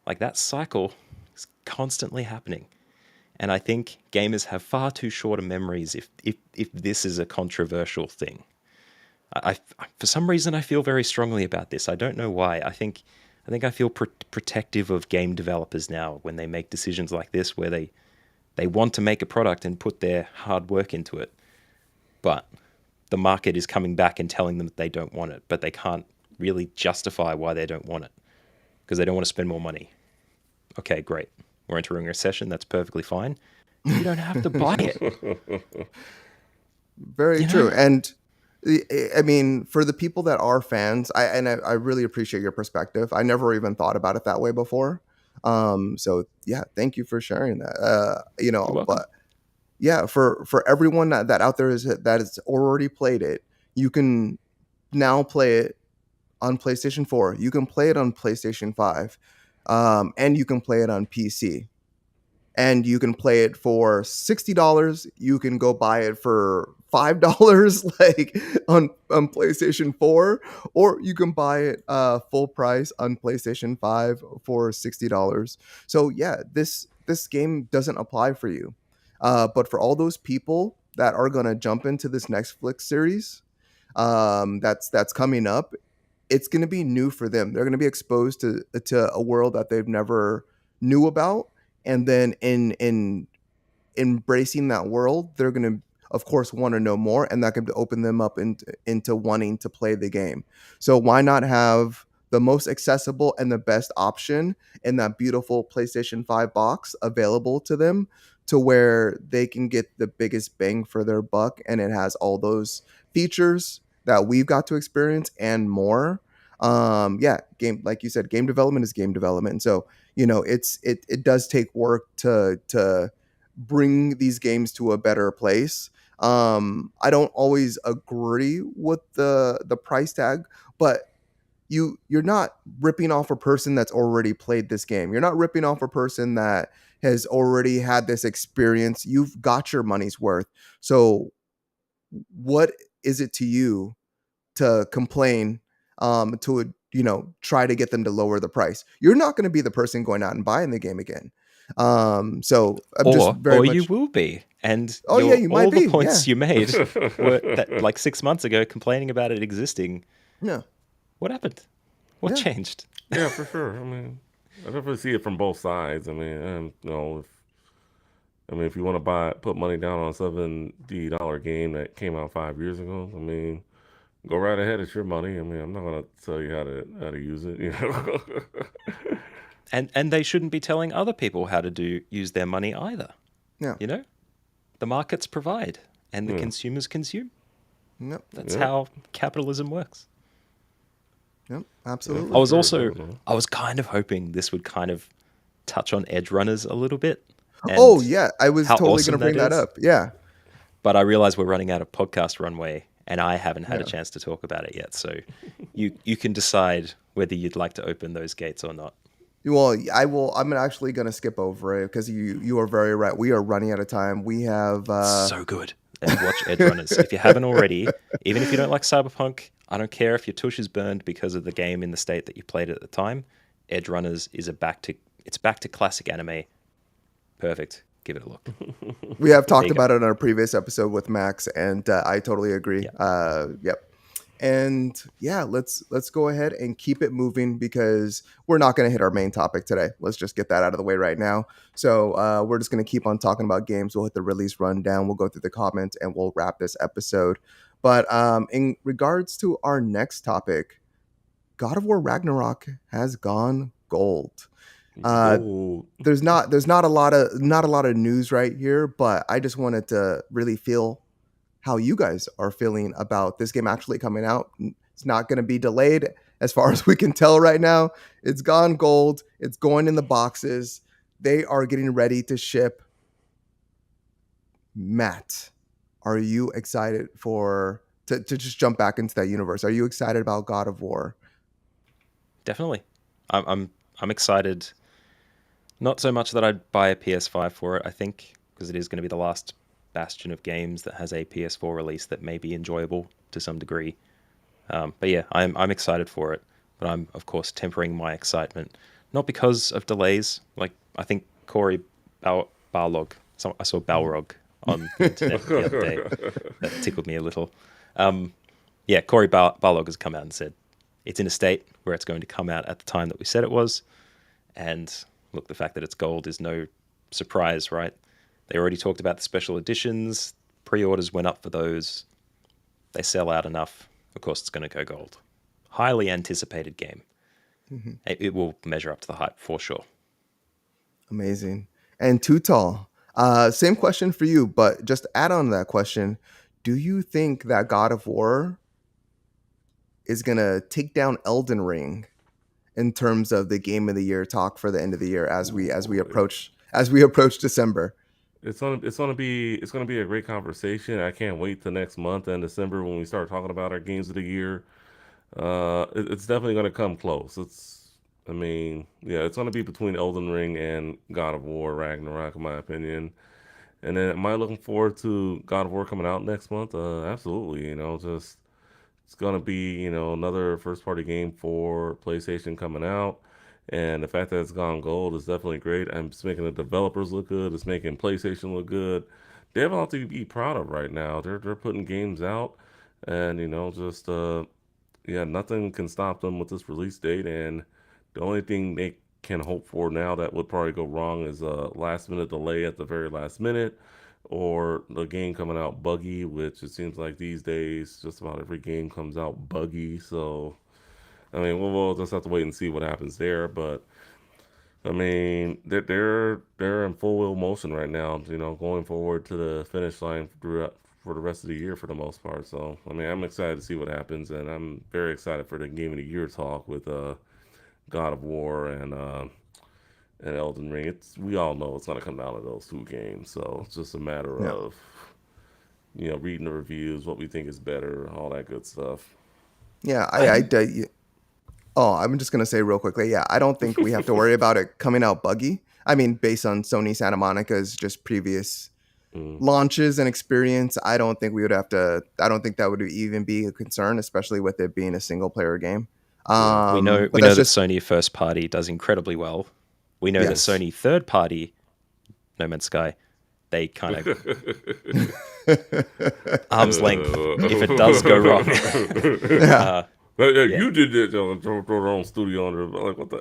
Like that cycle is constantly happening. And I think gamers have far too short of memories if this is a controversial thing. For some reason, I feel very strongly about this. I don't know why. I think I feel protective of game developers now when they make decisions like this, where they want to make a product and put their hard work into it, but the market is coming back and telling them that they don't want it, but they can't really justify why they don't want it because they don't want to spend more money. Okay, great. We're entering a recession. That's perfectly fine. You don't have to buy it. Very true. And I mean, for the people that are fans, I really appreciate your perspective. I never even thought about it that way before. So yeah, thank you for sharing that. But yeah, for everyone that out there that has already played it, you can now play it on PlayStation 4. You can play it on PlayStation 5, and you can play it on PC. And you can play it for $60. You can go buy it for $5 like on PlayStation 4, or you can buy it full price on PlayStation 5 for $60. So yeah, this game doesn't apply for you. But for all those people that are gonna jump into this Netflix series that's coming up, it's gonna be new for them. They're gonna be exposed to a world that they've never knew about. And then in embracing that world, they're going to, of course, want to know more, and that can open them up into wanting to play the game. So why not have the most accessible and the best option in that beautiful PlayStation 5 box available to them, to where they can get the biggest bang for their buck, and it has all those features that we've got to experience and more. Game, like you said, game development is game development. And so, it does take work to bring these games to a better place. I don't always agree with the price tag, but you're not ripping off a person that's already played this game. You're not ripping off a person that has already had this experience. You've got your money's worth. So what is it to you to complain, to try to get them to lower the price? You're not going to be the person going out and buying the game again. So I'm just very much... you will be. And you might all be. The points you made were that, like 6 months ago, complaining about it existing. Yeah. What happened? What changed? Yeah, for sure. I mean, I definitely see it from both sides. I mean, if you want to put money down on a $70 game that came out 5 years ago, I mean, go right ahead. It's your money. I mean, I'm not gonna tell you how to use it. You know. And they shouldn't be telling other people how to use their money either. Yeah. You know, the markets provide, and the Yeah. consumers consume. Yep. That's Yep. how capitalism works. Yep. Yeah, Absolutely. for sure, definitely. I was kind of hoping this would kind of touch on edge runners a little bit, Oh and yeah, I was how totally going awesome to bring that that is. up. Yeah. But I realize we're running out of podcast runway, and I haven't had a Yeah. chance to talk about it yet. So you can decide whether you'd like to open those gates or not. Well, I will. I'm actually going to skip over it because you are very right. We are running out of time. We have. So good. And watch Edge Runners. If you haven't already, even if you don't like Cyberpunk, I don't care if your tush is burned because of the game in the state that you played at the time. Edge Runners is back to classic anime. Perfect. Give it a look. We have There talked you go. about it in our previous episode with Max, and I totally agree. Yeah. Yep. And yeah, let's go ahead and keep it moving because we're not going to hit our main topic today. Let's just get that out of the way right now. So we're just going to keep on talking about games. We'll hit the release rundown. We'll go through the comments, and we'll wrap this episode. But in regards to our next topic, God of War Ragnarok has gone gold. Uh, Gold. there's not a lot of news right here, but I just wanted to really feel how you guys are feeling about this game actually coming out. It's not going to be delayed as far as we can tell right now. It's gone gold. It's going in the boxes. They are getting ready to ship. Matt, are you excited to just jump back into that universe? Are you excited about God of War? Definitely. I'm excited. Not so much that I'd buy a PS5 for it, I think, because it is going to be the last bastion of games that has a PS4 release that may be enjoyable to some degree. But yeah, I'm excited for it. But I'm, of course, tempering my excitement. Not because of delays. Like, I think Corey Barlog, I saw Balrog on the internet the other day. That tickled me a little. Yeah, Corey Barlog has come out and said it's in a state where it's going to come out at the time that we said it was. And look, the fact that it's gold is no surprise, right? They already talked about the special editions. Pre-orders went up for those. They sell out enough. Of course, it's going to go gold. Highly anticipated game. Mm-hmm. It will measure up to the hype for sure. Amazing. And Too Tall, same question for you, but just add on to that question. Do you think that God of War is going to take down Elden Ring in terms of the game of the year talk for the end of the year as we approach December? It's gonna be a great conversation. I can't wait till next month and December when we start talking about our games of the year. It's definitely gonna come close. I mean, yeah, it's gonna be between Elden Ring and God of War Ragnarok, in my opinion. And then, am I looking forward to God of War coming out next month? Absolutely. Just it's gonna be another first party game for PlayStation coming out. And the fact that it's gone gold is definitely great. And it's making the developers look good. It's making PlayStation look good. They have a lot to be proud of right now. They're putting games out, and just yeah, nothing can stop them with this release date. And the only thing they can hope for now that would probably go wrong is a last minute delay at the very last minute, or the game coming out buggy, which it seems like these days just about every game comes out buggy. So I mean, we'll just have to wait and see what happens there. But I mean, they're in full wheel motion right now. Going forward to the finish line for the rest of the year for the most part. So I mean, I'm excited to see what happens, and I'm very excited for the game of the year talk with God of War and Elden Ring. We all know it's gonna come down to those two games. So it's just a matter Yeah. of reading the reviews, what we think is better, all that good stuff. Yeah, I'm oh, I'm just gonna say real quickly. Yeah, I don't think we have to worry about it coming out buggy. I mean, based on Sony Santa Monica's just previous Mm. launches and experience, I don't think we would have to. I don't think that would even be a concern, especially with it being a single player game. Yeah. we know But that that's just Sony first party does incredibly well. We know that yes. Sony third party, No Man's Sky, they kind of arm's length if it does go wrong. Yeah. Yeah, Yeah. you did that. Throw their own studio under. Like what Oh,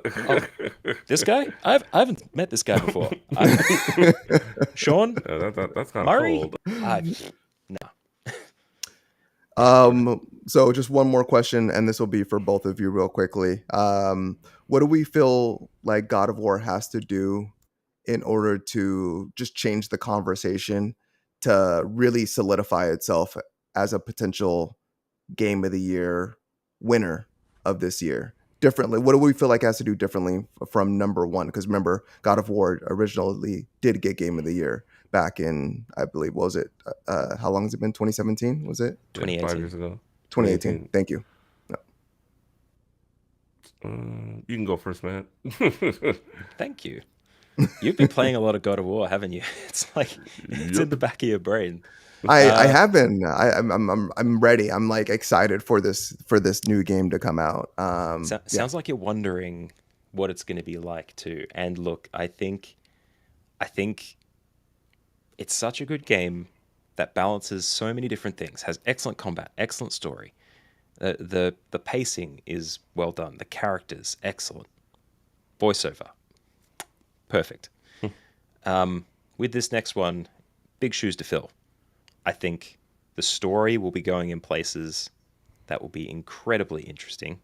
the? this guy? I haven't met this guy before. Sean Yeah, that's kind of Murray? cold. I no. So just one more question, and this will be for both of you real quickly. What do we feel like God of War has to do in order to just change the conversation to really solidify itself as a potential game of the year winner of this year? Differently, what do we feel like has to do differently from number one? Because remember, God of War originally did get game of the year back in, I believe, what was it? How long has it been? 2017? Was it Yeah, 5 years 2018. ago, 2018? 2018. Thank you. No. You can go first, man. Thank you. You've been playing a lot of God of War, haven't you? It's like it's in Yep. the back of your brain. I Uh, have been. I'm ready. I'm like excited for this new game to come out. Yeah. sounds like you're wondering what it's going to be like too. And look, I think it's such a good game that balances so many different things. Has excellent combat, excellent story. The pacing is well done. The characters excellent. Voiceover perfect. With this next one, big shoes to fill. I think the story will be going in places that will be incredibly interesting.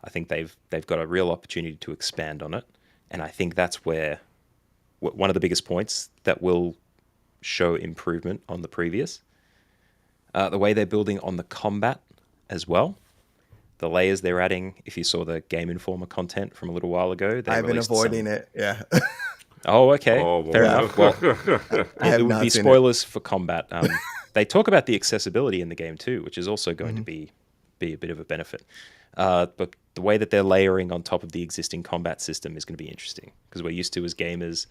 I think they've got a real opportunity to expand on it, and I think that's where one of the biggest points that will show improvement on the previous. The way they're building on the combat as well, the layers they're adding. If you saw the Game Informer content from a little while ago, they I've been released avoiding some. it. Yeah. Oh, okay, Oh fair Yeah. enough. Well, boy. I it have would be not seen it. spoilers for combat. They talk about the accessibility in the game too, which is also going to Mhm. be a bit of a benefit. But the way that they're layering on top of the existing combat system is going to be interesting because we're used to as gamers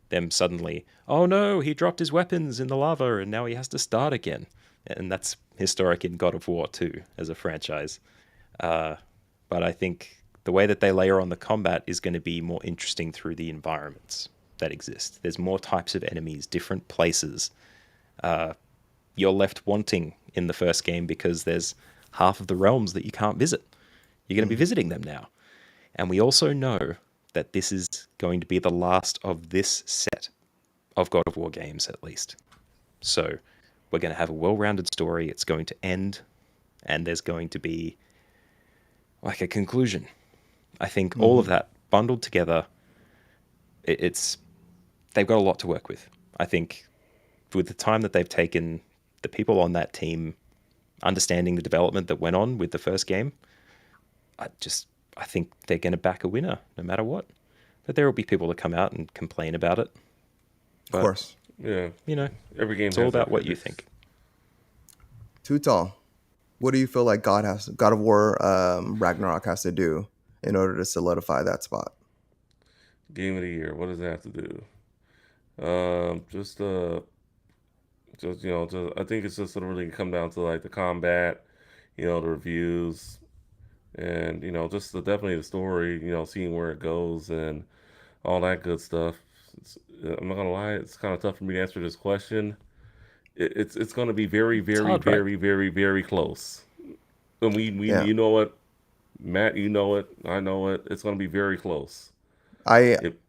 them suddenly, oh no, he dropped his weapons in the lava and now he has to start again, and that's historic in God of War too as a franchise. Uh, but I think the way that they layer on the combat is going to be more interesting through the environments that exist. There's more types of enemies, different places. You're left wanting in the first game because there's half of the realms that you can't visit. You're going to be Mhm. visiting them now. And we also know that this is going to be the last of this set of God of War games, at least. So we're going to have a well rounded story. It's going to end, and there's going to be like a conclusion. I think all of Mhm. that bundled together, it's they've got a lot to work with. I think with the time that they've taken, the people on that team understanding the development that went on with the first game, I think they're going to back a winner no matter what. But there will be people that come out and complain about it. Of But course. Yeah, you know, every game it's all has their about what you critics. think. Too tall. What do you feel like God of War Ragnarok has to do in order to solidify that spot? Game of the year. What does that have to do? Just just I think it's just gonna really come down to like the combat, the reviews, and just definitely the story. Seeing where it goes and all that good stuff. I'm not gonna lie, it's kind of tough for me to answer this question. It's going to be very, It's very, hard, right? very, very, very close. And we Yeah. you know what, Matt, you know it, I know it. It's going to be very close. I It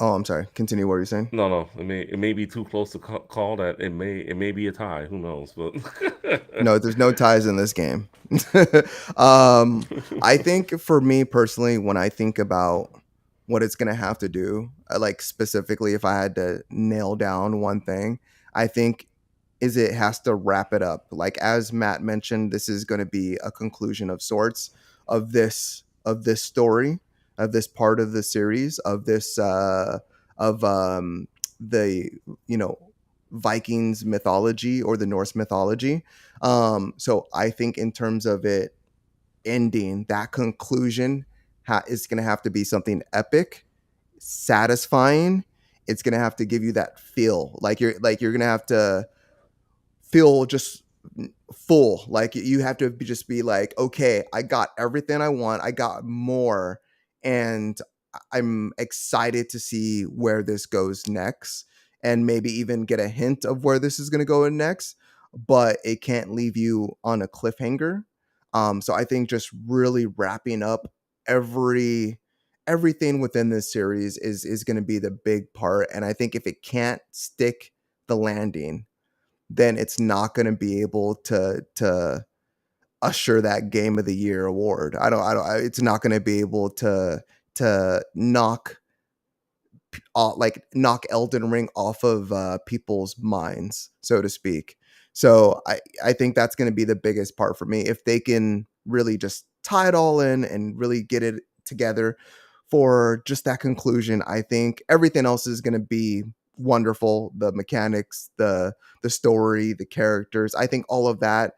Oh, I'm sorry. Continue what you're saying. No, no, it may be too close to call that. It may be a tie. Who knows? But No, there's no ties in this game. um, I think for me personally, when I think about what it's gonna have to do, like specifically, if I had to nail down one thing, I think is it has to wrap it up. Like as Matt mentioned, this is going to be a conclusion of sorts of this story, of this part of the series, of this of the you know Vikings mythology or the Norse mythology. So I think in terms of it ending, that conclusion is going to have to be something epic, satisfying. It's going to have to give you that feel, like you're going to have to feel just full. Like you have to just be like, okay, I got everything I want. I got more, and I'm excited to see where this goes next, and maybe even get a hint of where this is going to go in next. But it can't leave you on a cliffhanger. So I think just really wrapping up everything within this series is going to be the big part. And I think if it can't stick the landing, then it's not going to be able to usher that Game of the Year award. It's not going to be able to knock Elden Ring off of people's minds, so to speak. So I think that's going to be the biggest part for me. If they can really just tie it all in and really get it together for just that conclusion, I think everything else is going to be wonderful. The mechanics, the story, the characters. I think all of that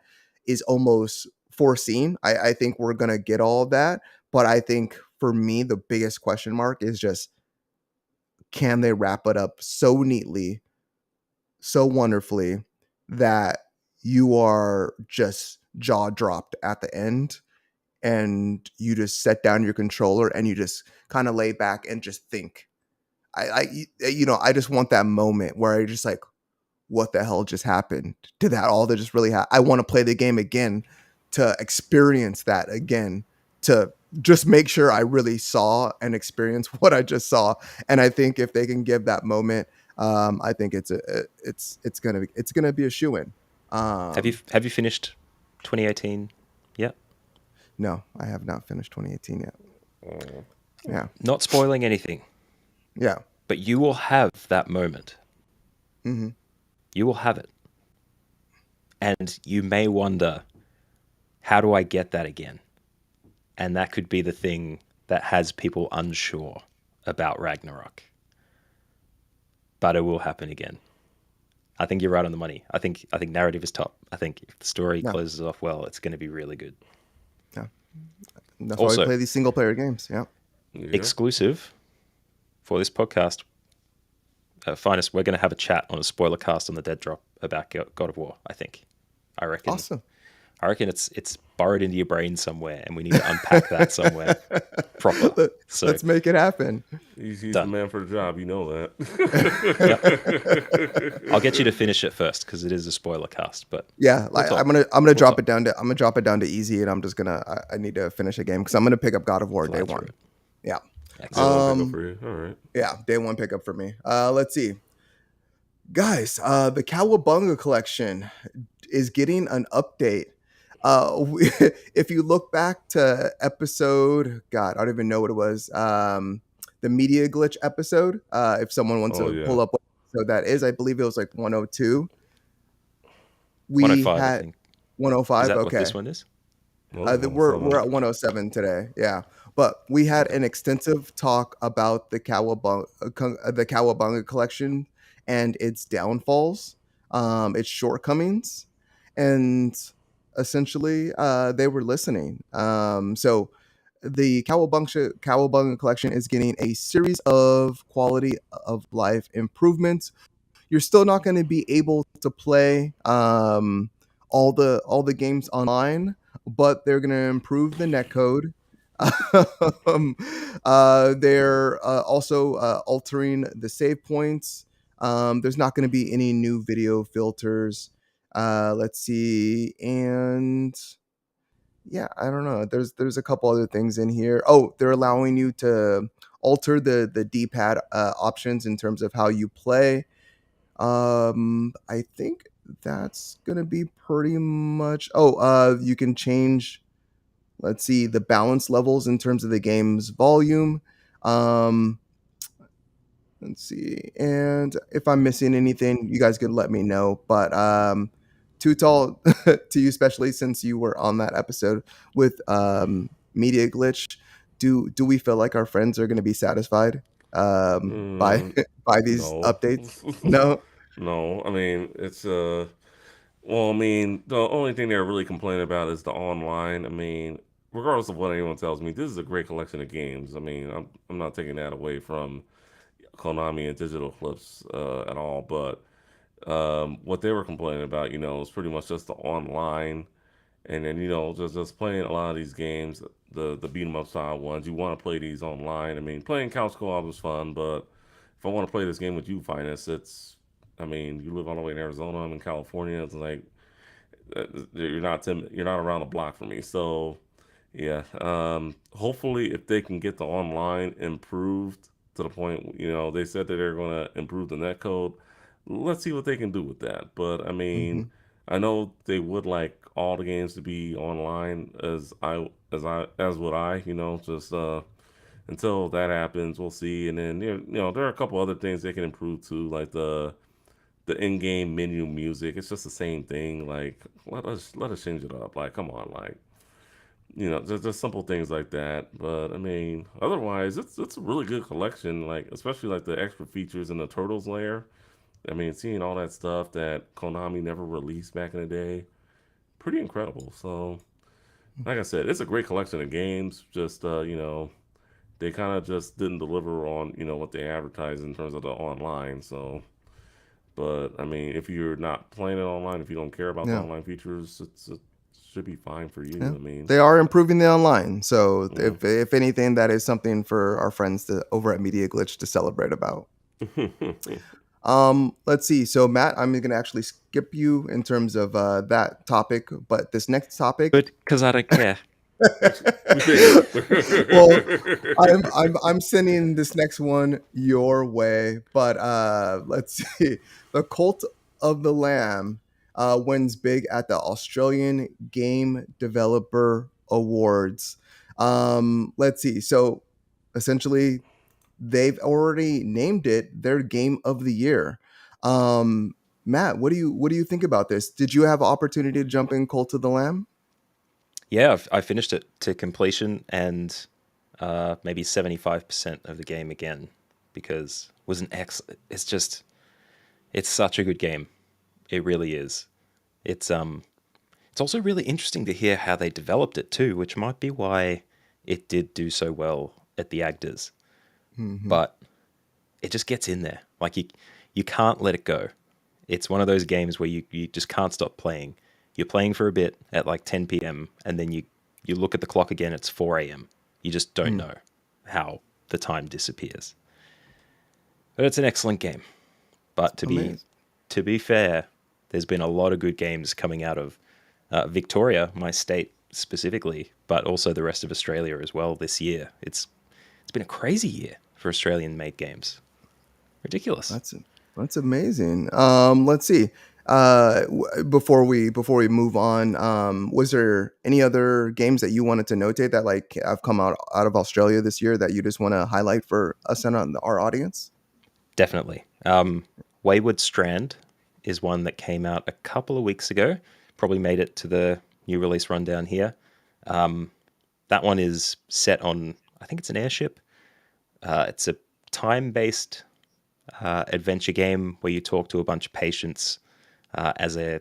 is almost foreseen. I think we're going to get all of that. But I think for me, the biggest question mark is just, can they wrap it up so neatly, so wonderfully that you are just jaw dropped at the end and you just set down your controller and you just kind of lay back and just think. I just want that moment where I just like, what the hell just happened? Did that all that just really happen? I want to play the game again to experience that again, to just make sure I really saw and experienced what I just saw. And I think if they can give that moment, I think it's gonna be a shoo-in. Have you finished 2018 yet? No, I have not finished 2018 yet. Yeah, Not spoiling anything, yeah. but you will have that moment. Mm-hmm. You will have it. And you may wonder, how do I get that again? And that could be the thing that has people unsure about Ragnarok. But it will happen again. I think you're right on the money. I think narrative is top. I think if the story closes off well, it's going to be really good. Yeah. That's Also, why we play these single player games. Yeah. Exclusive for this podcast, Finest, we're going to have a chat on a spoiler cast on the Dead Drop about God of War, I reckon. Awesome. I reckon it's burrowed into your brain somewhere, and we need to unpack that somewhere proper. So let's make it happen. He's the man for the job, you know that. Yep. I'll get you to finish it first because it is a spoiler cast. But yeah, I'm gonna drop it down to easy, and I'm just gonna I need to finish a game because I'm gonna pick up God of War day one. Yeah. Excellent. For you. All right. Yeah, day one pickup for me. Let's see, guys. The Cowabunga collection is getting an update. If you look back to episode, God, I don't even know what it was. The media glitch episode. If someone wants to pull up what episode that is, I believe it was like 102. 105, I think. 105. Is that okay. what this one is? We're at 107 today. Yeah, but we had an extensive talk about the Cowabunga collection and its downfalls, its shortcomings, and essentially they were listening. So the Cowabunga collection is getting a series of quality of life improvements. You're still not going to be able to play all the games online, but they're going to improve the netcode. They're also altering the save points. There's not going to be any new video filters. Let's see, and yeah, I don't know. There's a couple other things in here. Oh, they're allowing you to alter the D-pad options in terms of how you play. I think that's gonna be pretty much. Oh, you can change. Let's see, the balance levels in terms of the game's volume. Let's see, and if I'm missing anything, you guys could let me know. But Too Tall to you, especially since you were on that episode with Media Glitch. Do we feel like our friends are going to be satisfied by these updates? No. No, I mean it's well, I mean the only thing they're really complaining about is the online. I mean, regardless of what anyone tells me, this is a great collection of games. I mean, I'm not taking that away from Konami and Digital Flips at all, but what they were complaining about, is pretty much just the online, and then just playing a lot of these games, the beat 'em up style ones. You want to play these online. I mean, playing couch co-op is fun, but if I want to play this game with you, Finest, I mean, you live all the way in Arizona, I'm in California. It's like You're not around the block for me. So yeah, hopefully if they can get the online improved to the point, they said that they're going to improve the netcode. Let's see what they can do with that. But I mean, Hmm. I know they would like all the games to be online as would I, just until that happens, we'll see. And then there are a couple other things they can improve too, like the in-game menu music. It's just the same thing. Like let us change it up. Like come on, like just simple things like that. But I mean, otherwise, it's a really good collection. Like especially like the extra features in the Turtles layer. I mean, seeing all that stuff that Konami never released back in the day, pretty incredible. So, like I said, it's a great collection of games. Just they kind of just didn't deliver on what they advertised in terms of the online. So, but I mean, if you're not playing it online, if you don't care about the Yeah. online features, it should be fine for you. Yeah. I mean, They are improving the online. So yeah. if anything, that is something for our friends over at Media Glitch to celebrate about. Let's see. So Matt, I'm gonna actually skip you in terms of that topic, but this next topic. Good, because I don't care. We figured. Well, I'm sending this next one your way, but let's see. The Cult of the Lamb wins big at the Australian Game Developer Awards. Let's see. So essentially, they've already named it their game of the year. Matt, what do you think about this? Did you have opportunity to jump in Cult of the Lamb? Yeah, I finished it to completion and maybe 75% of the game again because it was an it's such a good game. It really is. It's it's also really interesting to hear how they developed it too, which might be why it did do so well at the Agdas. Hmm. But it just gets in there. Like you can't let it go. It's one of those games where you just can't stop playing. You're playing for a bit at like 10 p.m. and then you look at the clock again, it's 4 a.m. You just don't know how the time disappears. But it's an excellent game. But Amazing. to be fair, there's been a lot of good games coming out of Victoria, my state specifically, but also the rest of Australia as well this year. It's been a crazy year for Australian made games. Ridiculous. That's amazing. Let's see. Before we move on, was there any other games that you wanted to notate that like have come out of Australia this year that you just want to highlight for us and our audience? Definitely. Wayward Strand is one that came out a couple of weeks ago. Probably made it to the new release rundown here. That one is set on, I think it's an airship. It's a time-based adventure game where you talk to a bunch of patients as a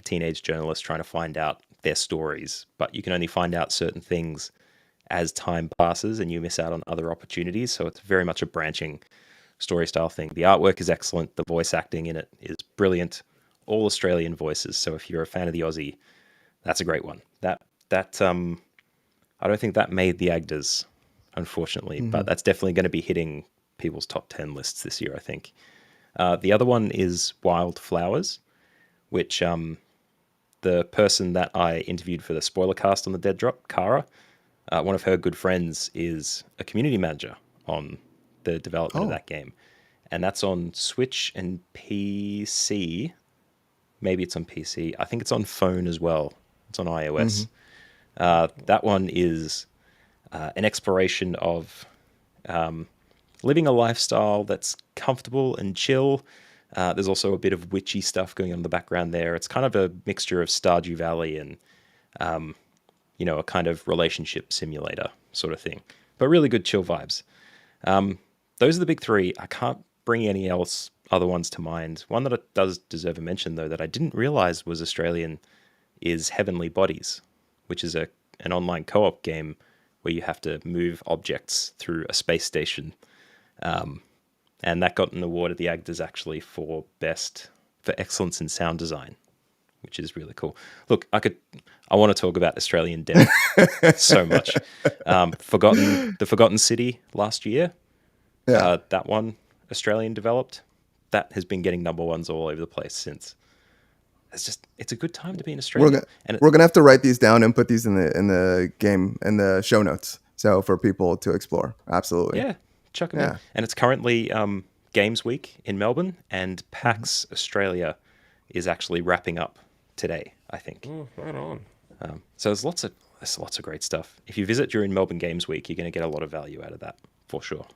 teenage journalist trying to find out their stories, but you can only find out certain things as time passes and you miss out on other opportunities. So it's very much a branching story style thing. The artwork is excellent. The voice acting in it is brilliant. All Australian voices. So if you're a fan of the Aussie, that's a great one. That I don't think that made the Agdas, unfortunately, Hmm. but that's definitely going to be hitting people's top 10 lists this year, I think. The other one is Wildflowers, which the person that I interviewed for the spoiler cast on the Dead Drop, Kara, one of her good friends is a community manager on the development of Oh. that game. And that's on Switch and PC. Maybe it's on PC. I think it's on phone as well. It's on Hmm. iOS. That one is an exploration of living a lifestyle that's comfortable and chill. There's also a bit of witchy stuff going on in the background there. It's kind of a mixture of Stardew Valley and, a kind of relationship simulator sort of thing. But really good chill vibes. Those are the big three. I can't bring any other ones to mind. One that does deserve a mention, though, that I didn't realize was Australian is Heavenly Bodies, which is an online co-op game where you have to move objects through a space station. And that got an award at the Agdas actually for excellence in sound design, which is really cool. Look, I want to talk about Australian dev so much. The Forgotten City last year, Yeah. that one Australian developed, that has been getting number ones all over the place since. it's a good time to be in We're Australia. gonna And we're gonna have to write these down and put these in the game in the show notes. So for people to explore, absolutely, yeah, chuck them in. yeah. And it's currently Games Week in Melbourne, and Mhm. PAX Australia is actually wrapping up today, I think. Oh, right on. So there's lots of great stuff. If you visit during Melbourne Games Week, you're going to get a lot of value out of that for sure.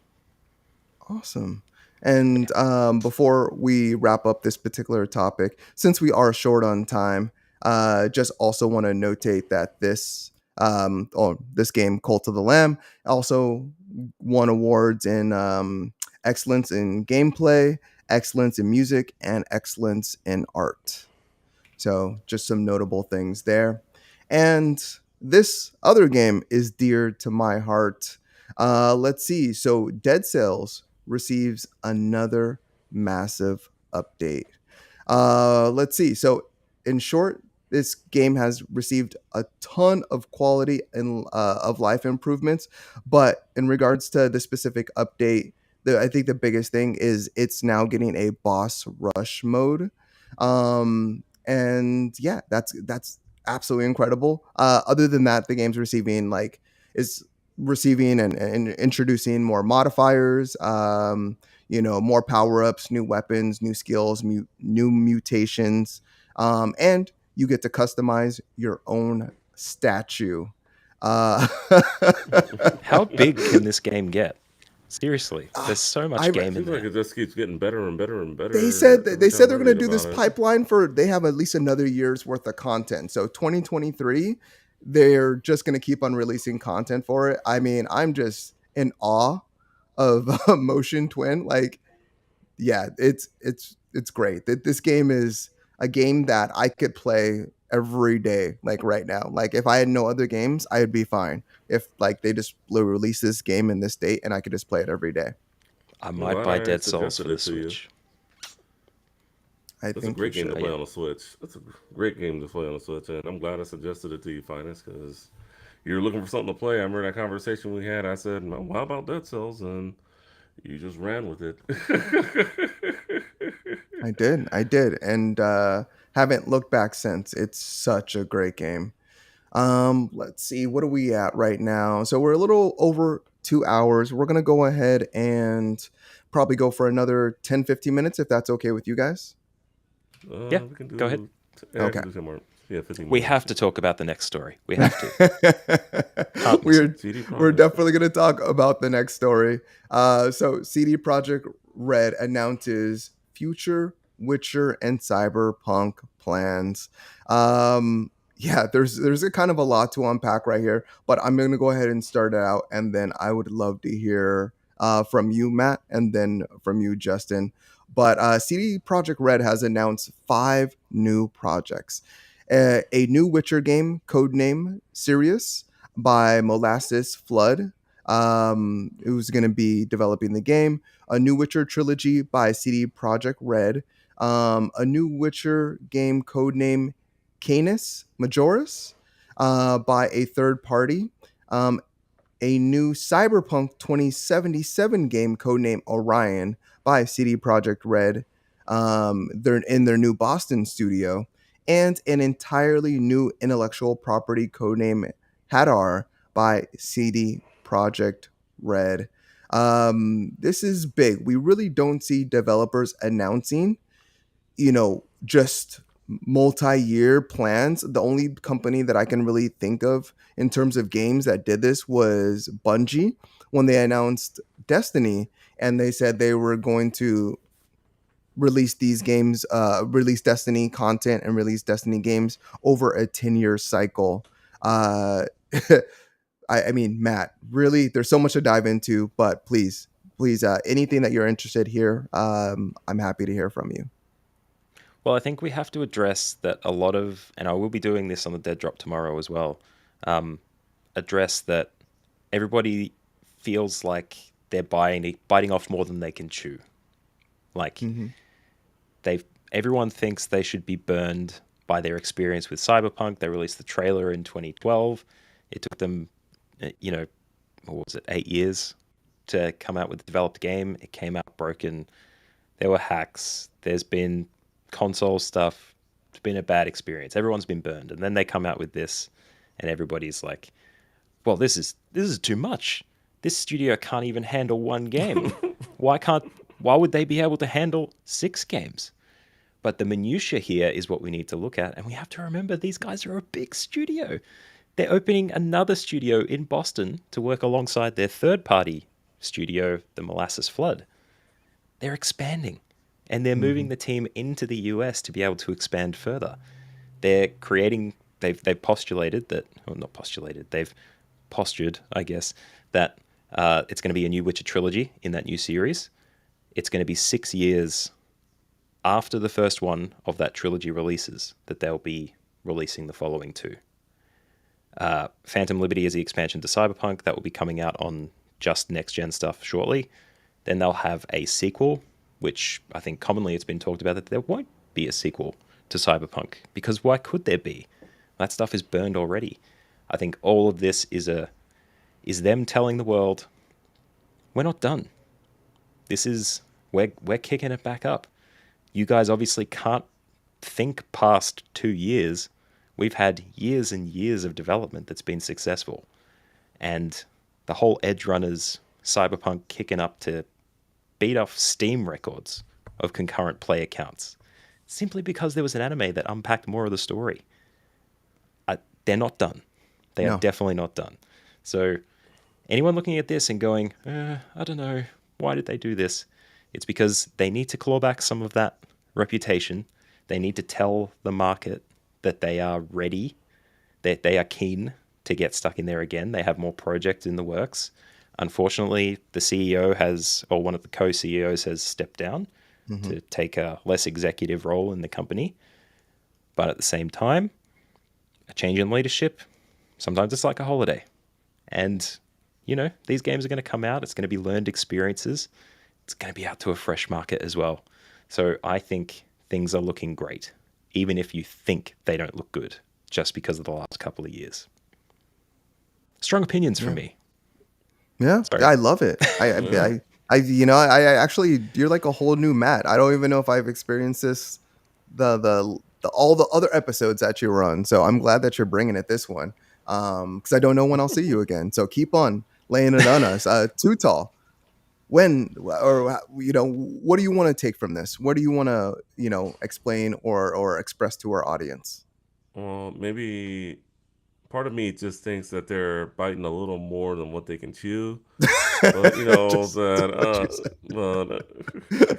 Awesome. But And yeah, before we wrap up this particular topic, since we are short on time, just also want to notate that this game, Cult of the Lamb, also won awards in excellence in gameplay, excellence in music, and excellence in art. So just some notable things there. And this other game is dear to my heart. Let's see. So Dead Cells receives another massive update. Let's see. So in short, this game has received a ton of quality and of life improvements, but in regards to the specific update, I think the biggest thing is it's now getting a boss rush mode. And yeah, that's absolutely incredible. Other than that, the game's is receiving and introducing more modifiers, more power-ups, new weapons, new skills, new mutations, and you get to customize your own statue. uh how big can this game get? Seriously, there's so I much game in Seems like there. it just keeps getting better and better and they better said every time I they're going to read do about this it. pipeline for they have at least another year's worth of content. So 2023, they're just going to keep on releasing content for it. I mean, I'm just in awe of Motion Twin. Like, yeah, it's great. This game is a game that I could play every day, like right now. Like if I had no other games, I would be fine. If like they just release this game in this date and I could just play it every day. I I'm might glad buy I Dead Souls suggested for the it to you. Switch. I That's a think you great game to But should. play yeah, on the Switch. That's a great game to play on the Switch, and I'm glad I suggested it to you, Finest, because you're looking for something to play. I remember that conversation we had. I said, well, how about Dead Cells? And you just ran with it. I did, and haven't looked back since. It's such a great game. Let's see, what are we at right now? So we're a little over 2 hours. We're gonna go ahead and probably go for another 10-15 minutes if that's okay with you guys. yeah. We can Go ahead. do. Yeah, I Okay. can do 10 more. Yeah, 15 We more. have to talk about the next story. We have to. Can't miss it. we're CD we're Projekt. definitely going to talk about the next story. So CD Projekt Red announces future Witcher and Cyberpunk plans. Yeah, there's a kind of a lot to unpack right here, but I'm going to go ahead and start it out, and then I would love to hear from you, Matt, and then from you, Justin. But CD Projekt Red has announced 5 new projects: a new Witcher game, codename Sirius, by Molasses Flood, who's going to be developing the game. A new Witcher trilogy by CD Projekt Red. A new Witcher game, codename Canis Majoris, by a third party. Um, a new Cyberpunk 2077 game, codename Orion, by CD Projekt Red. They're in their new Boston studio, and an entirely new intellectual property codename Hadar by CD Projekt Red. This is big. We really don't see developers announcing, just multi-year plans. The only company that I can really think of in terms of games that did this was Bungie when they announced Destiny, and they said they were going to release these games, release Destiny content and release Destiny games over a 10-year cycle. Uh, I mean, Matt, really, there's so much to dive into, but please, anything that you're interested here, I'm happy to hear from you. Well, I think we have to address that a lot of, and I will be doing this on the Dead Drop tomorrow as well, address that everybody feels like they're biting off more than they can chew. Like Mm-hmm. everyone thinks they should be burned by their experience with Cyberpunk. They released the trailer in 2012. It took them, what was it, 8 years to come out with a developed game. It came out broken. There were hacks. There's been console stuff been a bad experience. Everyone's been burned, and then they come out with this, and everybody's like, "Well, this is too much. This studio can't even handle one game. Why would they be able to handle 6 games?" But the minutiae here is what we need to look at, and we have to remember these guys are a big studio. They're opening another studio in Boston to work alongside their third-party studio, the Molasses Flood. They're expanding, and they're moving the team into the US to be able to expand further. They're creating. They've postulated that, or not postulated. They've postured, I guess, that it's going to be a new Witcher trilogy in that new series. It's going to be 6 years after the first one of that trilogy releases that they'll be releasing the following 2. Phantom Liberty is the expansion to Cyberpunk that will be coming out on just next-gen stuff shortly. Then they'll have a sequel, which I think commonly it's been talked about that there won't be a sequel to Cyberpunk, because why could there be? That stuff is burned already. I think all of this is them telling the world, we're not done. We're kicking it back up. You guys obviously can't think past 2 years. We've had years and years of development that's been successful. And the whole Edge Runners Cyberpunk kicking up to beat off Steam records of concurrent player counts, simply because there was an anime that unpacked more of the story. They're not done. They are definitely not done. So anyone looking at this and going, I don't know, why did they do this? It's because they need to claw back some of that reputation. They need to tell the market that they are ready, that they are keen to get stuck in there again. They have more projects in the works. Unfortunately, the CEO or one of the co-CEOs has stepped down to take a less executive role in the company. But at the same time, a change in leadership, sometimes it's like a holiday. And, these games are going to come out. It's going to be learned experiences. It's going to be out to a fresh market as well. So I think things are looking great, even if you think they don't look good, just because of the last couple of years. Strong opinions from me. Yeah, Sorry. I love it. I actually, you're like a whole new Matt. I don't even know if I've experienced this, the all the other episodes that you run. So I'm glad that you're bringing it this one, because I don't know when I'll see you again. So keep on laying it on us. Too tall. What do you want to take from this? What do you want to, explain or express to our audience? Well, maybe part of me just thinks that they're biting a little more than what they can chew. But Just that what you but said.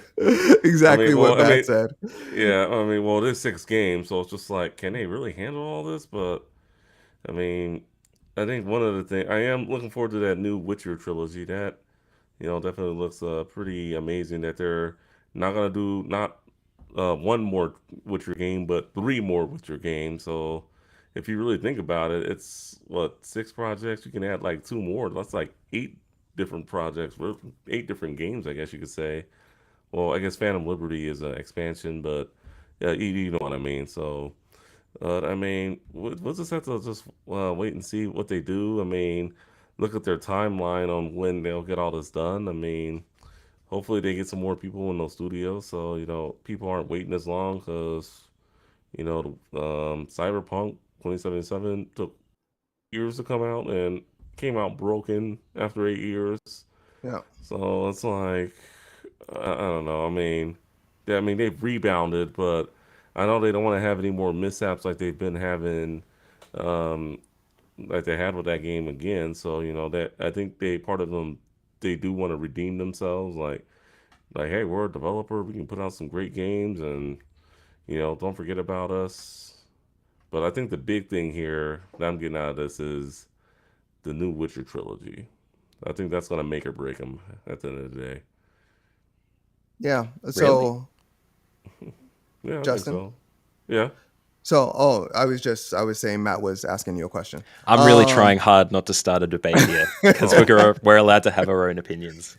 Exactly what Matt said. yeah, well, there's 6 games, so it's just like, can they really handle all this? But I mean, I think one of the things I am looking forward to that new Witcher trilogy. That definitely looks pretty amazing. That they're not gonna do not one more Witcher game, but 3 more Witcher games. So if you really think about it, it's what 6 projects. You can add like 2 more. That's like 8 different projects, 8 different games, I guess you could say. Well, I guess Phantom Liberty is an expansion, but yeah, you know what I mean. So, I mean, we'll just have to just wait and see what they do. I mean, look at their timeline on when they'll get all this done. I mean, hopefully they get some more people in those studios, so people aren't waiting as long because Cyberpunk 2077 took years to come out and came out broken after 8 years. Yeah. So it's like I don't know. They've rebounded, but I know they don't want to have any more mishaps like they've been having, um, like they had with that game again. So that I think part of them they do want to redeem themselves. Like hey, we're a developer. We can put out some great games, and don't forget about us. But I think the big thing here that I'm getting out of this is the new Witcher trilogy. I think that's gonna make or break them at the end of the day. Yeah. Really? So, Yeah, I think Justin. so. Yeah. So, I was saying Matt was asking you a question. I'm really trying hard not to start a debate here because we're allowed to have our own opinions.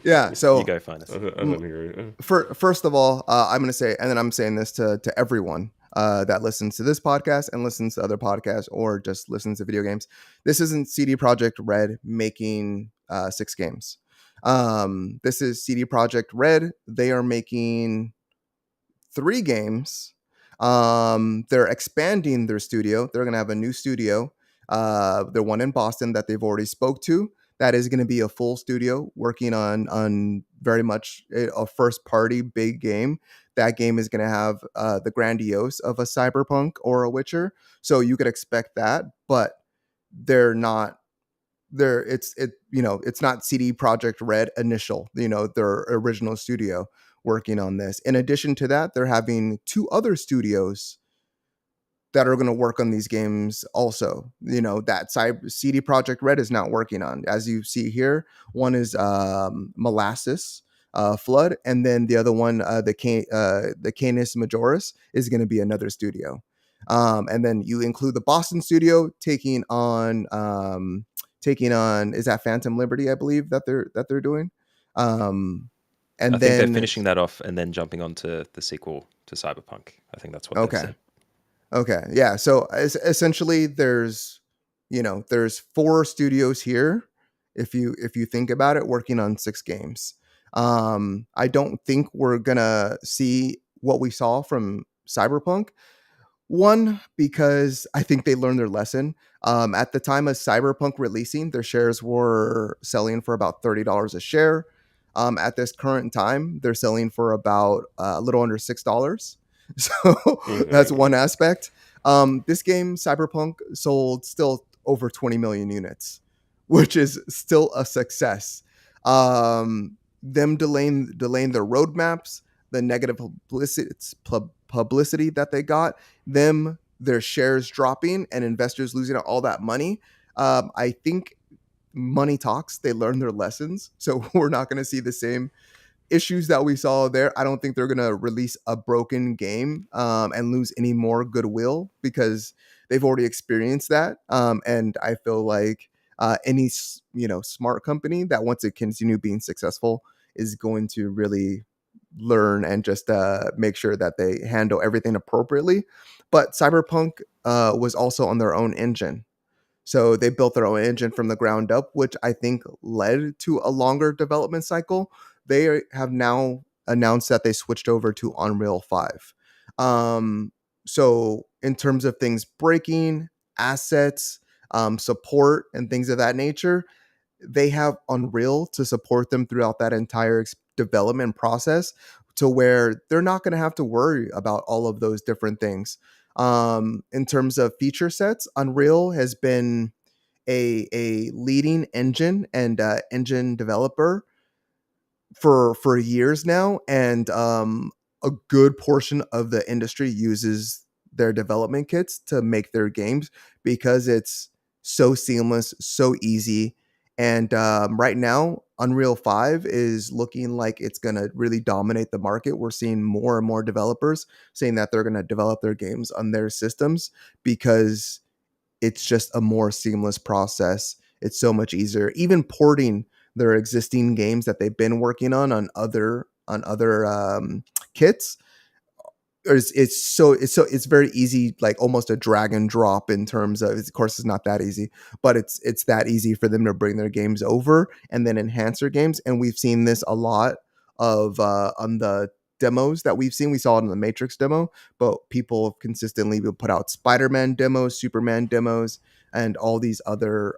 Yeah. So You go, Finest. I didn't hear you. First of all, I'm going to say, and then I'm saying this to everyone that listens to this podcast and listens to other podcasts or just listens to video games. This isn't CD Projekt Red making 6 games. This is CD Projekt Red. They are making 3 games, They're expanding their studio. They're going to have a new studio. The one in Boston that they've already spoke to. That is going to be a full studio working on very much a first party big game. That game is going to have the grandiose of a Cyberpunk or a Witcher, so you could expect that. But they're not there. It's not CD Project Red initial, their original studio working on this. In addition to that, they're having two other studios that are going to work on these games also, that CD Project Red is not working on. As you see here, one is Molasses Flood, and then the other one, the Canis Majoris, is going to be another studio. And then you include the Boston studio taking on is that Phantom Liberty, I believe, that they're doing. And I think they're then finishing that off and then jumping onto the sequel to Cyberpunk. I think that's what they've okay. said. Okay, yeah. So essentially, there's four studios here. If you think about it, working on 6 games. I don't think we're gonna see what we saw from Cyberpunk. One, because I think they learned their lesson. At the time of Cyberpunk releasing, their shares were selling for about $30 a share. At this current time, they're selling for about a little under $6. So that's one aspect. This game, Cyberpunk, sold still over 20 million units, which is still a success. Them delaying their roadmaps, the negative publicity that they got, their shares dropping and investors losing all that money. I think money talks. They learned their lessons, so we're not going to see the same issues that we saw there. I don't think they're going to release a broken game and lose any more goodwill, because they've already experienced that. And I feel like any smart company that wants to continue being successful is going to really learn and just make sure that they handle everything appropriately. But Cyberpunk was also on their own engine. So they built their own engine from the ground up, which I think led to a longer development cycle. They have now announced that they switched over to Unreal 5. So in terms of things breaking, assets, support, and things of that nature, they have Unreal to support them throughout that entire development process, to where they're not going to have to worry about all of those different things. In terms of feature sets, Unreal has been a leading engine and engine developer for years now, and a good portion of the industry uses their development kits to make their games, because it's so seamless, so easy. And right now, Unreal 5 is looking like it's going to really dominate the market. We're seeing more and more developers saying that they're going to develop their games on their systems, because it's just a more seamless process. It's so much easier. Even porting their existing games that they've been working on other kits, it's very easy, like almost a drag and drop, in terms of course it's not that easy, but it's that easy for them to bring their games over and then enhance their games. And we've seen this a lot of on the demos that we've seen. We saw it in the Matrix demo, but people have consistently will put out Spider-Man demos, Superman demos, and all these other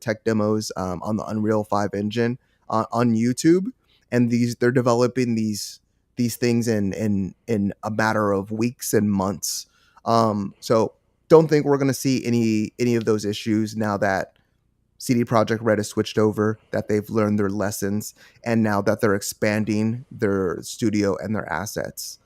tech demos on the Unreal 5 engine on YouTube. And they're developing these things in a matter of weeks and months. So don't think we're going to see any of those issues now that CD Projekt Red has switched over, that they've learned their lessons, and now that they're expanding their studio and their assets.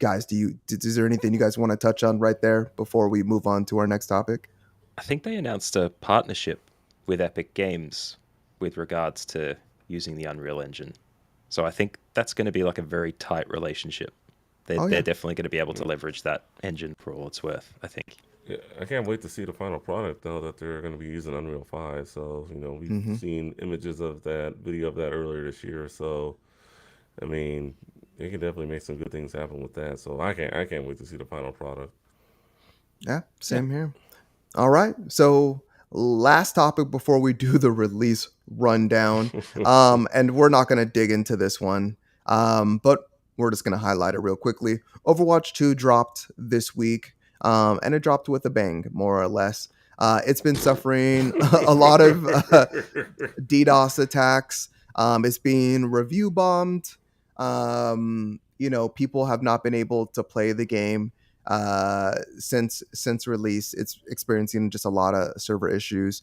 Guys, is there anything you guys want to touch on right there before we move on to our next topic? I think they announced a partnership with Epic Games with regards to using the Unreal Engine. So I think that's going to be like a very tight relationship. They're definitely going to be able to leverage that engine for all it's worth, I think. Yeah, I can't wait to see the final product, though, that they're going to be using Unreal 5. So, we've seen images of that, video of that earlier this year. So, I mean, they can definitely make some good things happen with that. So I can't wait to see the final product. Yeah, same here. All right. So last topic before we do the release rundown. And we're not going to dig into this one. But we're just going to highlight it real quickly. Overwatch 2 dropped this week, and it dropped with a bang, more or less. It's been suffering a lot of DDoS attacks. It's being review bombed. People have not been able to play the game since release. It's experiencing just a lot of server issues,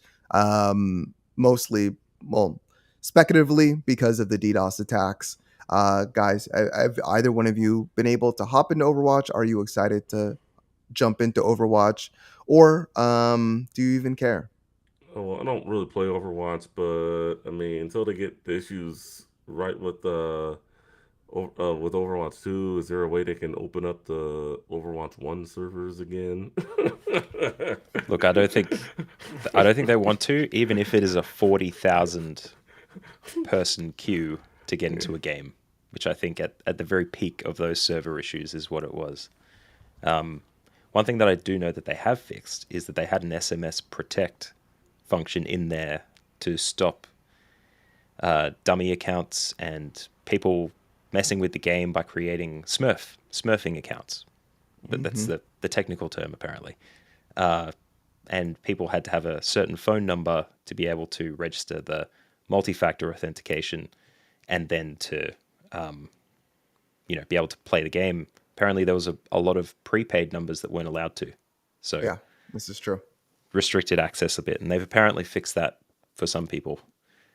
mostly, well, speculatively because of the DDoS attacks. Guys, have either one of you been able to hop into Overwatch? Are you excited to jump into Overwatch, or do you even care? Well, I don't really play Overwatch, but I mean, until they get the issues right with Overwatch 2, is there a way they can open up the Overwatch 1 servers again? Look, I don't think they want to, even if it is a 40,000 person queue to get into a game, which I think at the very peak of those server issues is what it was. One thing that I do know that they have fixed is that they had an SMS protect function in there to stop dummy accounts and people messing with the game by creating smurfing accounts. But that's the technical term, apparently. And people had to have a certain phone number to be able to register the multi-factor authentication and then to be able to play the game. Apparently there was a lot of prepaid numbers that weren't allowed to. So Yeah, this is true. restricted access a bit, and they've apparently fixed that for some people.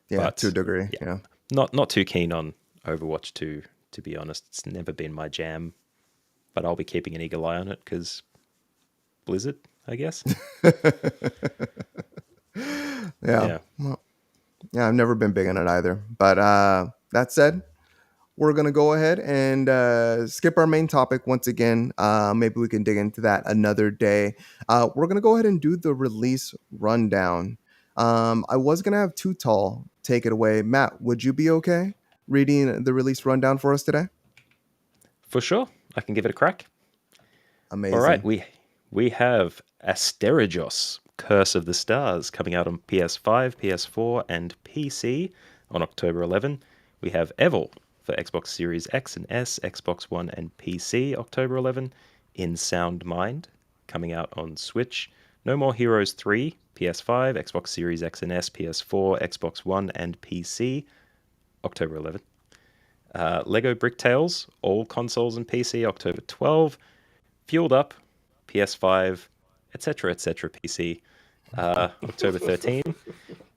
Yeah, But, to a degree. Yeah. Not too keen on Overwatch 2, to be honest. It's never been my jam, but I'll be keeping an eagle eye on it because Blizzard, I guess. Yeah. Well, yeah, I've never been big on it either. But that said, we're going to go ahead and skip our main topic once again. Maybe we can dig into that another day. We're going to go ahead and do the release rundown. I was going to have Too Tall take it away. Matt, would you be okay reading the release rundown for us today? For sure. I can give it a crack. Amazing. All right. We have Asterigos, Curse of the Stars, coming out on PS5, PS4, and PC on October 11. We have Evil for Xbox Series X and S, Xbox One, and PC, October 11. In Sound Mind, coming out on Switch. No More Heroes 3, PS5, Xbox Series X and S, PS4, Xbox One, and PC, October 11. Lego Brick Tales, all consoles and PC, October 12. Fueled Up, PS5, etc., PC, October 13.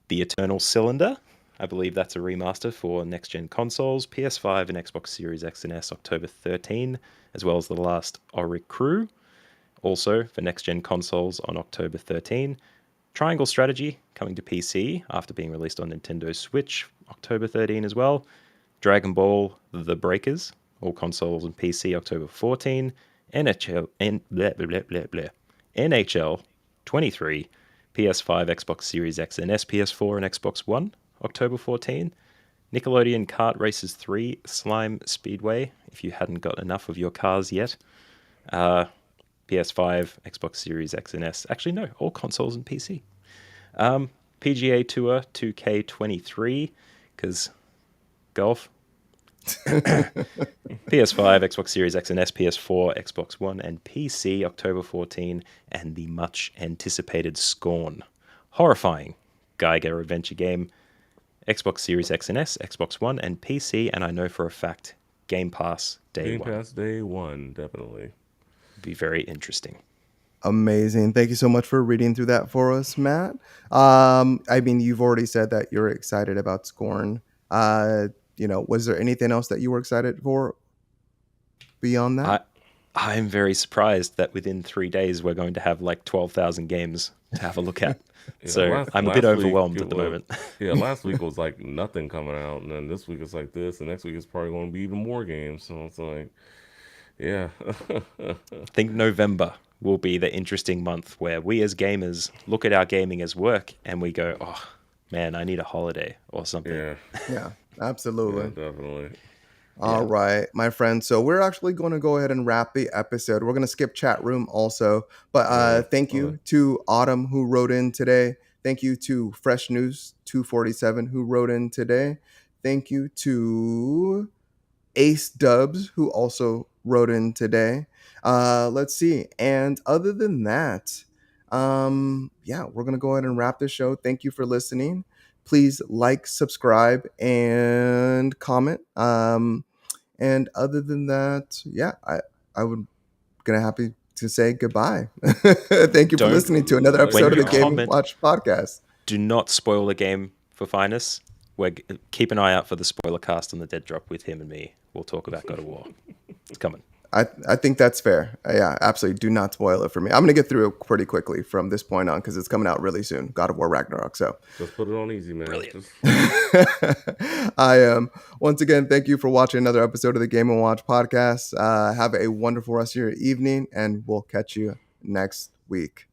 The Eternal Cylinder, I believe that's a remaster for next-gen consoles, PS5 and Xbox Series X and S, October 13, as well as The Last Auric Crew, also for next-gen consoles on October 13. Triangle Strategy, coming to PC after being released on Nintendo Switch, October 13 as well. Dragon Ball The Breakers, all consoles and PC, October 14. NHL 23, PS5, Xbox Series X and S, PS4, and Xbox One, October 14. Nickelodeon Kart Races 3 Slime Speedway, if you hadn't got enough of your cars yet. PS5, Xbox Series X and S. Actually, no, all consoles and PC. PGA Tour 2K23, because golf. PS5, Xbox Series X and S, PS4, Xbox One, and PC, October 14, and the much anticipated Scorn. Horrifying Geiger adventure game, Xbox Series X and S, Xbox One, and PC, and I know for a fact Game Pass Day 1. Game Pass Day 1, definitely. Be very interesting. Amazing. Thank you so much for reading through that for us, Matt. I mean, you've already said that you're excited about Scorn. Was there anything else that you were excited for beyond that? I'm very surprised that within 3 days we're going to have like 12,000 games to have a look at. So I'm a bit overwhelmed at the moment. Last week was like nothing coming out, and then this week it's like this, and next week it's probably going to be even more games. So it's like, yeah. I think November will be the interesting month where we as gamers look at our gaming as work and we go, oh man, I need a holiday or something. Yeah, absolutely. Yeah, definitely. All right, my friends. So we're actually going to go ahead and wrap the episode. We're going to skip chat room also. But thank you to Autumn who wrote in today. Thank you to Fresh News 247 who wrote in today. Thank you to Ace Dubs, who also wrote in today. Let's see. And other than that, yeah, we're going to go ahead and wrap the show. Thank you for listening. Please like, subscribe, and comment. And other than that, yeah, I would gonna happy to say goodbye. Thank you for Don't- listening to another When episode you of the Game and comment- Watch podcast. Do not spoil the game for Finus. Keep an eye out for the spoiler cast on the Dead Drop with him and me. We'll talk about God of War. It's coming. I think that's fair. Yeah, absolutely. Do not spoil it for me. I'm gonna get through it pretty quickly from this point on because it's coming out really soon. God of War Ragnarok. So Just put it on easy, man. Brilliant. I am once again. Thank you for watching another episode of the Game and Watch podcast. Have a wonderful rest of your evening, and we'll catch you next week.